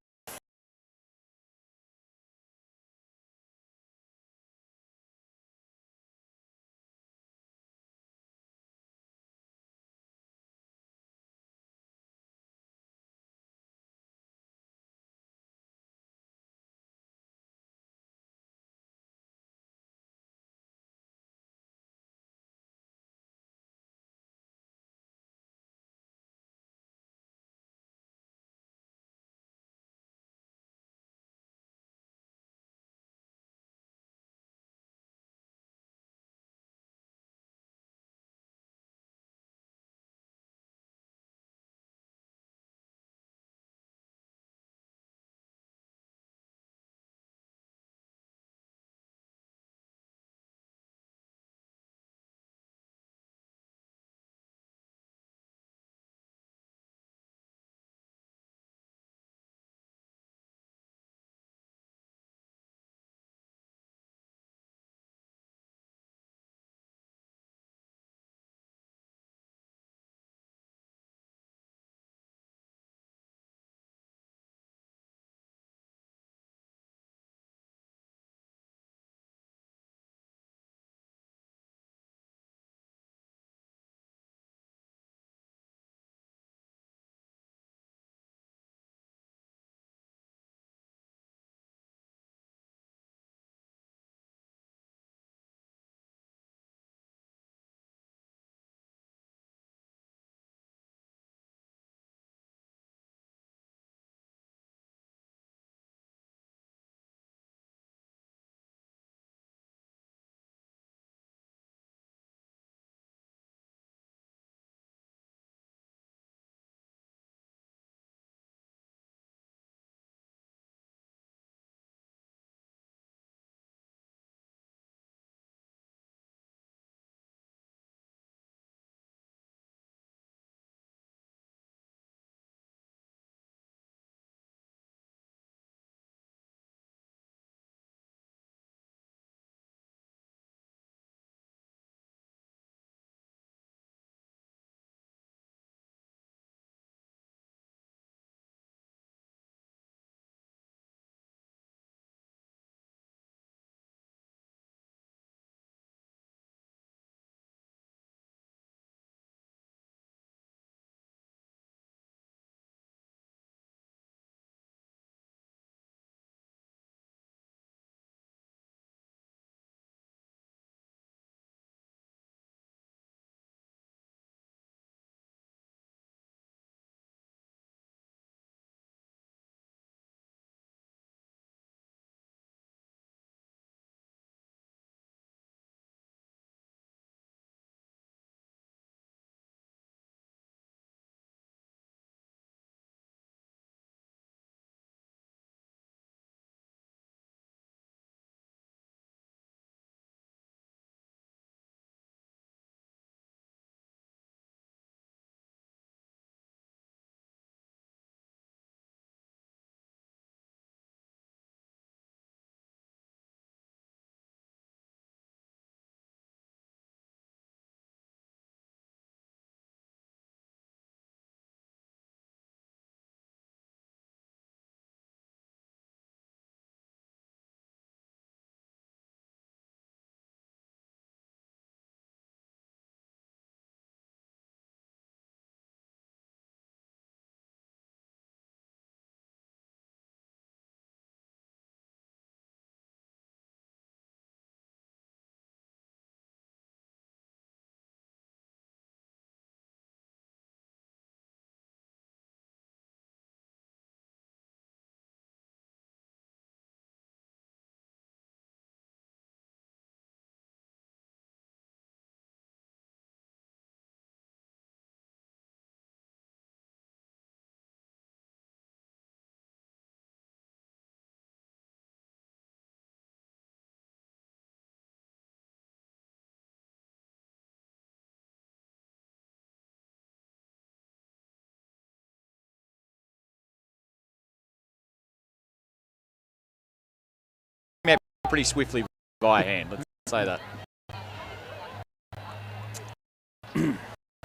pretty swiftly by hand, let's say that.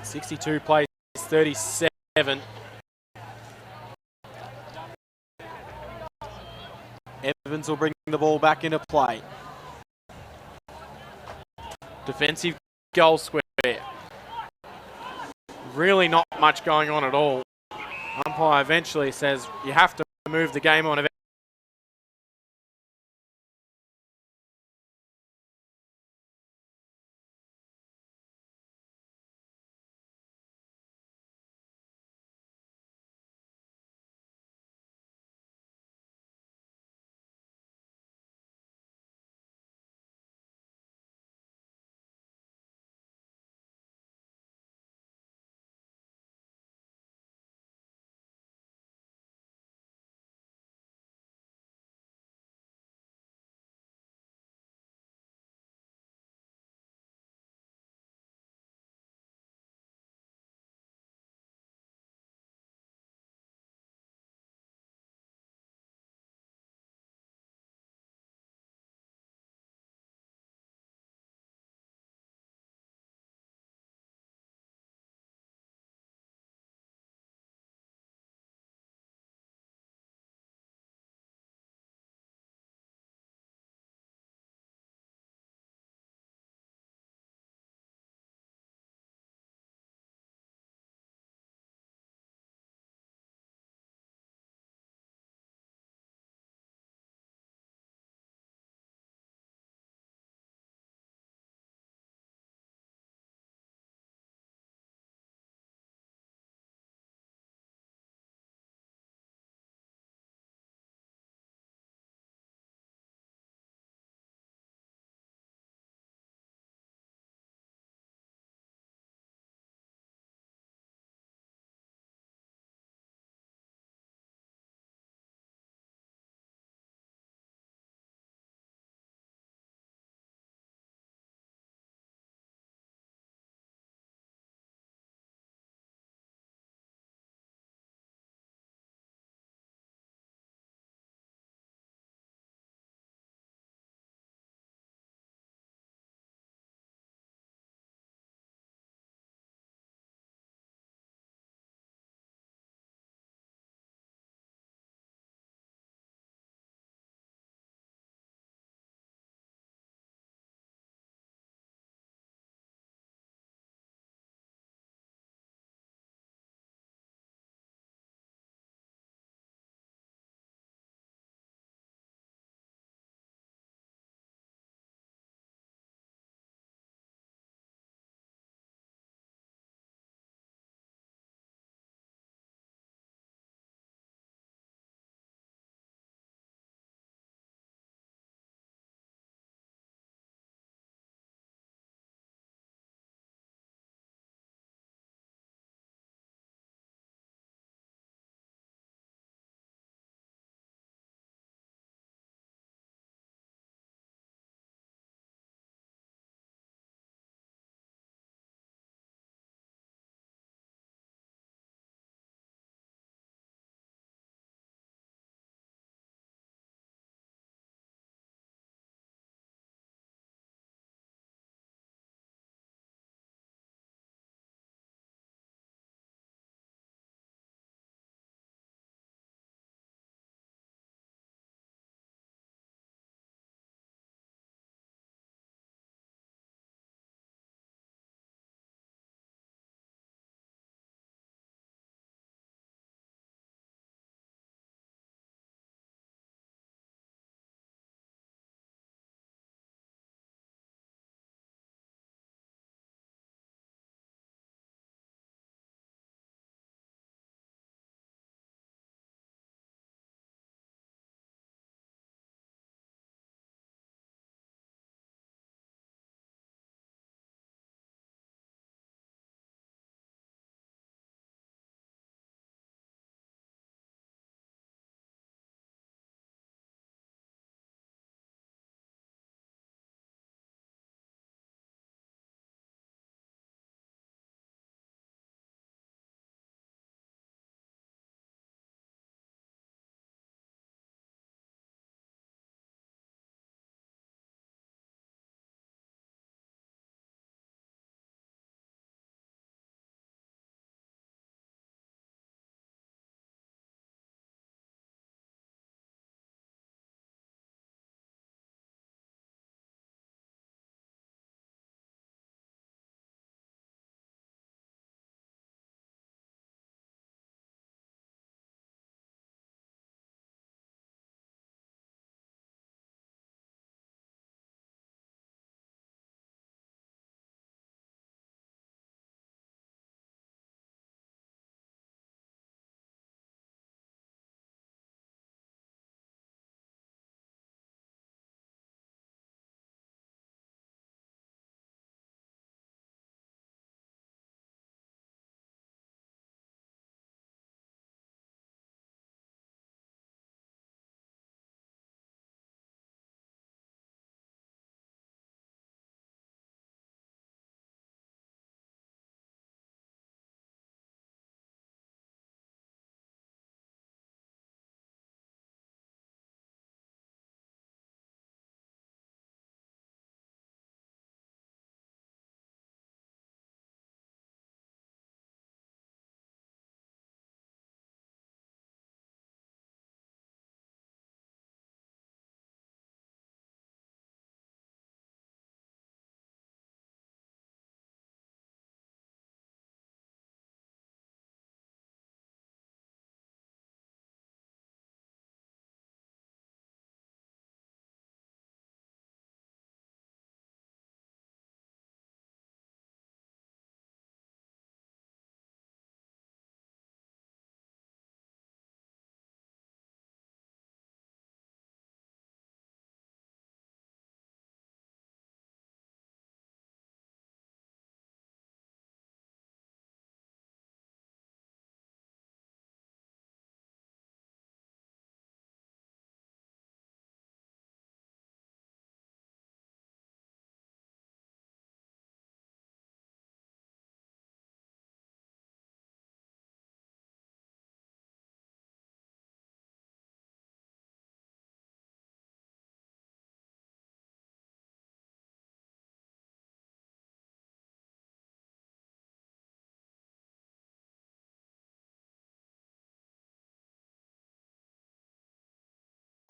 62 plays 37. Evans will bring the ball back into play. Defensive goal square. Really not much going on at all. Umpire eventually says you have to move the game on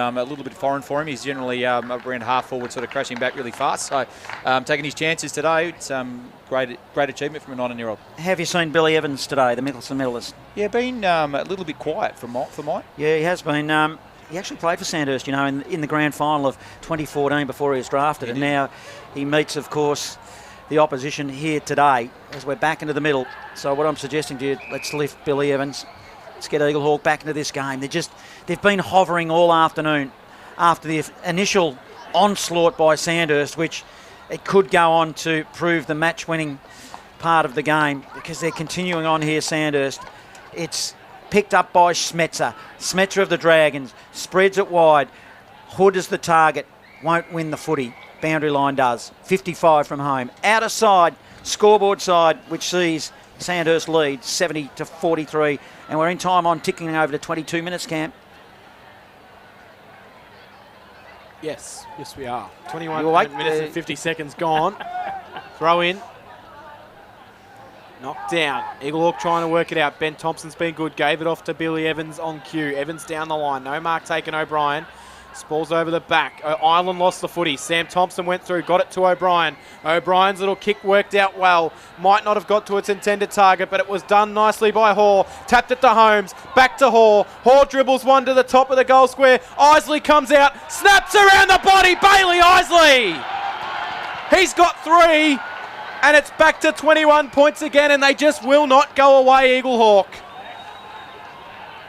A little bit foreign for him. He's generally around half forward, sort of crashing back really fast. So taking his chances today, it's great achievement from a 19-year-old. Have you seen Billy Evans today, the Mickelson medalist? Yeah, been a little bit quiet for Mike. Yeah, he has been. He actually played for Sandhurst, in the grand final of 2014 before he was drafted. And now he meets, of course, the opposition here today as we're back into the middle. So what I'm suggesting to you, let's lift Billy Evans. Let's get Eaglehawk back into this game. They've been hovering all afternoon after the initial onslaught by Sandhurst, which it could go on to prove the match-winning part of the game because they're continuing on here, Sandhurst. It's picked up by Smetzer. Smetzer of the Dragons spreads it wide. Hood is the target. Won't win the footy. Boundary line does. 55 from home. Outer side, scoreboard side, which sees Sandhurst lead 70-43. And we're in time on ticking over to 22 minutes, Camp. Yes we are. 21 You awake? minutes and 50 seconds gone. Throw in. Knocked down. Eaglehawk trying to work it out. Ben Thompson's been good. Gave it off to Billy Evans on cue. Evans down the line. No mark taken O'Brien. Spalls over the back. Island lost the footy. Sam Thompson went through. Got it to O'Brien. O'Brien's little kick worked out well. Might not have got to its intended target, but it was done nicely by Hoare. Tapped it to Holmes. Back to Hoare. Hoare dribbles one to the top of the goal square. Isley comes out. Snaps around the body. Bailey Isley. He's got 3. And it's back to 21 points again, and they just will not go away, Eaglehawk.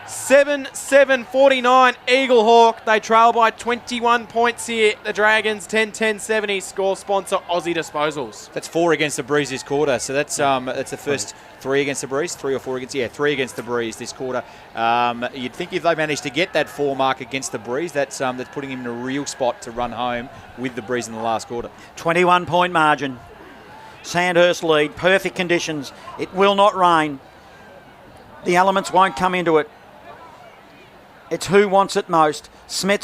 7-7-49 Eaglehawk. They trail by 21 points here. The Dragons 10-10-70. Score sponsor Aussie Disposals. That's 4 against the Breeze this quarter. So that's the first 3 against the Breeze, 3 or 4 against 3 against the Breeze this quarter. You'd think if they managed to get that 4 mark against the Breeze, that's putting him in a real spot to run home with the Breeze in the last quarter. 21-point margin. Sandhurst lead. Perfect conditions. It will not rain. The elements won't come into it. It's who wants it most. Smets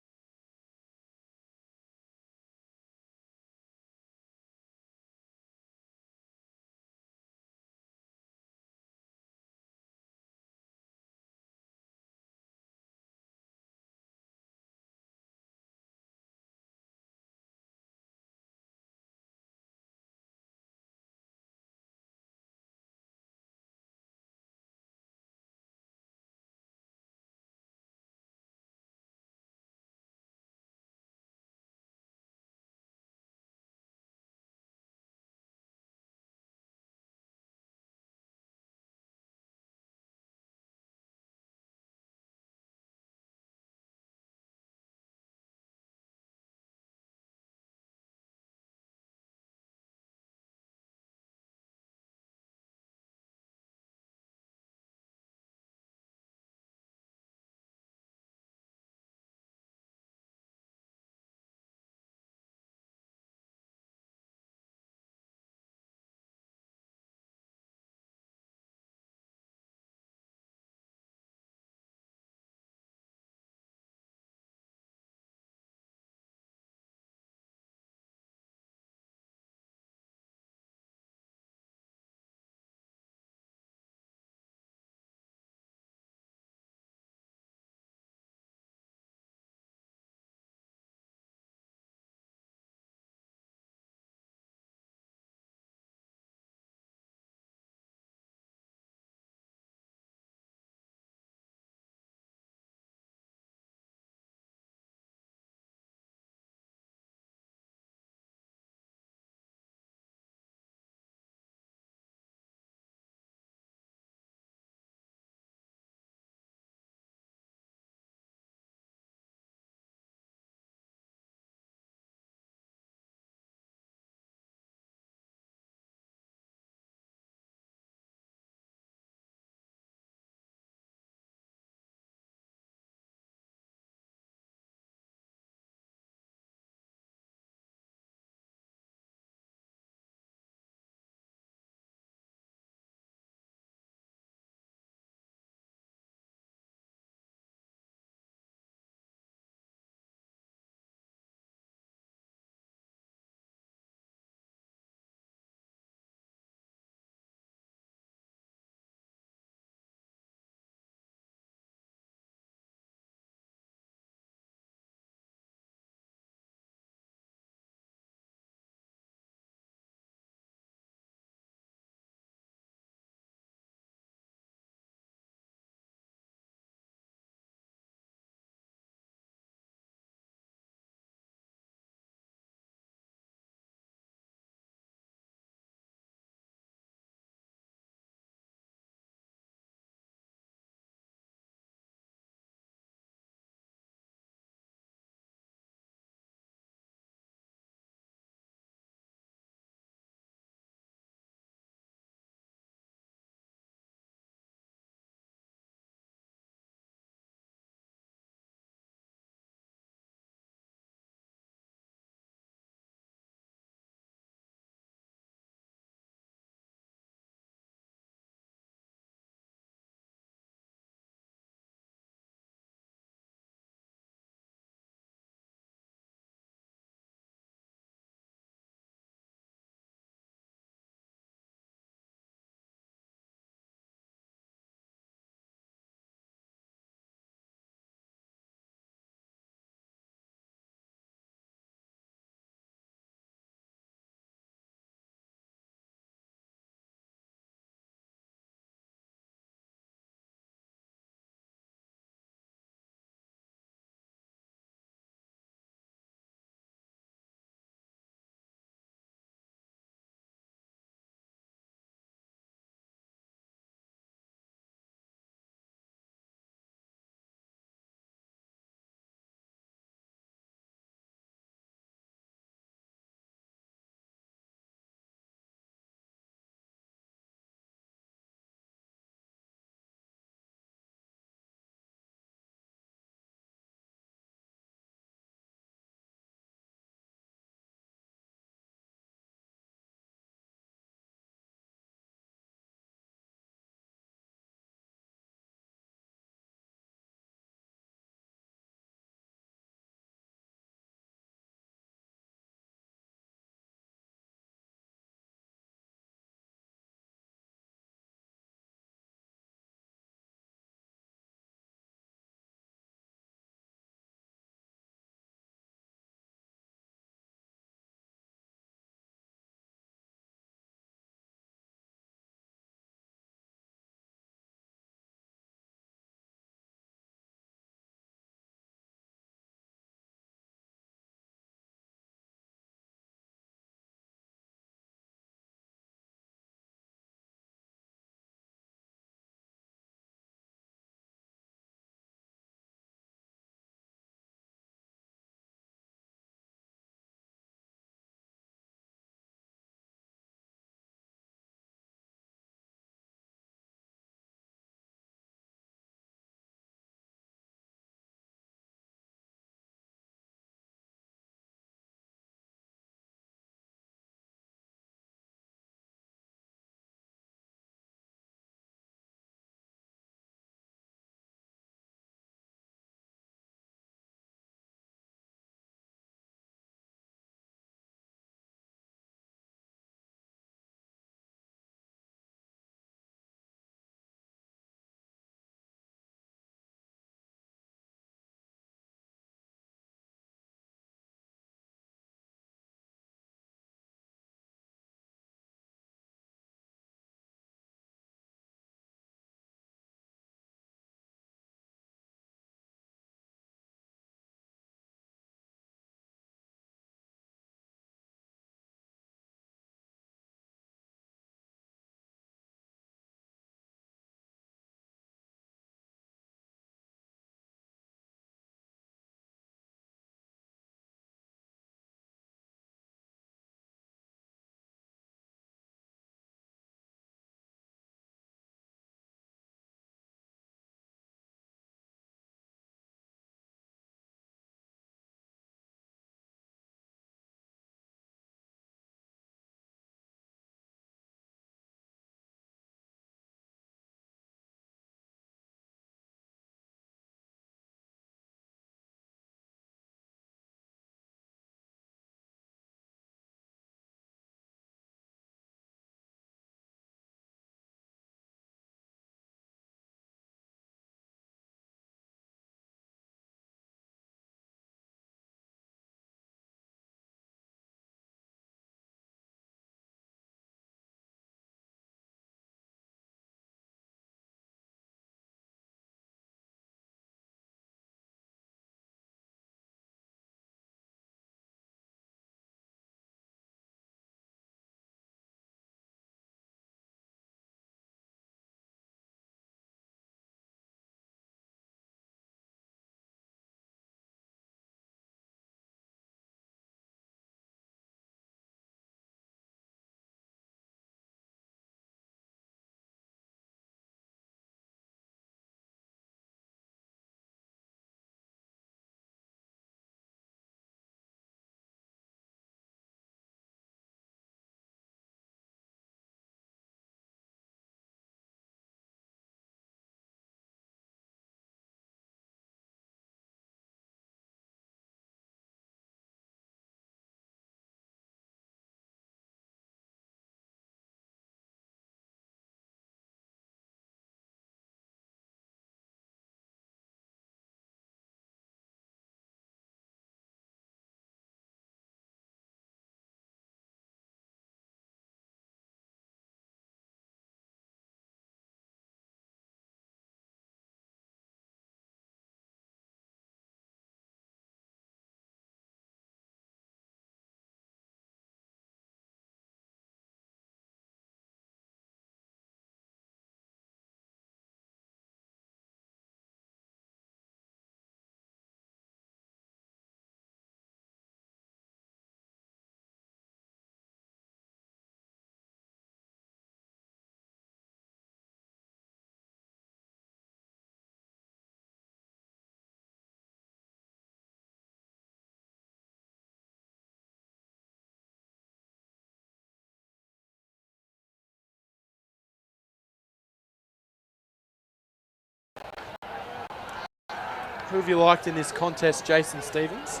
Who have you liked in this contest, Jason Stevens?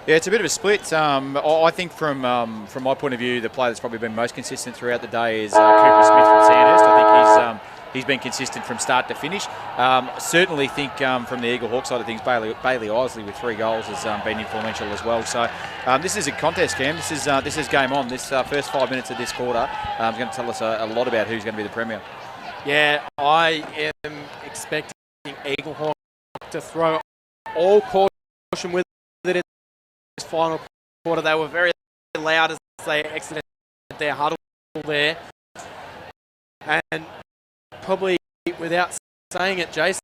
Yeah, it's a bit of a split. I think from my point of view, the player that's probably been most consistent throughout the day is Cooper Smith from Sandhurst. I think he's been consistent from start to finish. Certainly think from the Eaglehawk side of things, Bailey Isley with 3 goals has been influential as well. So this is a contest, Cam. This is game on. This first 5 minutes of this quarter is going to tell us a lot about who's going to be the premier. Yeah, I am expecting Eaglehawk to throw all caution with it in this final quarter. They were very loud as they exited their huddle there. And probably without saying it, Jason,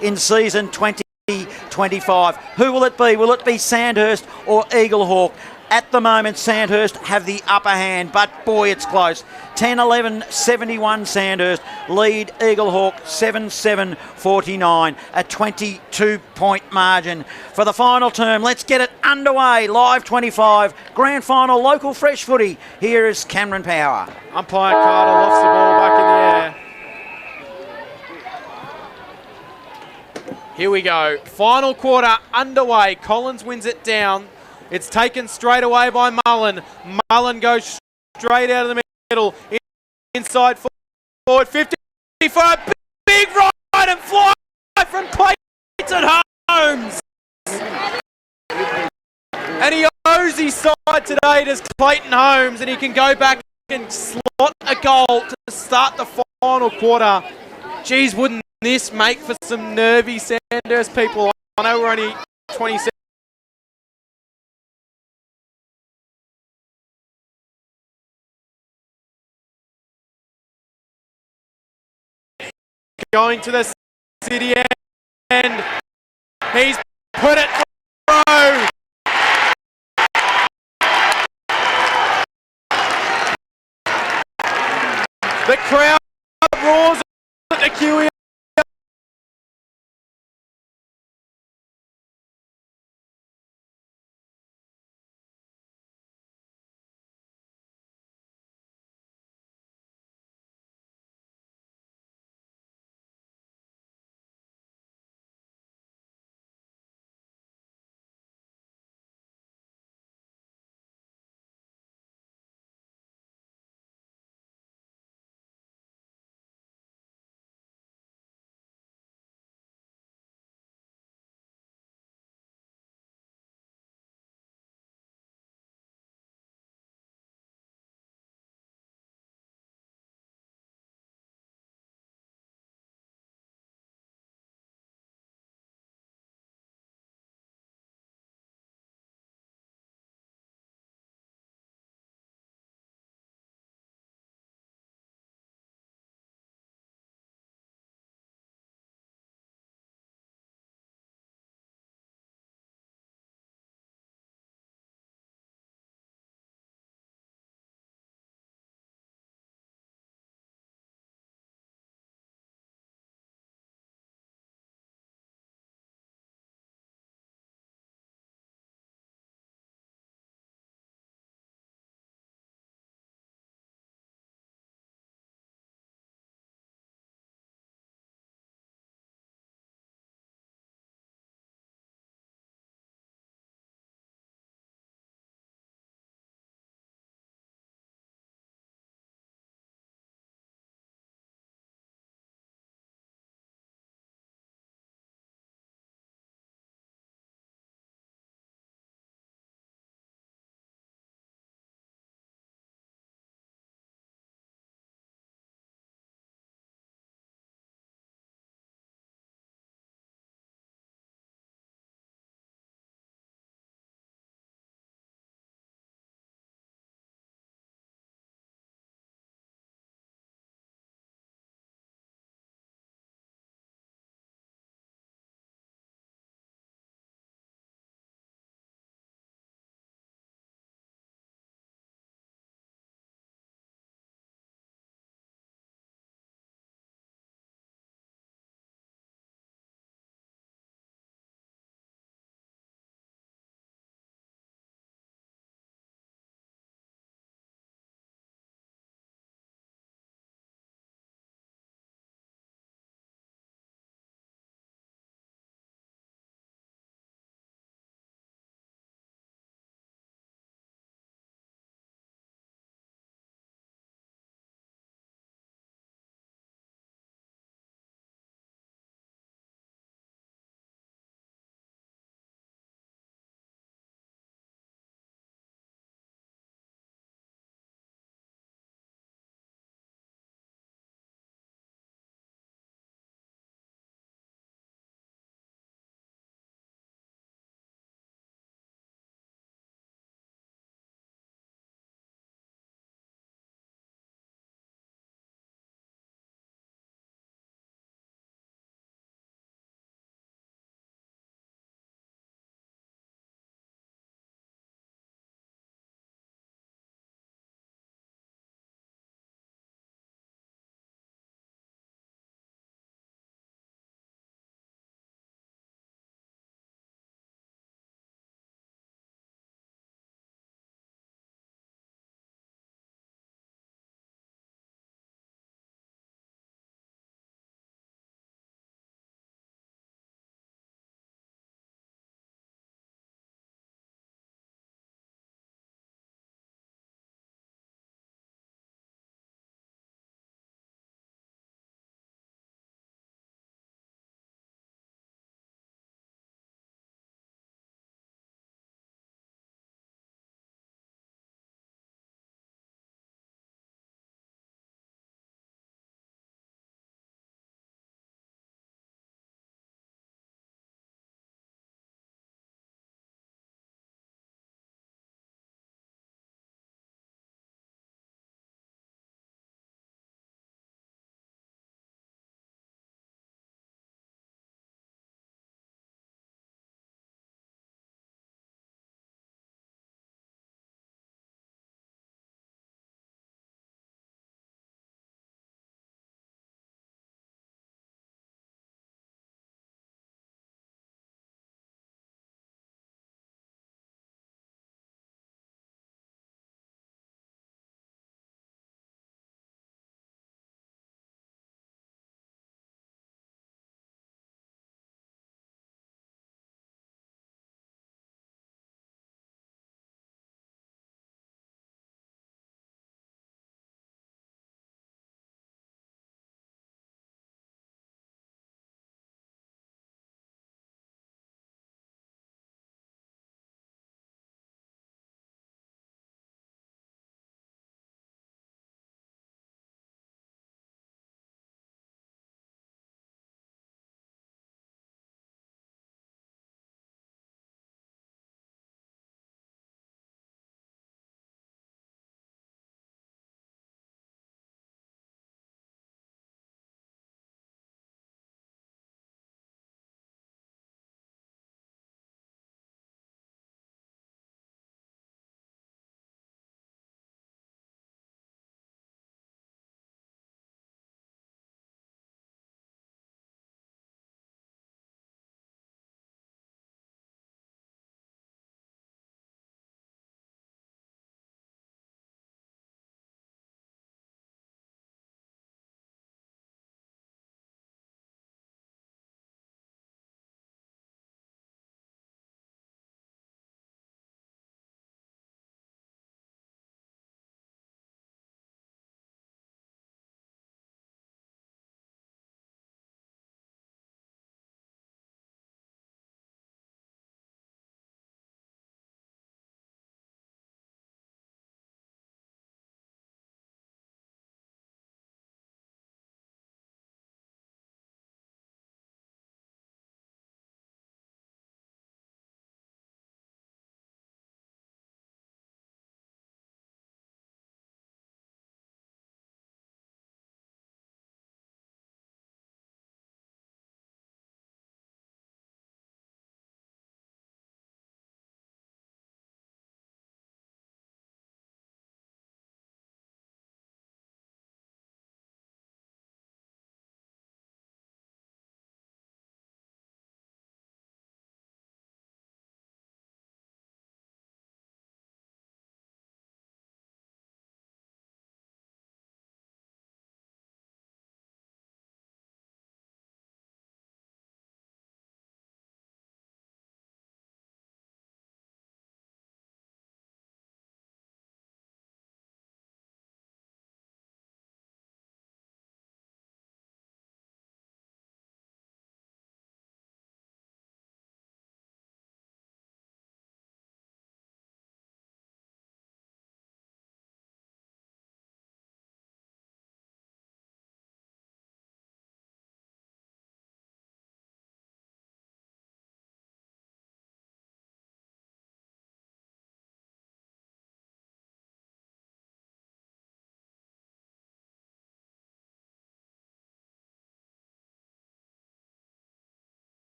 in season 2025. Who will it be? Will it be Sandhurst or Eaglehawk? At the moment, Sandhurst have the upper hand, but boy, it's close. 10-11, 71 Sandhurst, lead Eaglehawk 7-7, 49, a 22-point margin. For the final term, let's get it underway. Live 25, grand final, local fresh footy. Here is Cameron Power. umpire Carter lofts the ball back in the air. Here we go. Final quarter underway. Collins wins it down. It's taken straight away by Mullen. Mullen goes straight out of the middle. Inside forward 50 for a big ride and fly from Clayton Holmes. And he owes his side today to Clayton Holmes, and he can go back and slot a goal to start the final quarter. Geez, wouldn't this make for some nervy Sandhurst people? I know we're only 27. Going to the city end. He's put it through. The crowd roars at the QE.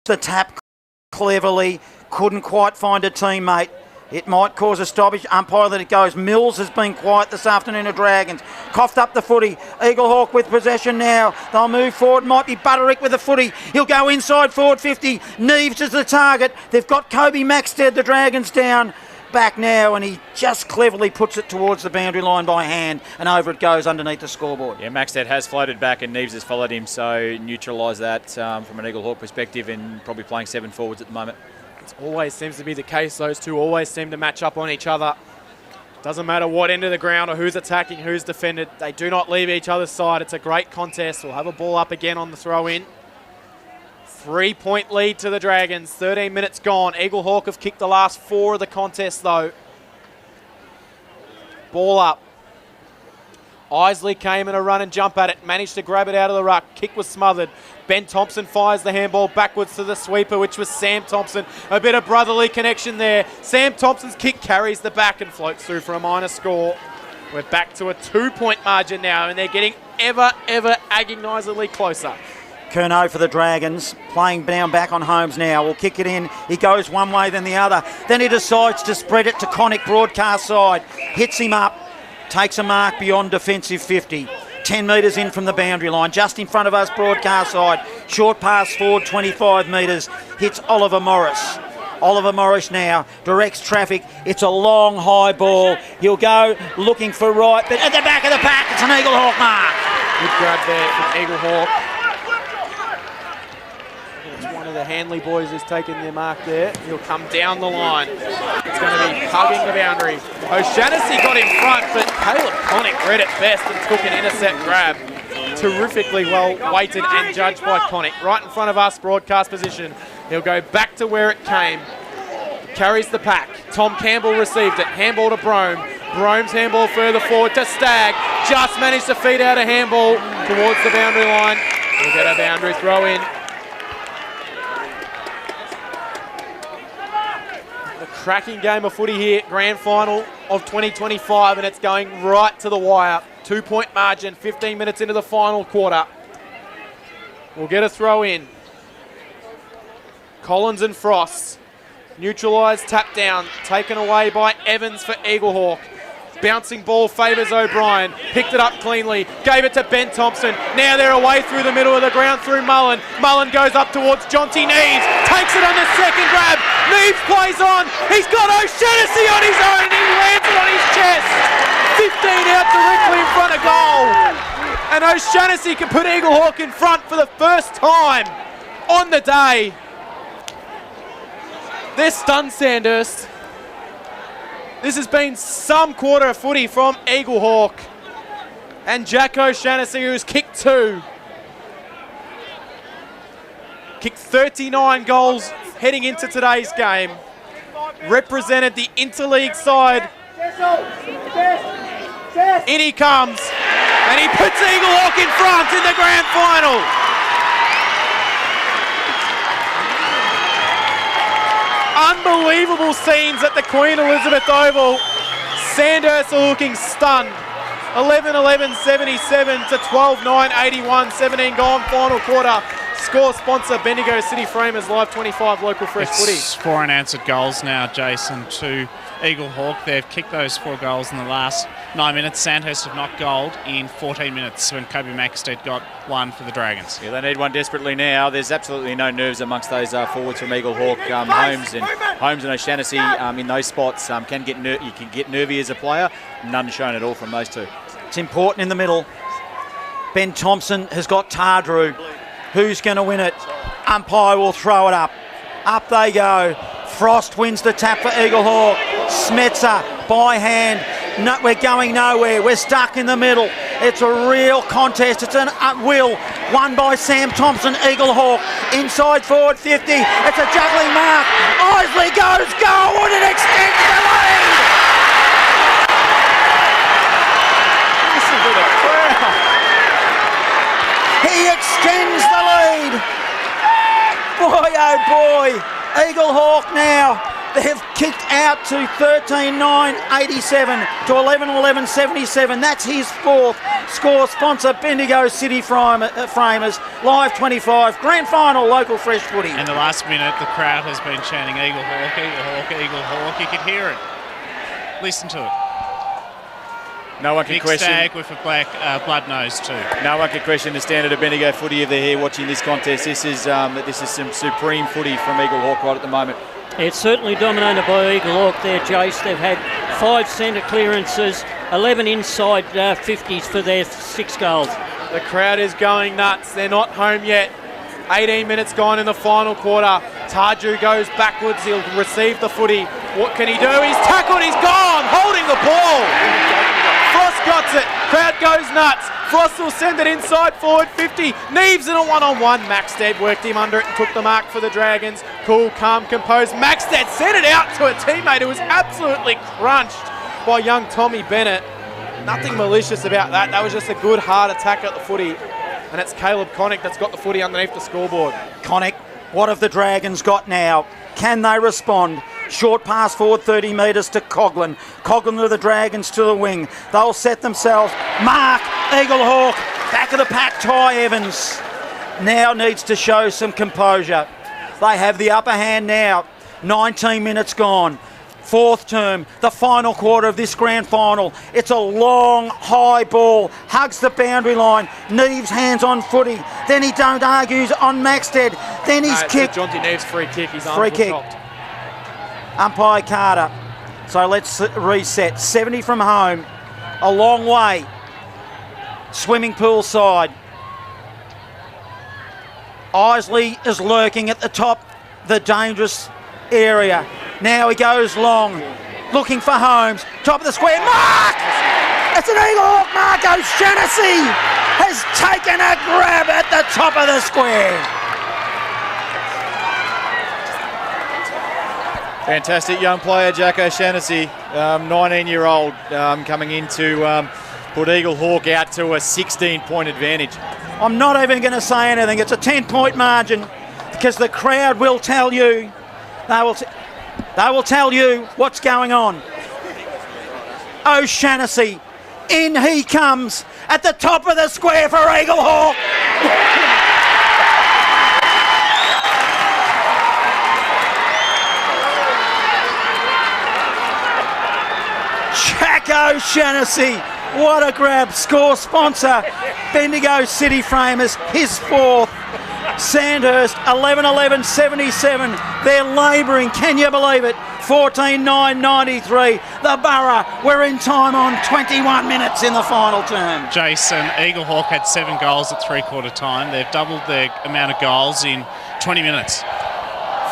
the tap cleverly, couldn't quite find a teammate. It might cause a stoppage. Umpire that it goes. Mills has been quiet this afternoon of Dragons. Coughed up the footy. Eaglehawk with possession now. They'll move forward. Might be Butterick with the footy. He'll go inside forward 50. Neves is the target. They've got Kobe Maxted, the Dragons down. Back now, and he just cleverly puts it towards the boundary line by hand, and over it goes underneath the scoreboard. Yeah, Maxted has floated back and Neves has followed him, so neutralise that from an Eaglehawk perspective, and probably playing 7 forwards at the moment. It always seems to be the case. Those two always seem to match up on each other. Doesn't matter what end of the ground or who's attacking, who's defended. They do not leave each other's side. It's a great contest. We'll have a ball up again on the throw-in. 3-point lead to the Dragons. 13 minutes gone. Eaglehawk have kicked the last 4 of the contest, though. Ball up. Isley came in a run and jump at it. Managed to grab it out of the ruck. Kick was smothered. Ben Thompson fires the handball backwards to the sweeper, which was Sam Thompson. A bit of brotherly connection there. Sam Thompson's kick carries the back and floats through for a minor score. We're back to a 2-point margin now, and they're getting ever agonisingly closer. Curnow for the Dragons, playing down back on Holmes now. Will kick it in. He goes one way, then the other. Then he decides to spread it to Connick broadcast side. Hits him up. Takes a mark beyond defensive 50. 10 metres in from the boundary line. Just in front of us broadcast side. Short pass forward 25 metres. Hits Oliver Morris. Oliver Morris now directs traffic. It's a long high ball. He'll go looking for right, but at the back of the pack, it's an Eaglehawk mark. Good grab there from Eaglehawk. One of the Hanley boys has taken their mark there. He'll come down the line. It's going to be hugging the boundary. O'Shaughnessy got in front, but Caleb Connick read it best and took an intercept grab. Terrifically well weighted and judged by Connick. Right in front of us, broadcast position. He'll go back to where it came. Carries the pack. Tom Campbell received it. Handball to Brome. Brome's handball further forward to Stagg. Just managed to feed out a handball towards the boundary line. We'll get a boundary throw in. Cracking game of footy here, grand final of 2025, and it's going right to the wire. 2-point margin, 15 minutes into the final quarter. We'll get a throw in. Collins and Frost. Neutralised, tap down, taken away by Evans for Eaglehawk. Bouncing ball favours O'Brien. Picked it up cleanly. Gave it to Ben Thompson. Now they're away through the middle of the ground through Mullen. Mullen goes up towards Jonty Neves. Takes it on the second grab. Neves plays on. He's got O'Shaughnessy on his own. He lands it on his chest. 15 out directly in front of goal. And O'Shaughnessy can put Eaglehawk in front for the first time on the day. They're stunned, Sandhurst. This has been some quarter of footy from Eaglehawk. And Jack O'Shaughnessy, who's kicked 2. Kicked 39 goals heading into today's game. Represented the interleague side. In he comes. And he puts Eaglehawk in front in the grand final. Unbelievable scenes at the Queen Elizabeth Oval. Sandhurst are looking stunned. 11-11-77 to 12-9-81. 17 gone, final quarter. Score sponsor Bendigo City Framers, Live 25 local fresh footy. It's 4 unanswered goals now, Jason, to Eaglehawk. They've kicked those 4 goals in the last 9 minutes. Sandhurst have knocked gold in 14 minutes when Kobe Maxted got 1 for the Dragons. Yeah, they need one desperately now. There's absolutely no nerves amongst those forwards from Eaglehawk. Holmes and O'Shaughnessy in those spots you can get nervy as a player. None shown at all from those two. It's important in the middle. Ben Thompson has got Tardrew. Who's going to win it? Umpire will throw it up. Up they go. Frost wins the tap for Eaglehawk. Smetzer by hand. No, we're going nowhere. We're stuck in the middle. It's a real contest. It's an will won by Sam Thompson. Eaglehawk inside forward 50. It's a juggling mark. Isley goes goal and it extends the lead. Listen to the crowd. He extends the lead. Boy, oh boy. Eaglehawk now. They've kicked out to 13-9-87 to 11-11-77. That's his fourth. Score sponsor Bendigo City Framers. Live 25. Grand final local fresh footy. In the last minute, the crowd has been chanting Eaglehawk, Eaglehawk, Eaglehawk. You could hear it. Listen to it. No one can Big question. Stag with a black blood nose too. No one can question the standard of Bendigo footy if they're here watching this contest. This is some supreme footy from Eaglehawk right at the moment. It's certainly dominated by Eaglehawk there, Jace. They've had 5 centre clearances, 11 inside 50s for their 6 goals. The crowd is going nuts. They're not home yet. 18 minutes gone in the final quarter. Tarju goes backwards. He'll receive the footy. What can he do? He's tackled. He's gone. Holding the ball. Frost got it. Crowd goes nuts. Frost will send it inside forward 50. Neves in a one-on-one. Maxted worked him under it and took the mark for the Dragons. Cool, calm, composed. Maxted sent it out to a teammate who was absolutely crunched by young Tommy Bennett. Nothing malicious about that. That was just a good, hard attack at the footy. And it's Caleb Connick that's got the footy underneath the scoreboard. Connick, what have the Dragons got now? Can they respond? Short pass forward 30 metres to Coughlin. Coughlin to the Dragons to the wing. They'll set themselves. Mark, Eaglehawk, back of the pack, Ty Evans. Now needs to show some composure. They have the upper hand now. 19 minutes gone. Fourth term, the final quarter of this grand final. It's a long, high ball. Hugs the boundary line. Neves hands on footy. Then he don't argues on Maxted. Then he's kicked. Jonty Neves free kick. His arms free were kick. chopped. Umpire Carter. So let's reset. 70 from home. A long way. Swimming pool side. Isley is lurking at the top, the dangerous area. Now he goes long, looking for Holmes. Top of the square, Mark! It's an Eaglehawk. Mark O'Shaughnessy has taken a grab at the top of the square. Fantastic young player, Jack O'Shaughnessy, 19-year-old, coming in to put Eaglehawk out to a 16-point advantage. I'm not even going to say anything. It's a 10-point margin because the crowd will tell you. They will tell you what's going on. O'Shaughnessy, in he comes at the top of the square for Eaglehawk. Jack O'Shaughnessy, what a grab. Score sponsor, Bendigo City Framers, his fourth. Sandhurst, 11-11-77. They're labouring, can you believe it? 14-9-93. The Borough, we're in time on 21 minutes in the final term. Jason, Eaglehawk had 7 goals at three-quarter time. They've doubled their amount of goals in 20 minutes.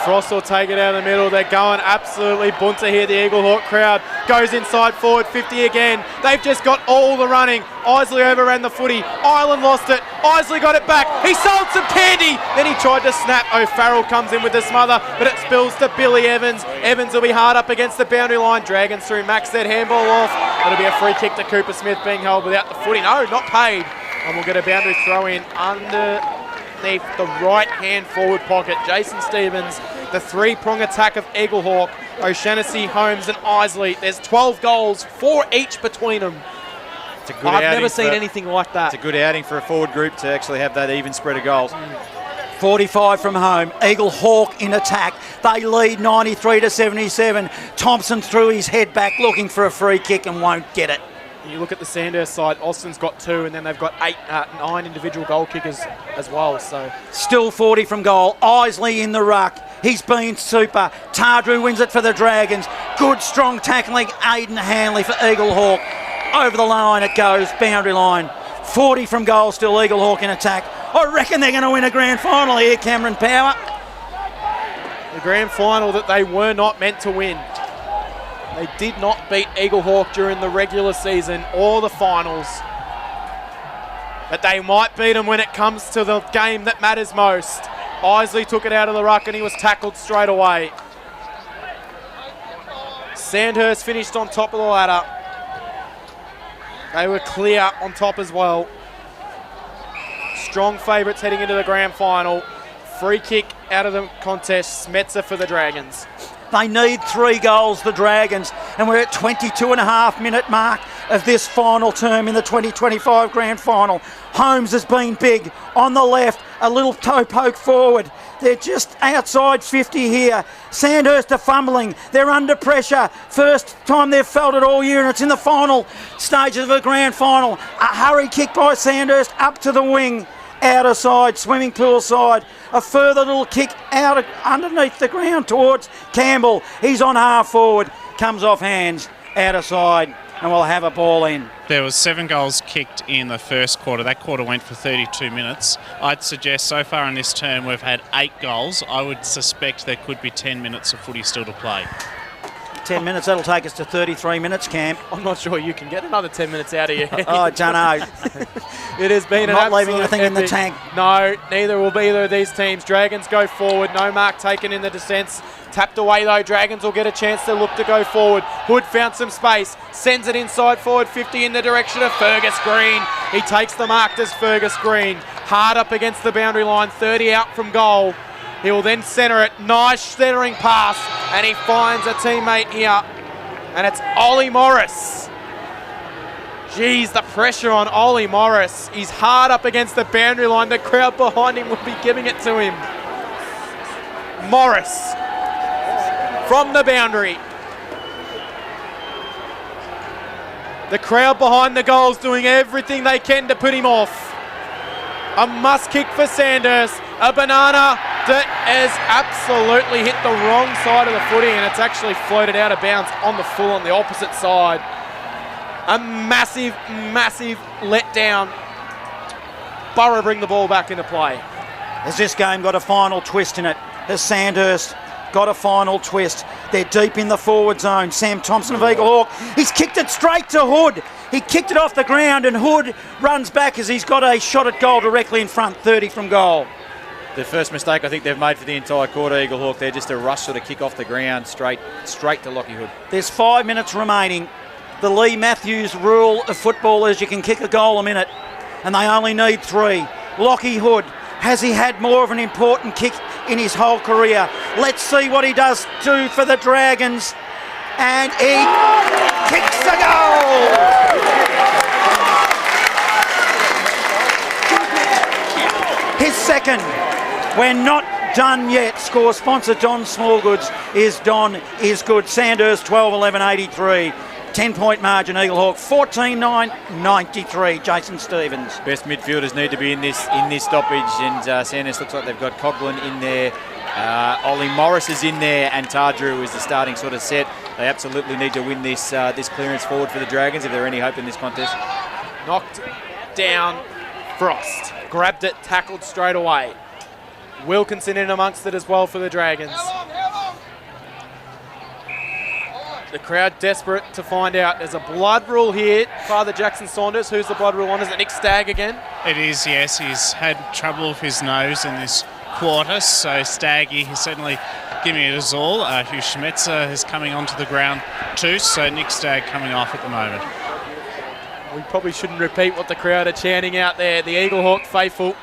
Frost will take it out of the middle. They're going absolutely bunter here. The Eaglehawk crowd goes inside forward 50 again. They've just got all the running. Isley overran the footy. Ireland lost it. Isley got it back. He sold some candy. Then he tried to snap. O'Farrell comes in with the smother, but it spills to Billy Evans. Evans will be hard up against the boundary line. Dragons through. Max said handball off. It'll be a free kick to Cooper Smith being held without the footy. No, not paid. And we'll get a boundary throw in underneath the right-hand forward pocket. Jason Stevens, the 3-prong attack of Eaglehawk. O'Shaughnessy, Holmes and Isley. There's 12 goals, 4 each between them. It's a good I've outing never seen anything like that. It's a good outing for a forward group to actually have that even spread of goals. 45 from home. Eaglehawk in attack. They lead 93-77. Thompson threw his head back looking for a free kick and won't get it. You look at the Sandhurst side, Austin's got 2 and then they've got 9 individual goal kickers as well. So still 40 from goal. Isley in the ruck. He's been super. Tardrew wins it for the Dragons. Good strong tackling. Aidan Hanley for Eaglehawk. Over the line it goes, boundary line. 40 from goal, still Eaglehawk in attack. I reckon they're going to win a grand final here, Cameron Power. The grand final that they were not meant to win. They did not beat Eaglehawk during the regular season or the finals. But they might beat them when it comes to the game that matters most. Isley took it out of the ruck and he was tackled straight away. Sandhurst finished on top of the ladder. They were clear on top as well. Strong favourites heading into the grand final. Free kick out of the contest. Smetzer for the Dragons. They need 3 goals, the Dragons, and we're at 22.5-minute mark of this final term in the 2025 Grand Final. Holmes has been big on the left, a little toe poke forward. They're just outside 50 here. Sandhurst are fumbling. They're under pressure. First time they've felt it all year, and it's in the final stages of a grand final. A hurry kick by Sandhurst up to the wing. Outer side, swimming pool side. A further little kick out underneath the ground towards Campbell. He's on half forward. Comes off hands. Outer side. And we'll have a ball in. There was 7 goals kicked in the first quarter. That quarter went for 32 minutes. I'd suggest so far in this term we've had 8 goals. I would suspect there could be 10 minutes of footy still to play. 10 minutes, that'll take us to 33 minutes, Cam. I'm not sure you can get another 10 minutes out of you. I don't know. It has been I'm not leaving anything in the tank. No, neither will either of these teams. Dragons go forward. No mark taken in the descents. Tapped away though. Dragons will get a chance to look to go forward. Hood found some space. Sends it inside forward 50 in the direction of Fergus Green. He takes the mark, does Fergus Green. Hard up against the boundary line. 30 out from goal. He will then centre it. Nice centering pass. And he finds a teammate here. And it's Ollie Morris. Geez, the pressure on Ollie Morris. He's hard up against the boundary line. The crowd behind him will be giving it to him. Morris from the boundary. The crowd behind the goals doing everything they can to put him off. A must kick for Sandhurst. A banana that has absolutely hit the wrong side of the footy, and it's actually floated out of bounds on the full on the opposite side. A massive, massive letdown. Borough bring the ball back into play. Has this game got a final twist in it? Has Sandhurst got a final twist? They're deep in the forward zone. Sam Thompson of Eaglehawk. He's kicked it straight to Hood. He kicked it off the ground, and Hood runs back as he's got a shot at goal directly in front, 30 from goal. The first mistake I think they've made for the entire quarter, Eaglehawk. They're just a rush sort of kick off the ground straight to Lockie Hood. There's 5 minutes remaining. The Lee Matthews rule of football is you can kick a goal a minute, and they only need 3. Lockie Hood, has he had more of an important kick in his whole career? Let's see what he does do for the Dragons. And he kicks the goal! His second. We're not done yet. Score sponsor Don Smallgoods is Don is good. Sandhurst 12-11-83. 10-point margin, Eaglehawk 14-9-93. Jason Stevens. Best midfielders need to be in this stoppage, and Sandhurst looks like they've got Coughlin in there. Ollie Morris is in there, and Tardrew is the starting sort of set. They absolutely need to win this clearance forward for the Dragons if there are any hope in this contest. Knocked down Frost. Grabbed it, tackled straight away. Wilkinson in amongst it as well for the Dragons. The crowd desperate to find out. There's a blood rule here. Father Jackson Saunders, who's the blood rule on? Is it Nick Stagg again? It is, yes. He's had trouble with his nose in this quarter, so Staggy is certainly giving it his all. Hugh Schmetzer is coming onto the ground too, so Nick Stagg coming off at the moment. We probably shouldn't repeat what the crowd are chanting out there. The Eaglehawk faithful.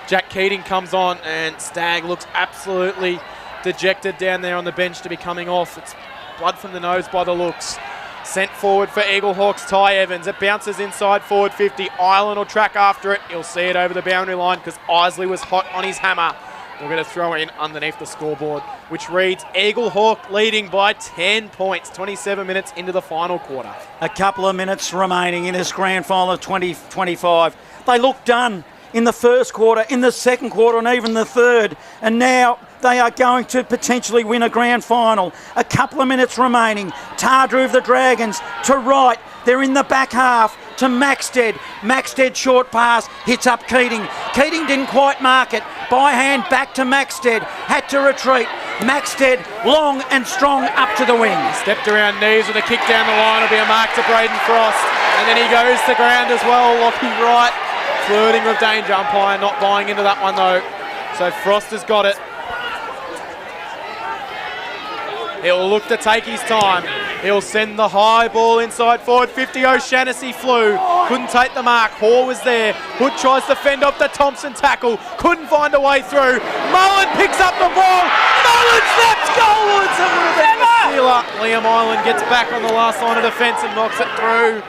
Jack Keating comes on, and Stagg looks absolutely dejected down there on the bench to be coming off. It's blood from the nose by the looks. Sent forward for Eaglehawks, Ty Evans. It bounces inside forward 50. Island will track after it. He'll see it over the boundary line because Isley was hot on his hammer. We're going to throw in underneath the scoreboard, which reads Eaglehawk leading by 10 points, 27 minutes into the final quarter. A couple of minutes remaining in this grand final of 2025. They look done in the first quarter, in the second quarter, and even the third. And now they are going to potentially win a grand final. A couple of minutes remaining. Tardrew of the Dragons to right. They're in the back half to Maxted. Maxted short pass, hits up Keating. Keating didn't quite mark it. By hand back to Maxted. Had to retreat. Maxted long and strong up to the wing. Stepped around knees with a kick down the line. It'll be a mark to Braden Frost. And then he goes to ground as well. Lockie right. Flirting with danger. Umpire not buying into that one though. So Frost has got it. He'll look to take his time. He'll send the high ball inside forward 50. O'Shaughnessy flew. Couldn't take the mark. Hoare was there. Hood tries to fend off the Thompson tackle. Couldn't find a way through. Mullen picks up the ball. Mullen snaps Goalwoods, that would have been the sealer. Liam Island gets back on the last line of defence and knocks it through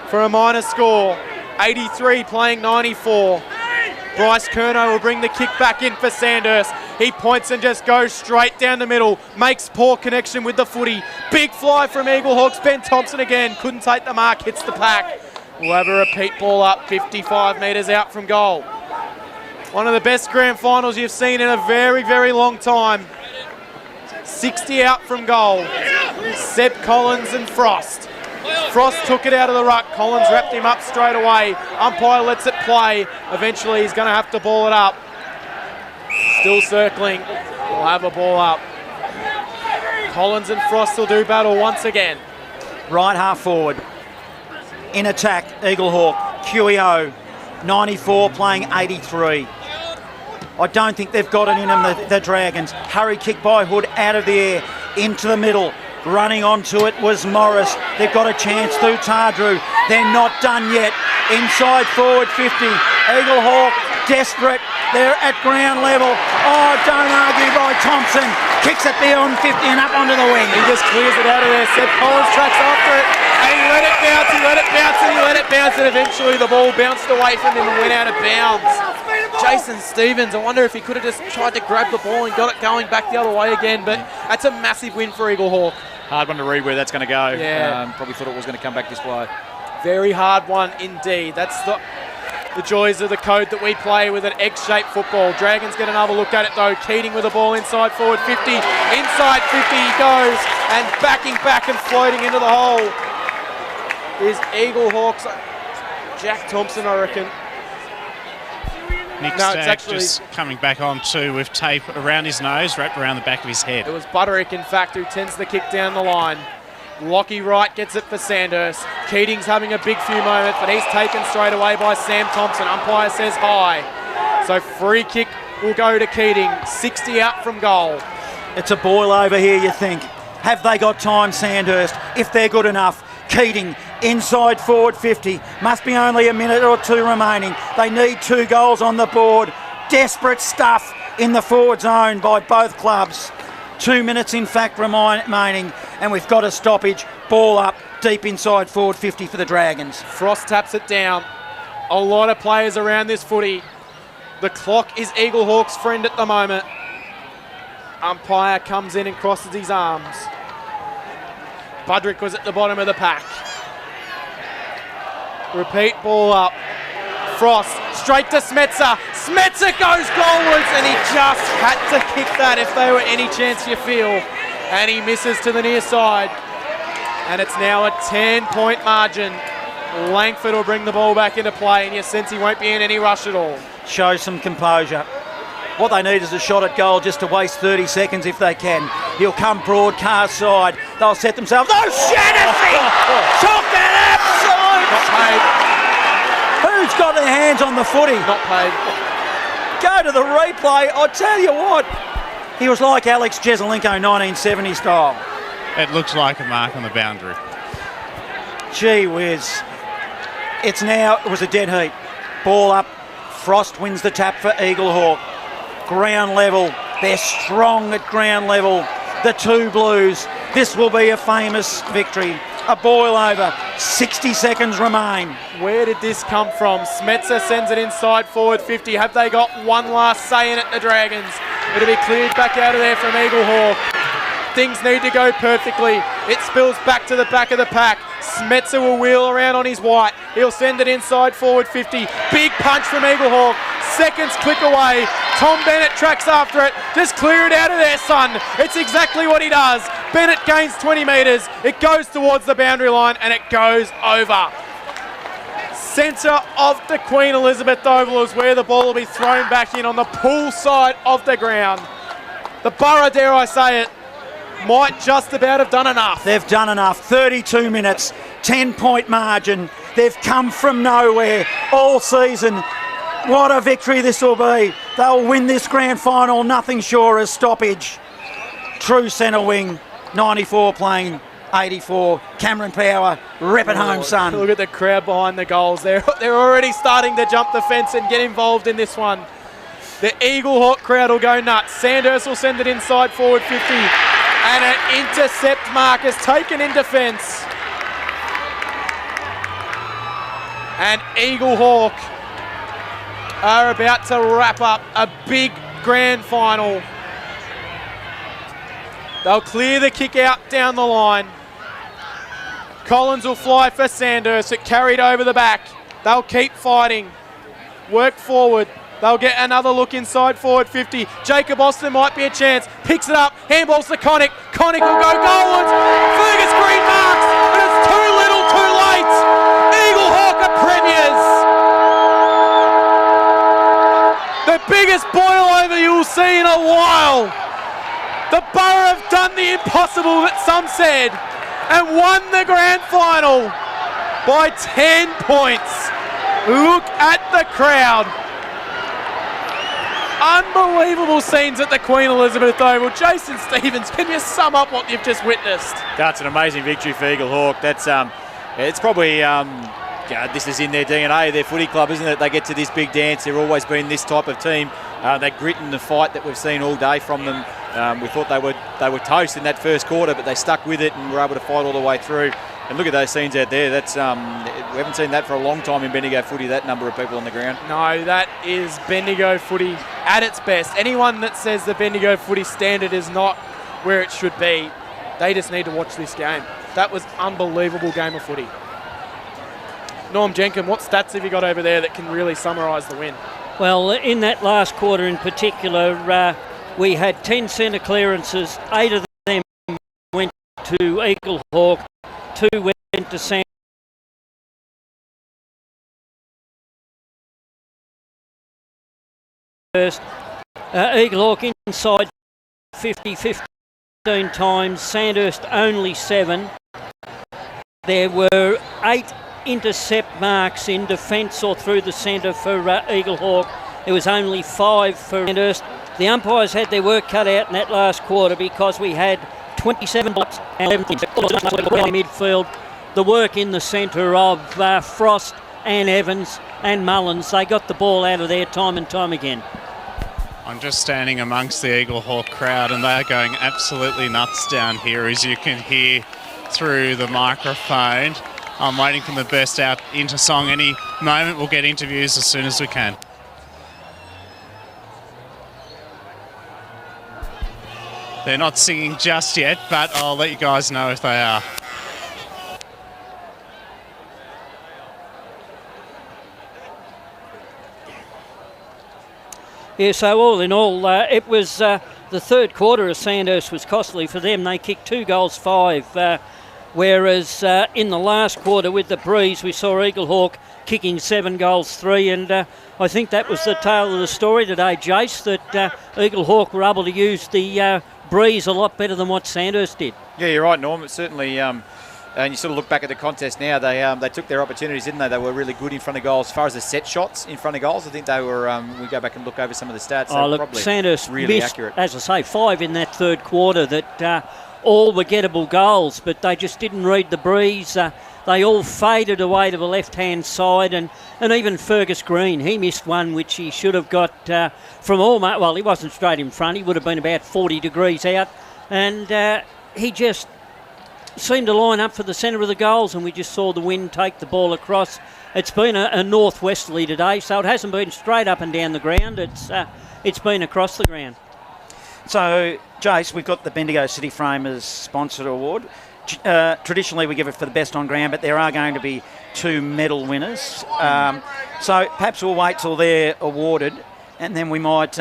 for a minor score. 83 playing 94. Bryce Curnow will bring the kick back in for Sandhurst. He points and just goes straight down the middle. Makes poor connection with the footy. Big fly from Eaglehawks. Ben Thompson again. Couldn't take the mark. Hits the pack. We'll have a repeat ball up 55 metres out from goal. One of the best grand finals you've seen in a very, very long time. 60 out from goal. Seb Collins and Frost. Frost took it out of the ruck. Collins wrapped him up straight away. Umpire lets it play. Eventually he's going to have to ball it up. Still circling. We'll have a ball up. Collins and Frost will do battle once again. Right half forward. In attack, Eaglehawk. QEO, 94 playing 83. I don't think they've got it in them, the Dragons. Hurry kick by Hood out of the air, into the middle. Running onto it was Morris. They've got a chance through Tardrew. They're not done yet. Inside forward 50. Eaglehawk desperate. They're at ground level. Oh, don't argue by Thompson. Kicks it beyond 50 and up onto the wing. He just clears it out of there. Seth Collins tracks after it. And he let it bounce, he let it bounce, and he let it bounce. And eventually the ball bounced away from him and went out of bounds. Jason Stevens, I wonder if he could have just tried to grab the ball and got it going back the other way again. But that's a massive win for Eaglehawk. Hard one to read where that's going to go. Yeah. Probably thought it was going to come back this way. Very hard one indeed. That's the joys of the code that we play with an egg-shaped football. Dragons get another look at it though. Keating with the ball inside forward 50. Inside 50 he goes and backing back and floating into the hole is Eaglehawks. Jack Thompson, I reckon. Nick Stack just coming back on too with tape around his nose, wrapped around the back of his head. It was Butterick, in fact, who tends the kick down the line. Lockie Wright gets it for Sandhurst. Keating's having a big few moments, but he's taken straight away by Sam Thompson. Umpire says high. So free kick will go to Keating. 60 out from goal. It's a boil over here, you think. Have they got time, Sandhurst? If they're good enough. Keating, inside forward 50. Must be only a minute or two remaining. They need 2 goals on the board. Desperate stuff in the forward zone by both clubs. 2 minutes, in fact, remaining, and we've got a stoppage. Ball up, deep inside forward 50 for the Dragons. Frost taps it down. A lot of players around this footy. The clock is Eaglehawk's friend at the moment. Umpire comes in and crosses his arms. Budrick was at the bottom of the pack. Repeat ball up. Frost straight to Smetzer. Smetzer goes goalwards and he just had to kick that if there were any chance you feel. And he misses to the near side. And it's now a 10-point margin. Langford will bring the ball back into play and you sense he won't be in any rush at all. Show some composure. What they need is a shot at goal just to waste 30 seconds if they can. He'll come broadcast side. They'll set themselves. Oh, Shaughnessy! Took an absolute... Not paid. Who's got their hands on the footy? Not paid. Go to the replay. I tell you what, he was like Alex Jezelenko 1970 style. It looks like a mark on the boundary. Gee whiz. It was a dead heat. Ball up. Frost wins the tap for Eaglehawk. Ground level. They're strong at ground level. The 2 Blues. This will be a famous victory. A boil over. 60 seconds remain. Where did this come from? Smetzer sends it inside forward 50. Have they got one last say in it, the Dragons? It'll be cleared back out of there from Eaglehawk. Things need to go perfectly. It spills back to the back of the pack. Smetzer will wheel around on his white. He'll send it inside forward 50. Big punch from Eaglehawk. Seconds click away. Tom Bennett tracks after it. Just clear it out of there, son. It's exactly what he does. Bennett gains 20 metres. It goes towards the boundary line and it goes over. Centre of the Queen Elizabeth Oval is where the ball will be thrown back in on the pool side of the ground. The Borough, dare I say it, might just about have done enough. They've done enough. 32 minutes, 10-point margin. They've come from nowhere all season. What a victory this will be. They'll win this grand final, nothing sure as stoppage. True centre wing, 94 playing 84. Cameron Power, rip it home, son. Look at the crowd behind the goals. They're already starting to jump the fence and get involved in this one. The Eaglehawk crowd will go nuts. Sandhurst will send it inside forward 50. And an intercept mark is taken in defence. And Eaglehawk are about to wrap up a big grand final. They'll clear the kick out down the line. Collins will fly for Sandhurst. It carried over the back. They'll keep fighting. Work forward. They'll get another look inside forward 50. Jacob Austin might be a chance. Picks it up. Handballs to Connick. Connick will go goalwards. Fergus Green marks. But it's too little, too late. Eaglehawk are premiers. The biggest boil over you'll see in a while. The Borough have done the impossible that some said and won the grand final by 10 points. Look at the crowd. Unbelievable scenes at the Queen Elizabeth Oval. Jason Stevens, can you sum up what you've just witnessed? That's an amazing victory for Eaglehawk. That's it's probably this is in their DNA, their footy club, isn't it? They get to this big dance. They've always been this type of team. That grit and the fight that we've seen all day from them. We thought they were toast in that first quarter, but they stuck with it and were able to fight all the way through. And look at those scenes out there. That's we haven't seen that for a long time in Bendigo footy, that number of people on the ground. No, that is Bendigo footy at its best. Anyone that says the Bendigo footy standard is not where it should be, they just need to watch this game. That was unbelievable game of footy. Norm Jenkin, what stats have you got over there that can really summarise the win? Well, in that last quarter in particular, we had 10 centre clearances. 8 of them went to Eaglehawk. 2 went to Sandhurst. Eaglehawk inside 15 times. Sandhurst only 7. There were 8 intercept marks in defence or through the centre for Eaglehawk. There was only 5 for Sandhurst. The umpires had their work cut out in that last quarter because we had 27 blocks and 11 midfield. The work in the centre of Frost and Evans and Mullins. They got the ball out of there time and time again. I'm just standing amongst the Eaglehawk crowd and they're going absolutely nuts down here, as you can hear through the microphone. I'm waiting for the best out into song any moment. We'll get interviews as soon as we can. They're not singing just yet, but I'll let you guys know if they are. Yeah, so all in all, it was the third quarter of Sandhurst was costly for them. They kicked 2 goals 5, whereas in the last quarter with the breeze, we saw Eaglehawk kicking 7 goals 3, and I think that was the tale of the story today, Jace, that Eaglehawk were able to use the breeze a lot better than what Sandhurst did. Yeah, you're right, Norm. It certainly, and you sort of look back at the contest now, they took their opportunities, didn't they? They were really good in front of goals. As far as the set shots in front of goals, I think they were, we go back and look over some of the stats, oh, look, probably Sandhurst really missed, accurate. as I say, 5 in that third quarter that all were gettable goals, but they just didn't read the breeze. They all faded away to the left-hand side, and even Fergus Green, he missed one which he should have got from almost, well, he wasn't straight in front, he would have been about 40 degrees out, and he just seemed to line up for the centre of the goals, and we just saw the wind take the ball across. It's been a northwesterly today, so it hasn't been straight up and down the ground, it's been across the ground. So, Jace, we've got the Bendigo City Framers Sponsored Award. Traditionally, we give it for the best on ground, but there are going to be 2 medal winners. So perhaps we'll wait till they're awarded, and then we might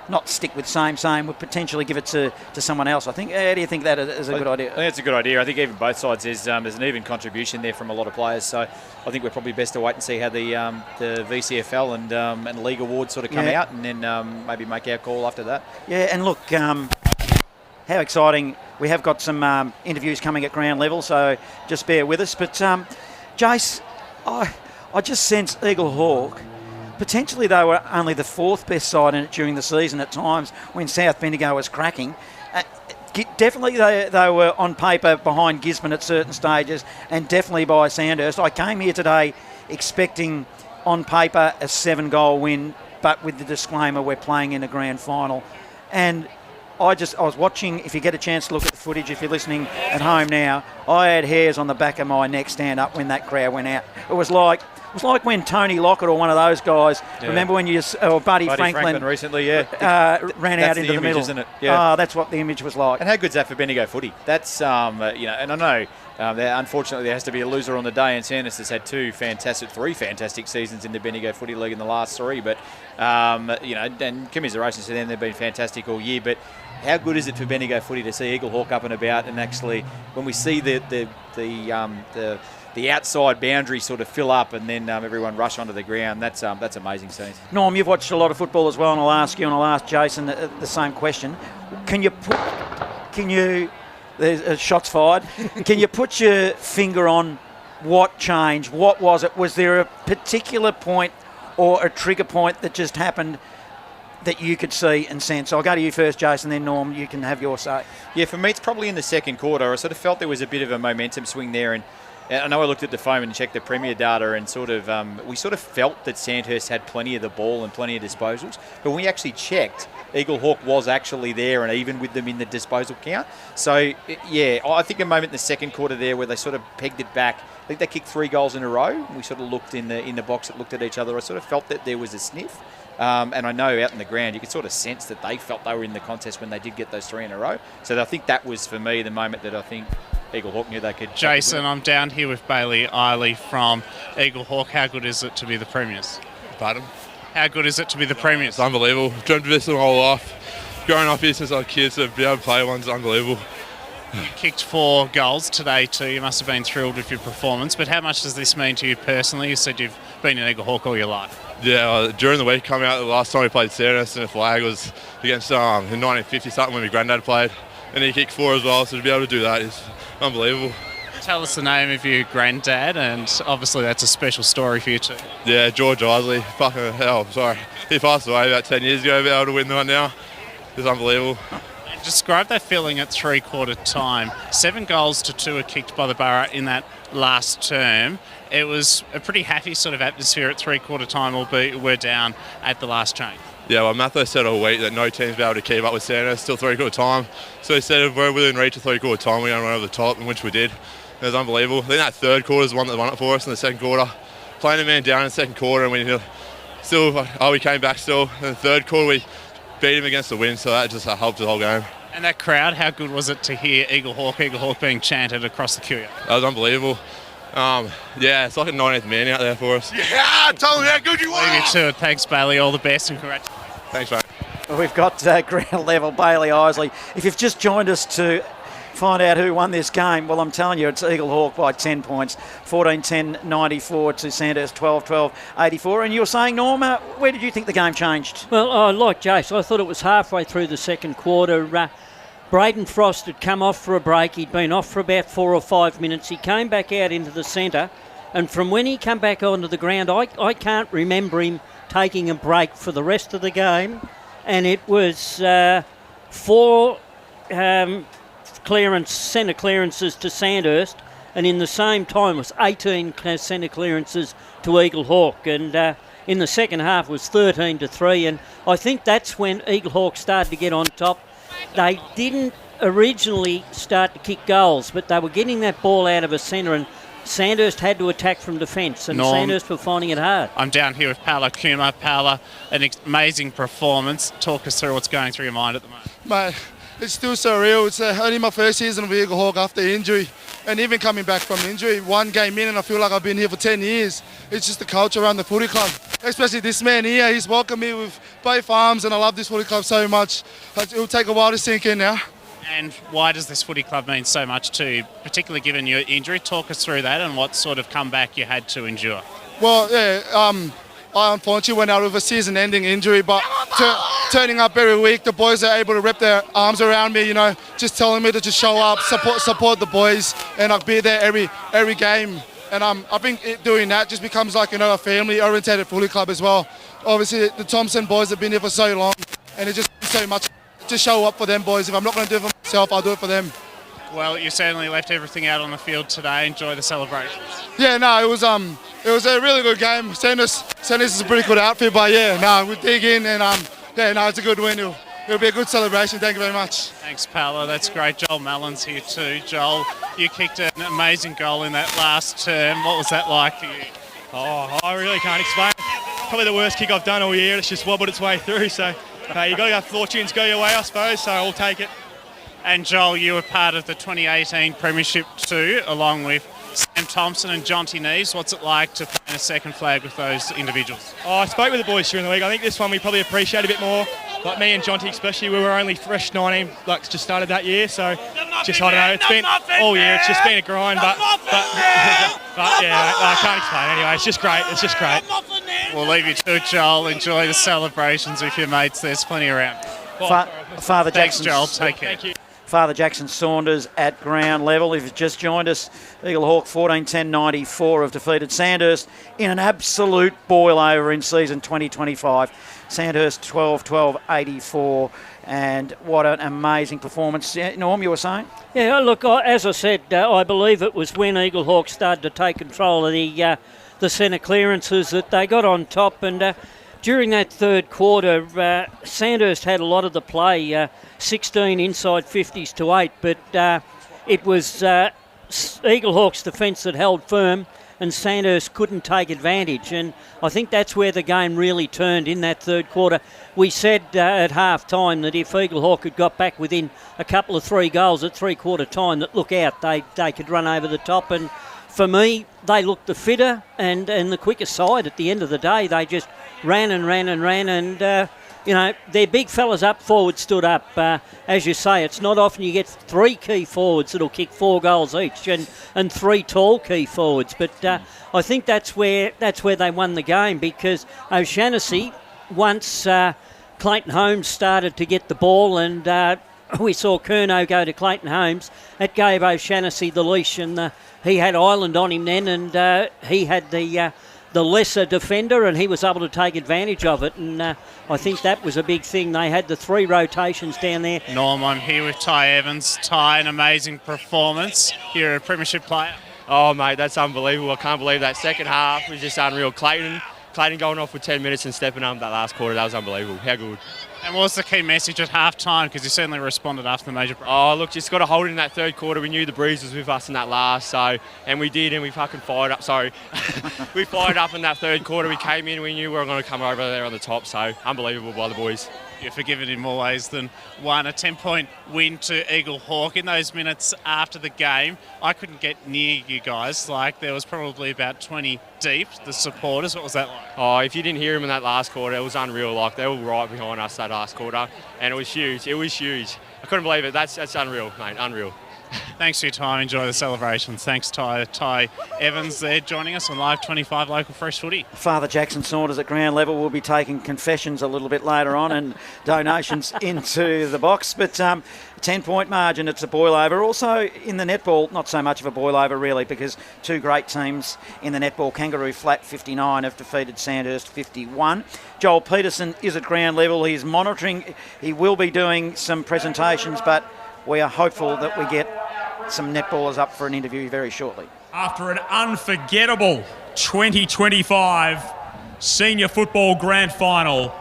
not stick with same. We'll potentially give it to someone else. I think. How do you think that is a good idea? I think it's a good idea. I think even both sides, there's an even contribution there from a lot of players. So I think we're probably best to wait and see how the VCFL and League Awards sort of come out, and then maybe make our call after that. Yeah, and look, how exciting. We have got some interviews coming at ground level, so just bear with us. But, Jace, I just sense Eaglehawk, potentially they were only the 4th best side in it during the season at times when South Bendigo was cracking. Definitely they were on paper behind Gisborne at certain stages, and definitely by Sandhurst. I came here today expecting on paper a 7-goal win but with the disclaimer, we're playing in a grand final. And I was watching, if you get a chance to look at the footage, if you're listening at home now, I had hairs on the back of my neck stand up when that crowd went out. It was like when Tony Lockett or one of those guys, remember when or Buddy Franklin recently, ran out into the middle. Isn't it? Yeah. That's what the image was like. And how good's that for Bendigo footy? That's, and I know unfortunately there has to be a loser on the day, and Sandhurst has had three fantastic seasons in the Bendigo Footy League in the last three, but, and commiserations to them, they've been fantastic all year, but how good is it for Bendigo footy to see Eaglehawk up and about, and actually when we see the outside boundary sort of fill up and then everyone rush onto the ground, that's amazing scenes. Norm, you've watched a lot of football as well, and I'll ask you and I'll ask Jason the same question. There's shots fired. Can you put your finger on what changed? What was it? Was there a particular point or a trigger point that just happened that you could see and sense? I'll go to you first, Jason, then Norm, you can have your say. Yeah, for me, it's probably in the second quarter. I sort of felt there was a bit of a momentum swing there, and I know I looked at the phone and checked the Premier data, and we sort of felt that Sandhurst had plenty of the ball and plenty of disposals, but when we actually checked, Eaglehawk was actually there and even with them in the disposal count. So, yeah, I think a moment in the second quarter there where they sort of pegged it back. I think they kicked 3 goals in a row. We sort of looked in the box that looked at each other. I sort of felt that there was a sniff. And I know out in the ground, you could sort of sense that they felt they were in the contest when they did get those 3 in a row. So I think that was, for me, the moment that I think Eaglehawk knew they could. Jason, I'm down here with Bailey Eiley from Eaglehawk. How good is it to be the premiers? Pardon? How good is it to be the premiers? It's unbelievable. Dreamt of this my whole life. Growing up here since I was a kid, so to be able to play one's unbelievable. You kicked 4 goals today too. You must have been thrilled with your performance. But how much does this mean to you personally? You said you've been in Eaglehawk all your life. Yeah, during the week coming out, the last time we played Sandhurst and the flag was against in 1950 something when my granddad played, and he kicked 4 as well. So to be able to do that is unbelievable. Tell us the name of your granddad, and obviously that's a special story for you too. Yeah, George Isley. Fucking hell, sorry. He passed away about 10 years ago. Be able to win the one now. It's unbelievable. Describe that feeling at 3/4 time. 7 goals to 2 were kicked by the Borough in that last term. It was a pretty happy sort of atmosphere at 3/4 time, albeit we're down at the last change. Yeah, well, Matho said all week that no team's be able to keep up with Sandhurst till 3/4 time. So he said if we're within reach of 3/4 time, we're going to run over the top, and which we did. It was unbelievable. I think that third quarter is the one that won it for us in the second quarter. Playing a man down in the second quarter, and we came back still. In the third quarter, we beat him against the wind, so that just helped the whole game. And that crowd, how good was it to hear Eaglehawk being chanted across the queue? That was unbelievable. It's like a 90th man out there for us. Yeah, tell them how good you are. Leave you to it. Thanks, Bailey. All the best and congratulations. Thanks, mate. Well, we've got ground level Bailey Isley. If you've just joined us to find out who won this game, well, I'm telling you, it's Eaglehawk by 10 points. 14-10-94 to Sandhurst 12-12-84. And you were saying, Norma, where did you think the game changed? Well, like Jace, I thought it was halfway through the second quarter. Braden Frost had come off for a break. He'd been off for about 4 or 5 minutes. He came back out into the centre. And from when he came back onto the ground, I can't remember him taking a break for the rest of the game. And it was 4 centre clearances to Sandhurst, and in the same time was 18 centre clearances to Eaglehawk, and in the second half was 13-3, and I think that's when Eaglehawk started to get on top. They didn't originally start to kick goals, but they were getting that ball out of a centre, and Sandhurst had to attack from defence, and Sandhurst were finding it hard. I'm down here with Paolo Kuma. Paolo, an amazing performance. Talk us through what's going through your mind at the moment. Mate, it's still surreal. It's only my first season with Eaglehawk after injury, and even coming back from injury, 1 game in and I feel like I've been here for 10 years. It's just the culture around the footy club, especially this man here. He's welcomed me with both arms, and I love this footy club so much. It'll take a while to sink in now. And why does this footy club mean so much to you, particularly given your injury? Talk us through that and what sort of comeback you had to endure. Well, I unfortunately went out with a season-ending injury, but turning up every week, the boys are able to wrap their arms around me, just telling me to just show up, support the boys, and I'll be there every game. And I think doing that just becomes like a family-orientated footy club as well. Obviously, the Thompson boys have been here for so long, and it just so much to show up for them boys. If I'm not going to do it for myself, I'll do it for them. Well, you certainly left everything out on the field today. Enjoy the celebrations. Yeah, no, it was it was a really good game. Sandhurst is a pretty good outfit, but yeah, we dig in and it's a good win. It'll be a good celebration. Thank you very much. Thanks, Paolo. That's great. Joel Mallon's here too. Joel, you kicked an amazing goal in that last term. What was that like for you? Oh, I really can't explain. Probably the worst kick I've done all year. It's just wobbled its way through. So you got to have fortunes go your way, I suppose. So I'll take it. And Joel, you were part of the 2018 Premiership too, along with Sam Thompson and Jonty Neves. What's it like to play in a second flag with those individuals? Oh, I spoke with the boys during the week. I think this one we probably appreciate a bit more. Like me and Jonty especially, we were only fresh 19, like just started that year. So just, I don't know, it's been all year. It's just been a grind, but yeah, I can't explain anyway. It's just great. It's just great. We'll leave you to it, Joel. Enjoy the celebrations with your mates. There's plenty around. Father Jackson. Thanks, Joel. Take care. Thank you. Father Jackson Saunders at ground level. If you've just joined us, Eaglehawk 14-10-94 have defeated Sandhurst in an absolute boil over in season 2025. Sandhurst 12-12-84, and what an amazing performance. Norm, you were saying? Yeah, look, as I said, I believe it was when Eaglehawk started to take control of the centre clearances that they got on top, and during that third quarter, Sandhurst had a lot of the play, 16 inside 50s to 8, but it was Eaglehawk's defence that held firm and Sandhurst couldn't take advantage, and I think that's where the game really turned in that third quarter. We said at half-time that if Eaglehawk had got back within a couple of 3 goals at three-quarter time, that look out, they could run over the top, and for me, they looked the fitter and the quicker side at the end of the day. They just ran, and their big fellas up forward stood up. As you say, it's not often you get 3 key forwards that'll kick 4 goals each, and 3 tall key forwards. But I think that's where they won the game, because O'Shannessy, once Clayton Holmes started to get the ball, and we saw Curnow go to Clayton Holmes, it gave O'Shannessy the leash, and he had Ireland on him then, and he had the lesser defender, and he was able to take advantage of it, and I think that was a big thing. They had the 3 rotations down there. Norm, I'm here with Ty Evans. Ty, an amazing performance. You're a premiership player. Oh, mate, that's unbelievable. I can't believe that second half was just unreal. Clayton going off with 10 minutes and stepping up that last quarter, that was unbelievable. How good. And what was the key message at half-time? Because you certainly responded after the major break. Oh, look, just got to hold it in that third quarter. We knew the breeze was with us in that last, and we did, and we fucking fired up. Sorry. We fired up in that third quarter. We came in, we knew we were going to come over there on the top, so unbelievable by the boys. You're forgiven in more ways than one. A 10-point win to Eaglehawk. In those minutes after the game, I couldn't get near you guys. Like, there was probably about 20 deep, the supporters. What was that like? Oh, if you didn't hear them in that last quarter, it was unreal. Like, they were right behind us that last quarter, and it was huge. It was huge. I couldn't believe it. That's unreal, mate. Unreal. Thanks for your time. Enjoy the celebrations. Thanks, Ty. Ty Evans there joining us on Live 25 Local Fresh Footy. Father Jackson Saunders at ground level will be taking confessions a little bit later on and donations into the box. But 10-point margin, it's a boil over. Also in the netball, not so much of a boil over really, because 2 great teams in the netball, Kangaroo Flat 59 have defeated Sandhurst 51. Joel Peterson is at ground level. He's monitoring. He will be doing some presentations, but we are hopeful that we get some netballers up for an interview very shortly. After an unforgettable 2025 Senior Football Grand Final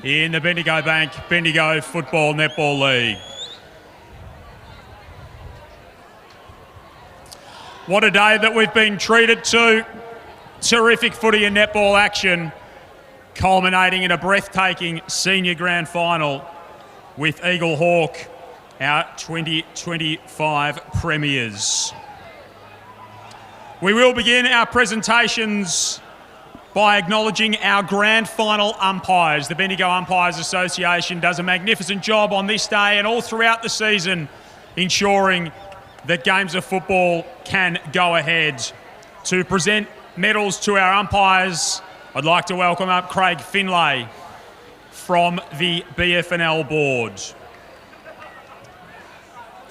in the Bendigo Bank Bendigo Football Netball League. What a day that we've been treated to. Terrific footy and netball action, culminating in a breathtaking Senior Grand Final with Eaglehawk, our 2025 premiers. We will begin our presentations by acknowledging our grand final umpires. The Bendigo Umpires Association does a magnificent job on this day and all throughout the season, ensuring that games of football can go ahead. To present medals to our umpires, I'd like to welcome up Craig Finlay from the BFNL board.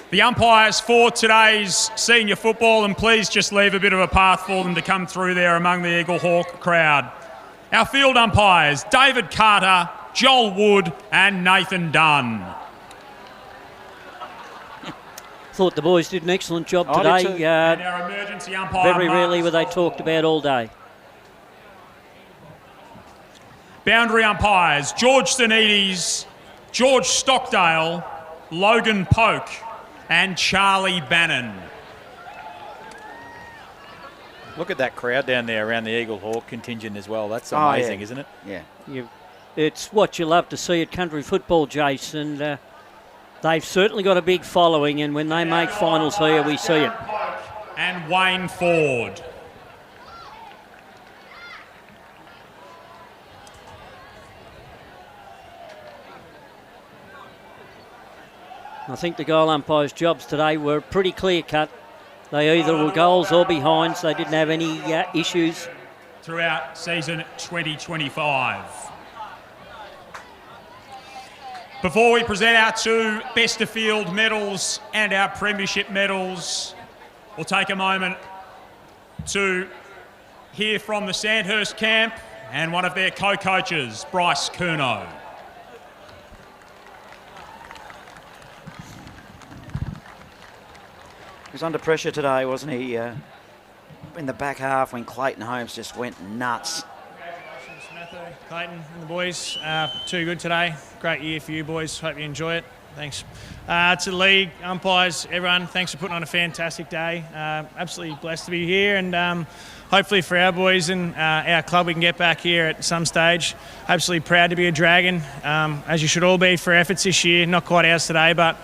The umpires for today's senior football, and please just leave a bit of a path for them to come through there among the Eaglehawk crowd. Our field umpires, David Carter, Joel Wood and Nathan Dunn. Thought the boys did an excellent job I did today. too. And our emergency umpire, Very rarely were they talked about all day. Boundary umpires, George Stanides, George Stockdale, Logan Polk, and Charlie Bannon. Look at that crowd down there around the Eaglehawk contingent as well. That's amazing, isn't it? Yeah. It's what you love to see at country football, Jason. They've certainly got a big following, and when they make finals here, we see it. And Wayne Ford. I think the goal umpires' jobs today were pretty clear-cut. They either were goals or behinds. They didn't have any issues. Throughout season 2025. Before we present our two Best of Field medals and our Premiership medals, we'll take a moment to hear from the Sandhurst camp and one of their co-coaches, Bryce Curnow. He was under pressure today, wasn't he? In the back half when Clayton Holmes just went nuts. Clayton and the boys, too good today. Great year for you boys. Hope you enjoy it. Thanks. To the league, umpires, everyone, thanks for putting on a fantastic day. Absolutely blessed to be here, and hopefully for our boys and our club we can get back here at some stage. Absolutely proud to be a Dragon, as you should all be for efforts this year. Not quite ours today, but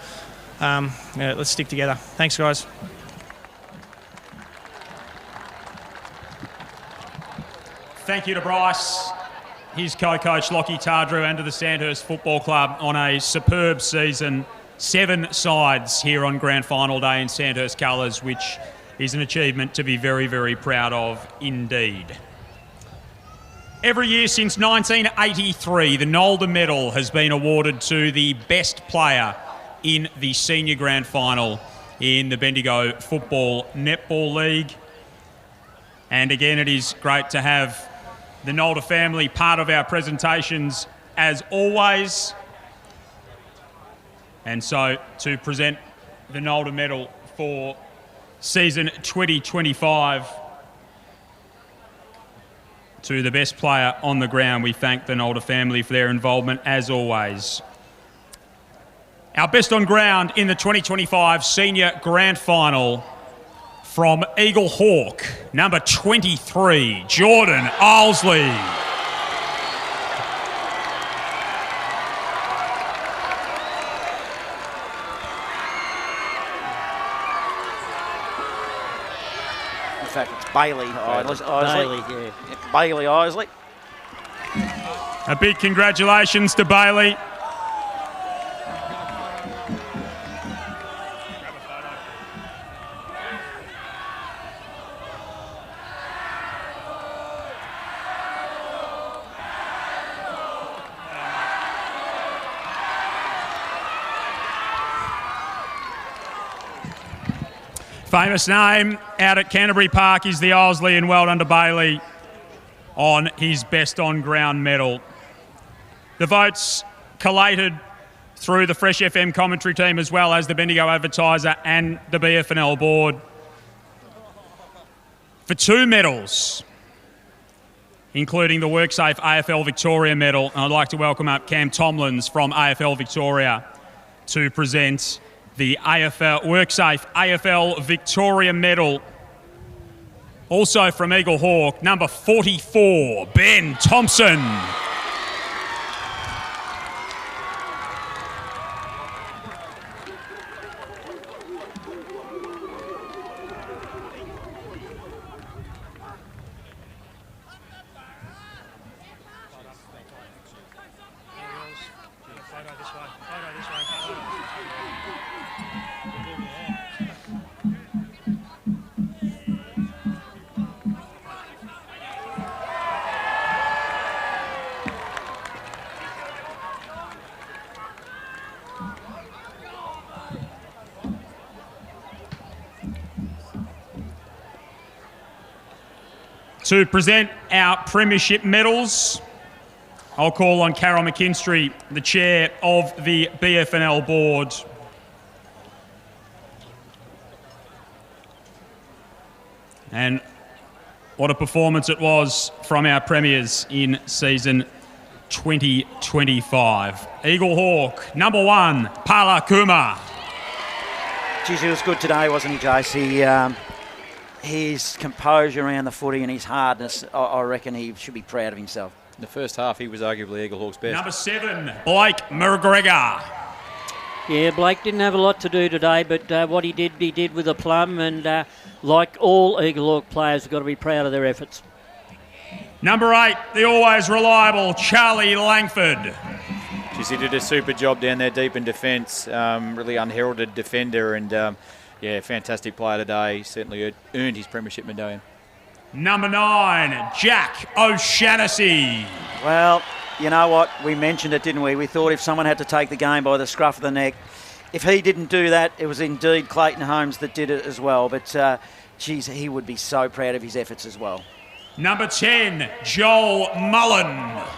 let's stick together. Thanks, guys. Thank you to Bryce, his co-coach Lockie Tardrew, and to the Sandhurst Football Club on a superb season. 7 sides here on Grand Final Day in Sandhurst colours, which is an achievement to be very, very proud of indeed. Every year since 1983, the Nolder Medal has been awarded to the best player in the Senior Grand Final in the Bendigo Football Netball League. And again, it is great to have the Nolder family part of our presentations as always. And so to present the Nolder Medal for season 2025 to the best player on the ground, we thank the Nolder family for their involvement as always. Our best on ground in the 2025 Senior Grand Final, from Eaglehawk, number 23, Jordan Ilesley. In fact, it's Bailey Isley. Bailey, yeah. Bailey Isley. A big congratulations to Bailey. Famous name out at Canterbury Park is the Ilesley, and well done to Bailey on his best on ground medal. The votes collated through the Fresh FM commentary team as well as the Bendigo Advertiser and the BFNL board for 2 medals, including the WorkSafe AFL Victoria medal. And I'd like to welcome up Cam Tomlins from AFL Victoria to present the WorkSafe AFL Victoria medal. Also from Eaglehawk, number 44, Ben Thompson. To present our Premiership medals, I'll call on Carol McKinstry, the chair of the BFNL board. And what a performance it was from our premiers in season 2025. Eaglehawk, number 1, Pala Kuma. Geez, he was good today, wasn't he, Jace? His composure around the footy and his hardness, I reckon he should be proud of himself. In the first half, he was arguably Eaglehawk's best. Number 7, Blake McGregor. Yeah, Blake didn't have a lot to do today, but what he did with a plum, and like all Eaglehawk players, have got to be proud of their efforts. Number 8, the always reliable Charlie Langford. Geez, he did a super job down there deep in defence, really unheralded defender, and yeah, fantastic player today. He certainly earned his premiership medallion. Number 9, Jack O'Shannessy. Well, you know what? We mentioned it, didn't we? We thought if someone had to take the game by the scruff of the neck, if he didn't do that, it was indeed Clayton Holmes that did it as well. But, geez, he would be so proud of his efforts as well. Number 10, Joel Mullen.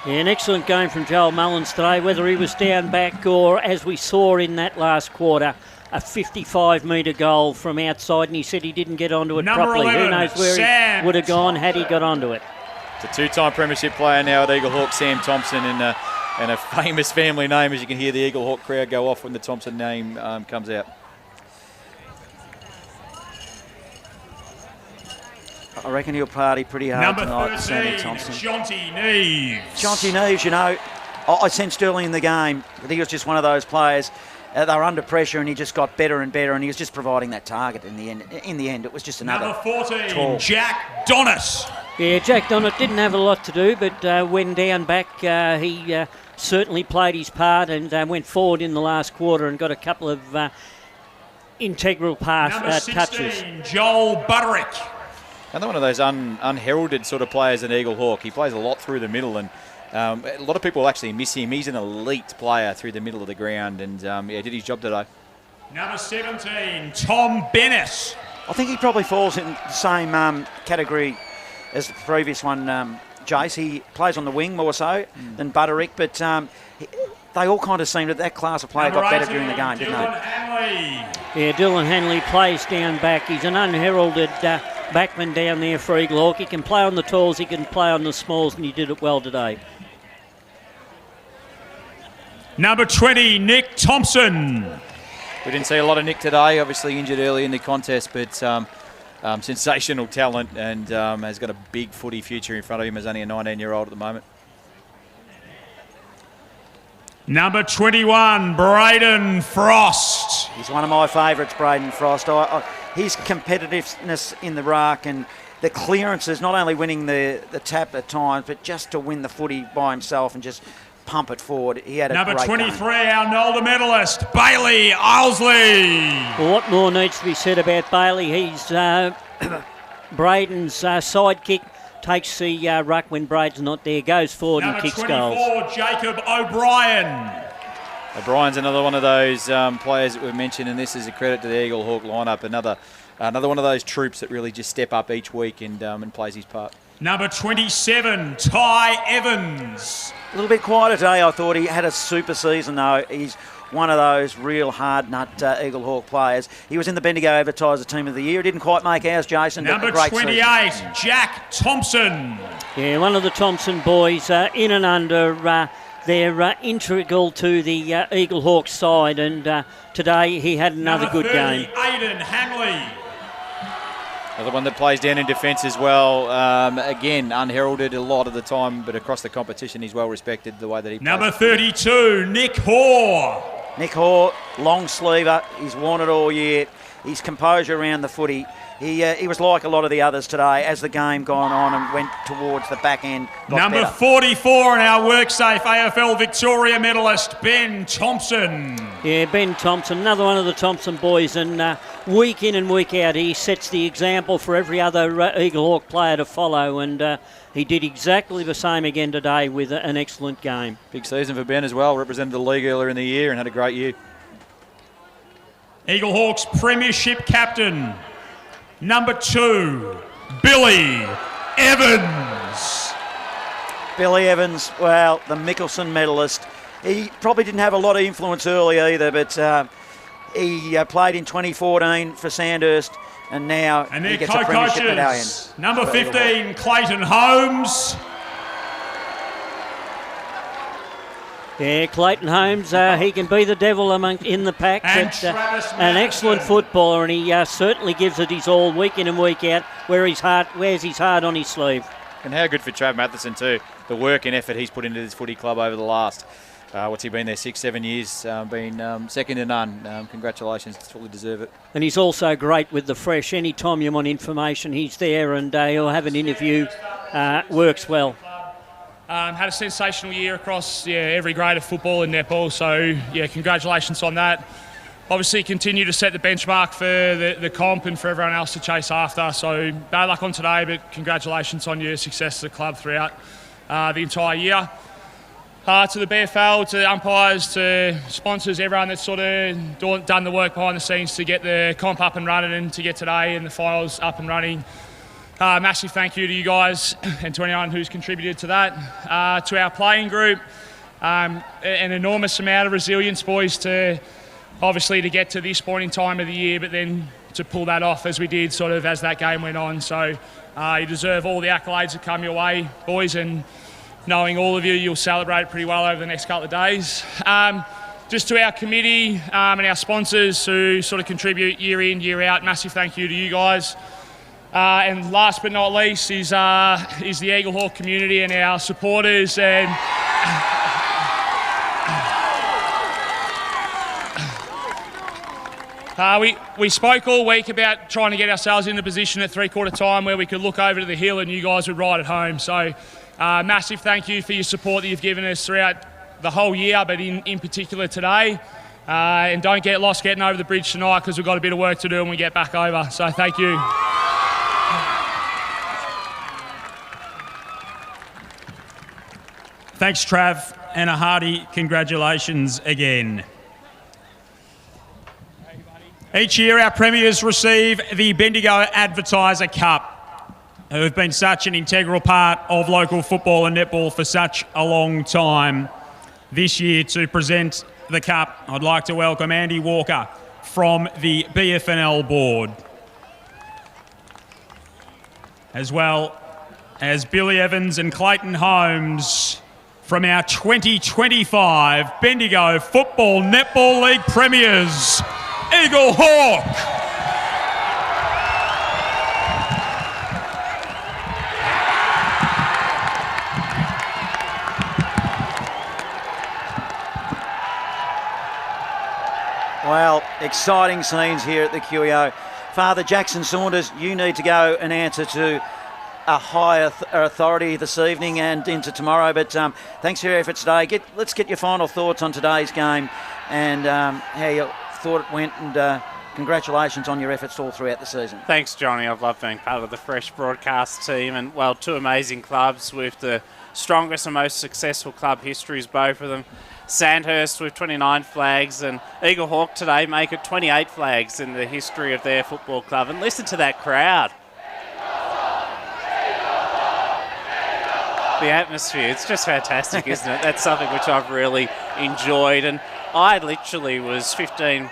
Yeah, an excellent game from Joel Mullins today, whether he was down back or, as we saw in that last quarter, a 55-metre goal from outside, and he said he didn't get onto it properly. 11, who knows where he would have gone had he got onto it. It's a 2-time premiership player now at Eaglehawk, Sam Thompson, and a famous family name, as you can hear the Eaglehawk crowd go off when the Thompson name comes out. I reckon he'll party pretty hard Number tonight, 13, Sammy Thompson. Jonty Neves. Jonty Neves, you know, I sensed early in the game that he was just one of those players. They were under pressure and he just got better and better, and he was just providing that target in the end. In the end, it was just another Number 14, tall. Jack Donnis. Yeah, Jack Donnet didn't have a lot to do, but when down back, he certainly played his part and went forward in the last quarter and got a couple of integral Number 16, touches. Joel Butterick. Another one of those unheralded sort of players in Eaglehawk. He plays a lot through the middle, and a lot of people actually miss him. He's an elite player through the middle of the ground, and yeah, did his job today. Number 17, Tom Bennett. I think he probably falls in the same category as the previous one, Jace. He plays on the wing more so than Butterick, but they all kind of seemed that class of player got better during the game, didn't they? Yeah, Dylan Hanley plays down back. He's an unheralded backman down there for Eaglehawk. He can play on the talls, he can play on the smalls, and he did it well today. Number 20, Nick Thompson. We didn't see a lot of Nick today, obviously injured early in the contest, but sensational talent, and has got a big footy future in front of him as only a 19-year-old at the moment. Number 21, Braden Frost. He's one of my favourites, Braden Frost. His competitiveness in the ruck and the clearances, not only winning the tap at times, but just to win the footy by himself and just pump it forward. He had a Number great 23, game. our Nolda medalist, Bailey Ilesley. Well, what more needs to be said about Bailey? He's Braden's sidekick, takes the ruck when Braden's not there, goes forward and kicks goals. Number 24, Jacob O'Brien. O'Brien's another one of those players that we've mentioned, and this is a credit to the Eaglehawk lineup. Another one of those troops that really just step up each week and plays his part. Number 27, Ty Evans. A little bit quieter today, I thought. He had a super season, though. He's one of those real hard-nut Eaglehawk players. He was in the Bendigo Advertiser Team of the Year. He didn't quite make ours, Jason. Number but a great 28, season. Jack Thompson. Yeah, one of the Thompson boys in and under. They're integral to the Eaglehawk side, and today he had another Number good 30, game. Aidan Hanley. Another one that plays down in defence as well. Again, unheralded a lot of the time, but across the competition, he's well respected the way that he plays. Number 32, Nick Hoare. Nick Hoare, long sleever. He's worn it all year. His composure around the footy. He was like a lot of the others today as the game gone on and went towards the back end. Number better. 44 and our WorkSafe AFL Victoria medalist, Ben Thompson. Yeah, Ben Thompson, another one of the Thompson boys, and week in and week out he sets the example for every other Eaglehawk player to follow, and he did exactly the same again today with an excellent game. Big season for Ben as well, represented the league earlier in the year and had a great year. Eaglehawks premiership captain, number 2, Billy Evans. Billy Evans, well, the Mickelson medalist. He probably didn't have a lot of influence early either, but he played in 2014 for Sandhurst, and now And he their gets a premiership medallion. co-coaches, number 15, Clayton Holmes. Yeah, Clayton Holmes, he can be the devil in the pack, And but an excellent footballer, and he certainly gives it his all week in and week out, wears his heart on his sleeve. And how good for Trav Matheson too. The work and effort he's put into this footy club over the last, what's he been there, 6-7 years, been second to none. Congratulations, fully deserve it. And he's also great with the fresh. Anytime you want information, he's there, and he'll have an interview. Works well. Had a sensational year across every grade of football and netball, so congratulations on that. Obviously continue to set the benchmark for the comp and for everyone else to chase after, so bad luck on today, but congratulations on your success as a club throughout the entire year. To the BFL, to the umpires, to sponsors, everyone that's sort of done the work behind the scenes to get the comp up and running and to get today and the finals up and running. Massive thank you to you guys and to anyone who's contributed to that. To our playing group, an enormous amount of resilience, boys, to obviously to get to this point in time of the year, but then to pull that off as we did sort of as that game went on. So you deserve all the accolades that come your way, boys, and knowing all of you, you'll celebrate pretty well over the next couple of days. Just to our committee and our sponsors who sort of contribute year in, year out, massive thank you to you guys. And last but not least is the Eaglehawk community and our supporters. And we spoke all week about trying to get ourselves in the position at three-quarter time where we could look over to the hill and you guys would ride at home. So massive thank you for your support that you've given us throughout the whole year, but in particular today. And don't get lost getting over the bridge tonight because we've got a bit of work to do when we get back over. So thank you. Thanks, Trav, and a hearty congratulations again. Each year our premiers receive the Bendigo Advertiser Cup, who have been such an integral part of local football and netball for such a long time. This year, to present the cup, I'd like to welcome Andy Walker from the BFNL board, as well as Billy Evans and Clayton Holmes from our 2025 Bendigo Football Netball League Premiers, Eaglehawk. Well, exciting scenes here at the QEO. Father Jackson Saunders, you need to go and answer to a higher authority this evening and into tomorrow, but thanks for your efforts today. Let's get your final thoughts on today's game and how you thought it went, and congratulations on your efforts all throughout the season. Thanks, Johnny. I've loved being part of the Fresh broadcast team, and well, two amazing clubs with the strongest and most successful club histories, both of them. Sandhurst with 29 flags, and Eaglehawk today make it 28 flags in the history of their football club. And listen to that crowd. The atmosphere, it's just fantastic, isn't it? That's something which I've really enjoyed, and I literally was 15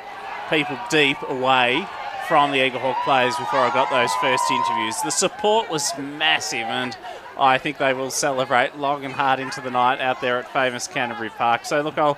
people deep away from the Eaglehawk players before I got those first interviews. The support was massive, and I think they will celebrate long and hard into the night out there at famous Canterbury Park. So look, I'll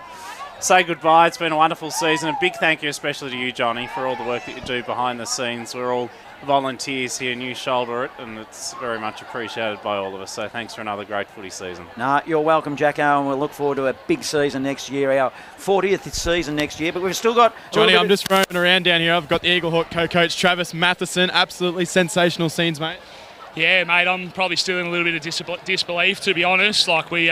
say goodbye. It's been a wonderful season. A big thank you especially to you, Johnny, for all the work that you do behind the scenes. We're all volunteers here and you shoulder it, and it's very much appreciated by all of us. So thanks for another great footy season. No, you're welcome, Jacko, and we'll look forward to a big season next year, our 40th season next year, but we've still got... Johnny, I'm just roaming around down here. I've got the Eaglehawk co-coach Travis Matheson. Absolutely sensational scenes, mate. Yeah, mate, I'm probably still in a little bit of disbelief, to be honest. Like we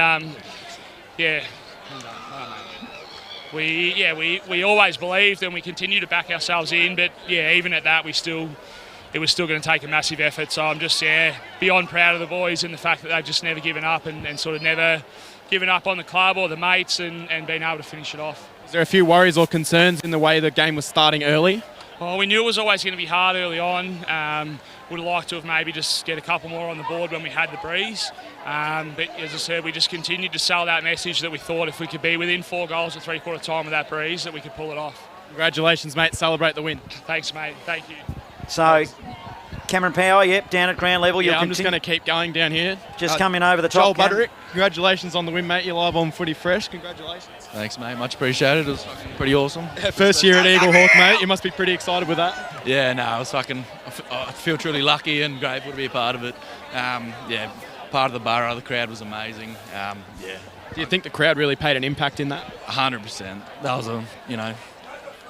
always believed and we continue to back ourselves in, but yeah, even at that, it was still going to take a massive effort. So I'm just, beyond proud of the boys and the fact that they've just never given up and sort of never given up on the club or the mates and being able to finish it off. Is there a few worries or concerns in the way the game was starting early? Well, we knew it was always going to be hard early on. Would have liked to have maybe just get a couple more on the board when we had the breeze. But as I said, we just continued to sell that message that we thought if we could be within 4 goals at three-quarter time with that breeze, that we could pull it off. Congratulations, mate. Celebrate the win. Thanks, mate. Thank you. So, Cameron Power, yep, down at ground level. Yeah, I'm just going to keep going down here. Just coming over the top. Joel Budrick, congratulations on the win, mate. You're live on Footy Fresh. Congratulations. Thanks, mate. Much appreciated. It was pretty awesome. First year at Eaglehawk, mate. You must be pretty excited with that. Yeah, no, I feel truly lucky and grateful to be a part of it. Part of the borough. The crowd was amazing. Do you think the crowd really paid an impact in that? 100%. That was the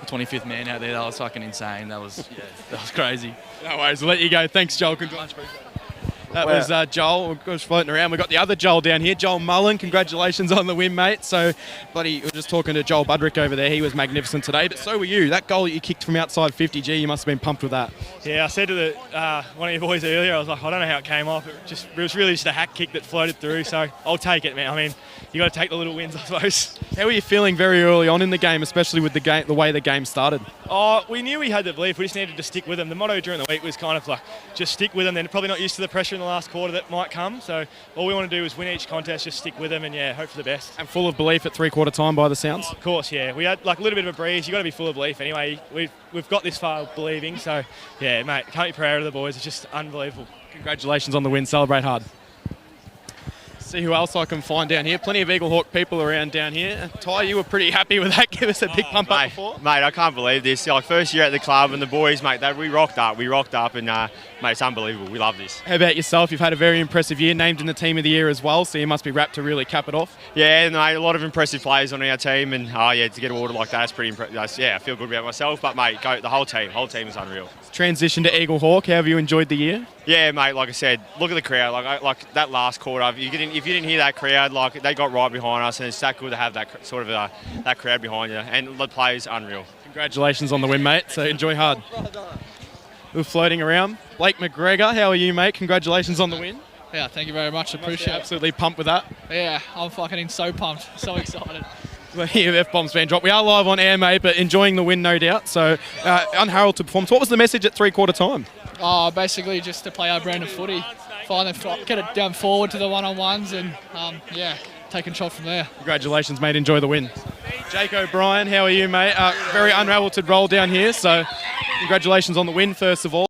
25th man out there. That was fucking insane. That was crazy. No worries. We'll let you go. Thanks, Joel. That was Joel. We're just floating around. We've got the other Joel down here, Joel Mullen. Congratulations on the win, mate. So, we were just talking to Joel Budrick over there. He was magnificent today, but so were you. That goal that you kicked from outside 50G, you must have been pumped with that. Yeah, I said to one of your boys earlier, I was like, I don't know how it came off. It was really just a hack kick that floated through, so I'll take it, man. I mean, you got to take the little wins, I suppose. How were you feeling very early on in the game, especially with the way the game started? Oh, we knew we had the belief. We just needed to stick with them. The motto during the week was kind of like, just stick with them. They're probably not used to the pressure in the last quarter that might come. So all we want to do is win each contest, just stick with them, and hope for the best. And full of belief at three-quarter time by the sounds? Of course, yeah. We had like a little bit of a breeze. You've got to be full of belief anyway. We've got this far believing. So, yeah, mate, can't be proud of the boys. It's just unbelievable. Congratulations on the win. Celebrate hard. See who else I can find down here. Plenty of Eaglehawk people around down here. Ty, you were pretty happy with that. Give us a big pump up before. Mate, I can't believe this. Like, first year at the club and the boys, mate, we rocked up. And, mate, it's unbelievable. We love this. How about yourself? You've had a very impressive year, named in the Team of the Year as well, so you must be wrapped to really cap it off. Yeah, mate, a lot of impressive players on our team, and, to get an award like that, it's pretty impressive. I feel good about myself, but, mate, the whole team is unreal. Transition to Eaglehawk, how have you enjoyed the year? Yeah, mate, like I said, look at the crowd. Like that last quarter, if you didn't hear that crowd, like they got right behind us, and it's that good to have that sort of that crowd behind you, and the players unreal. Congratulations on the win, mate. So enjoy hard. We're floating around. Blake McGregor, how are you, mate? Congratulations on the win. Yeah, thank you very much. Appreciate it. Absolutely pumped with that. Yeah, I'm fucking so pumped, so excited. Well, here, F-bomb's been dropped. We are live on air, mate, but enjoying the win, no doubt. So, unheralded performance. What was the message at three-quarter time? Basically just to play our brand of footy, get it down forward to the one-on-ones, and take control from there. Congratulations, mate. Enjoy the win. Jake O'Brien, how are you, mate? Very unheralded role down here, so congratulations on the win, first of all.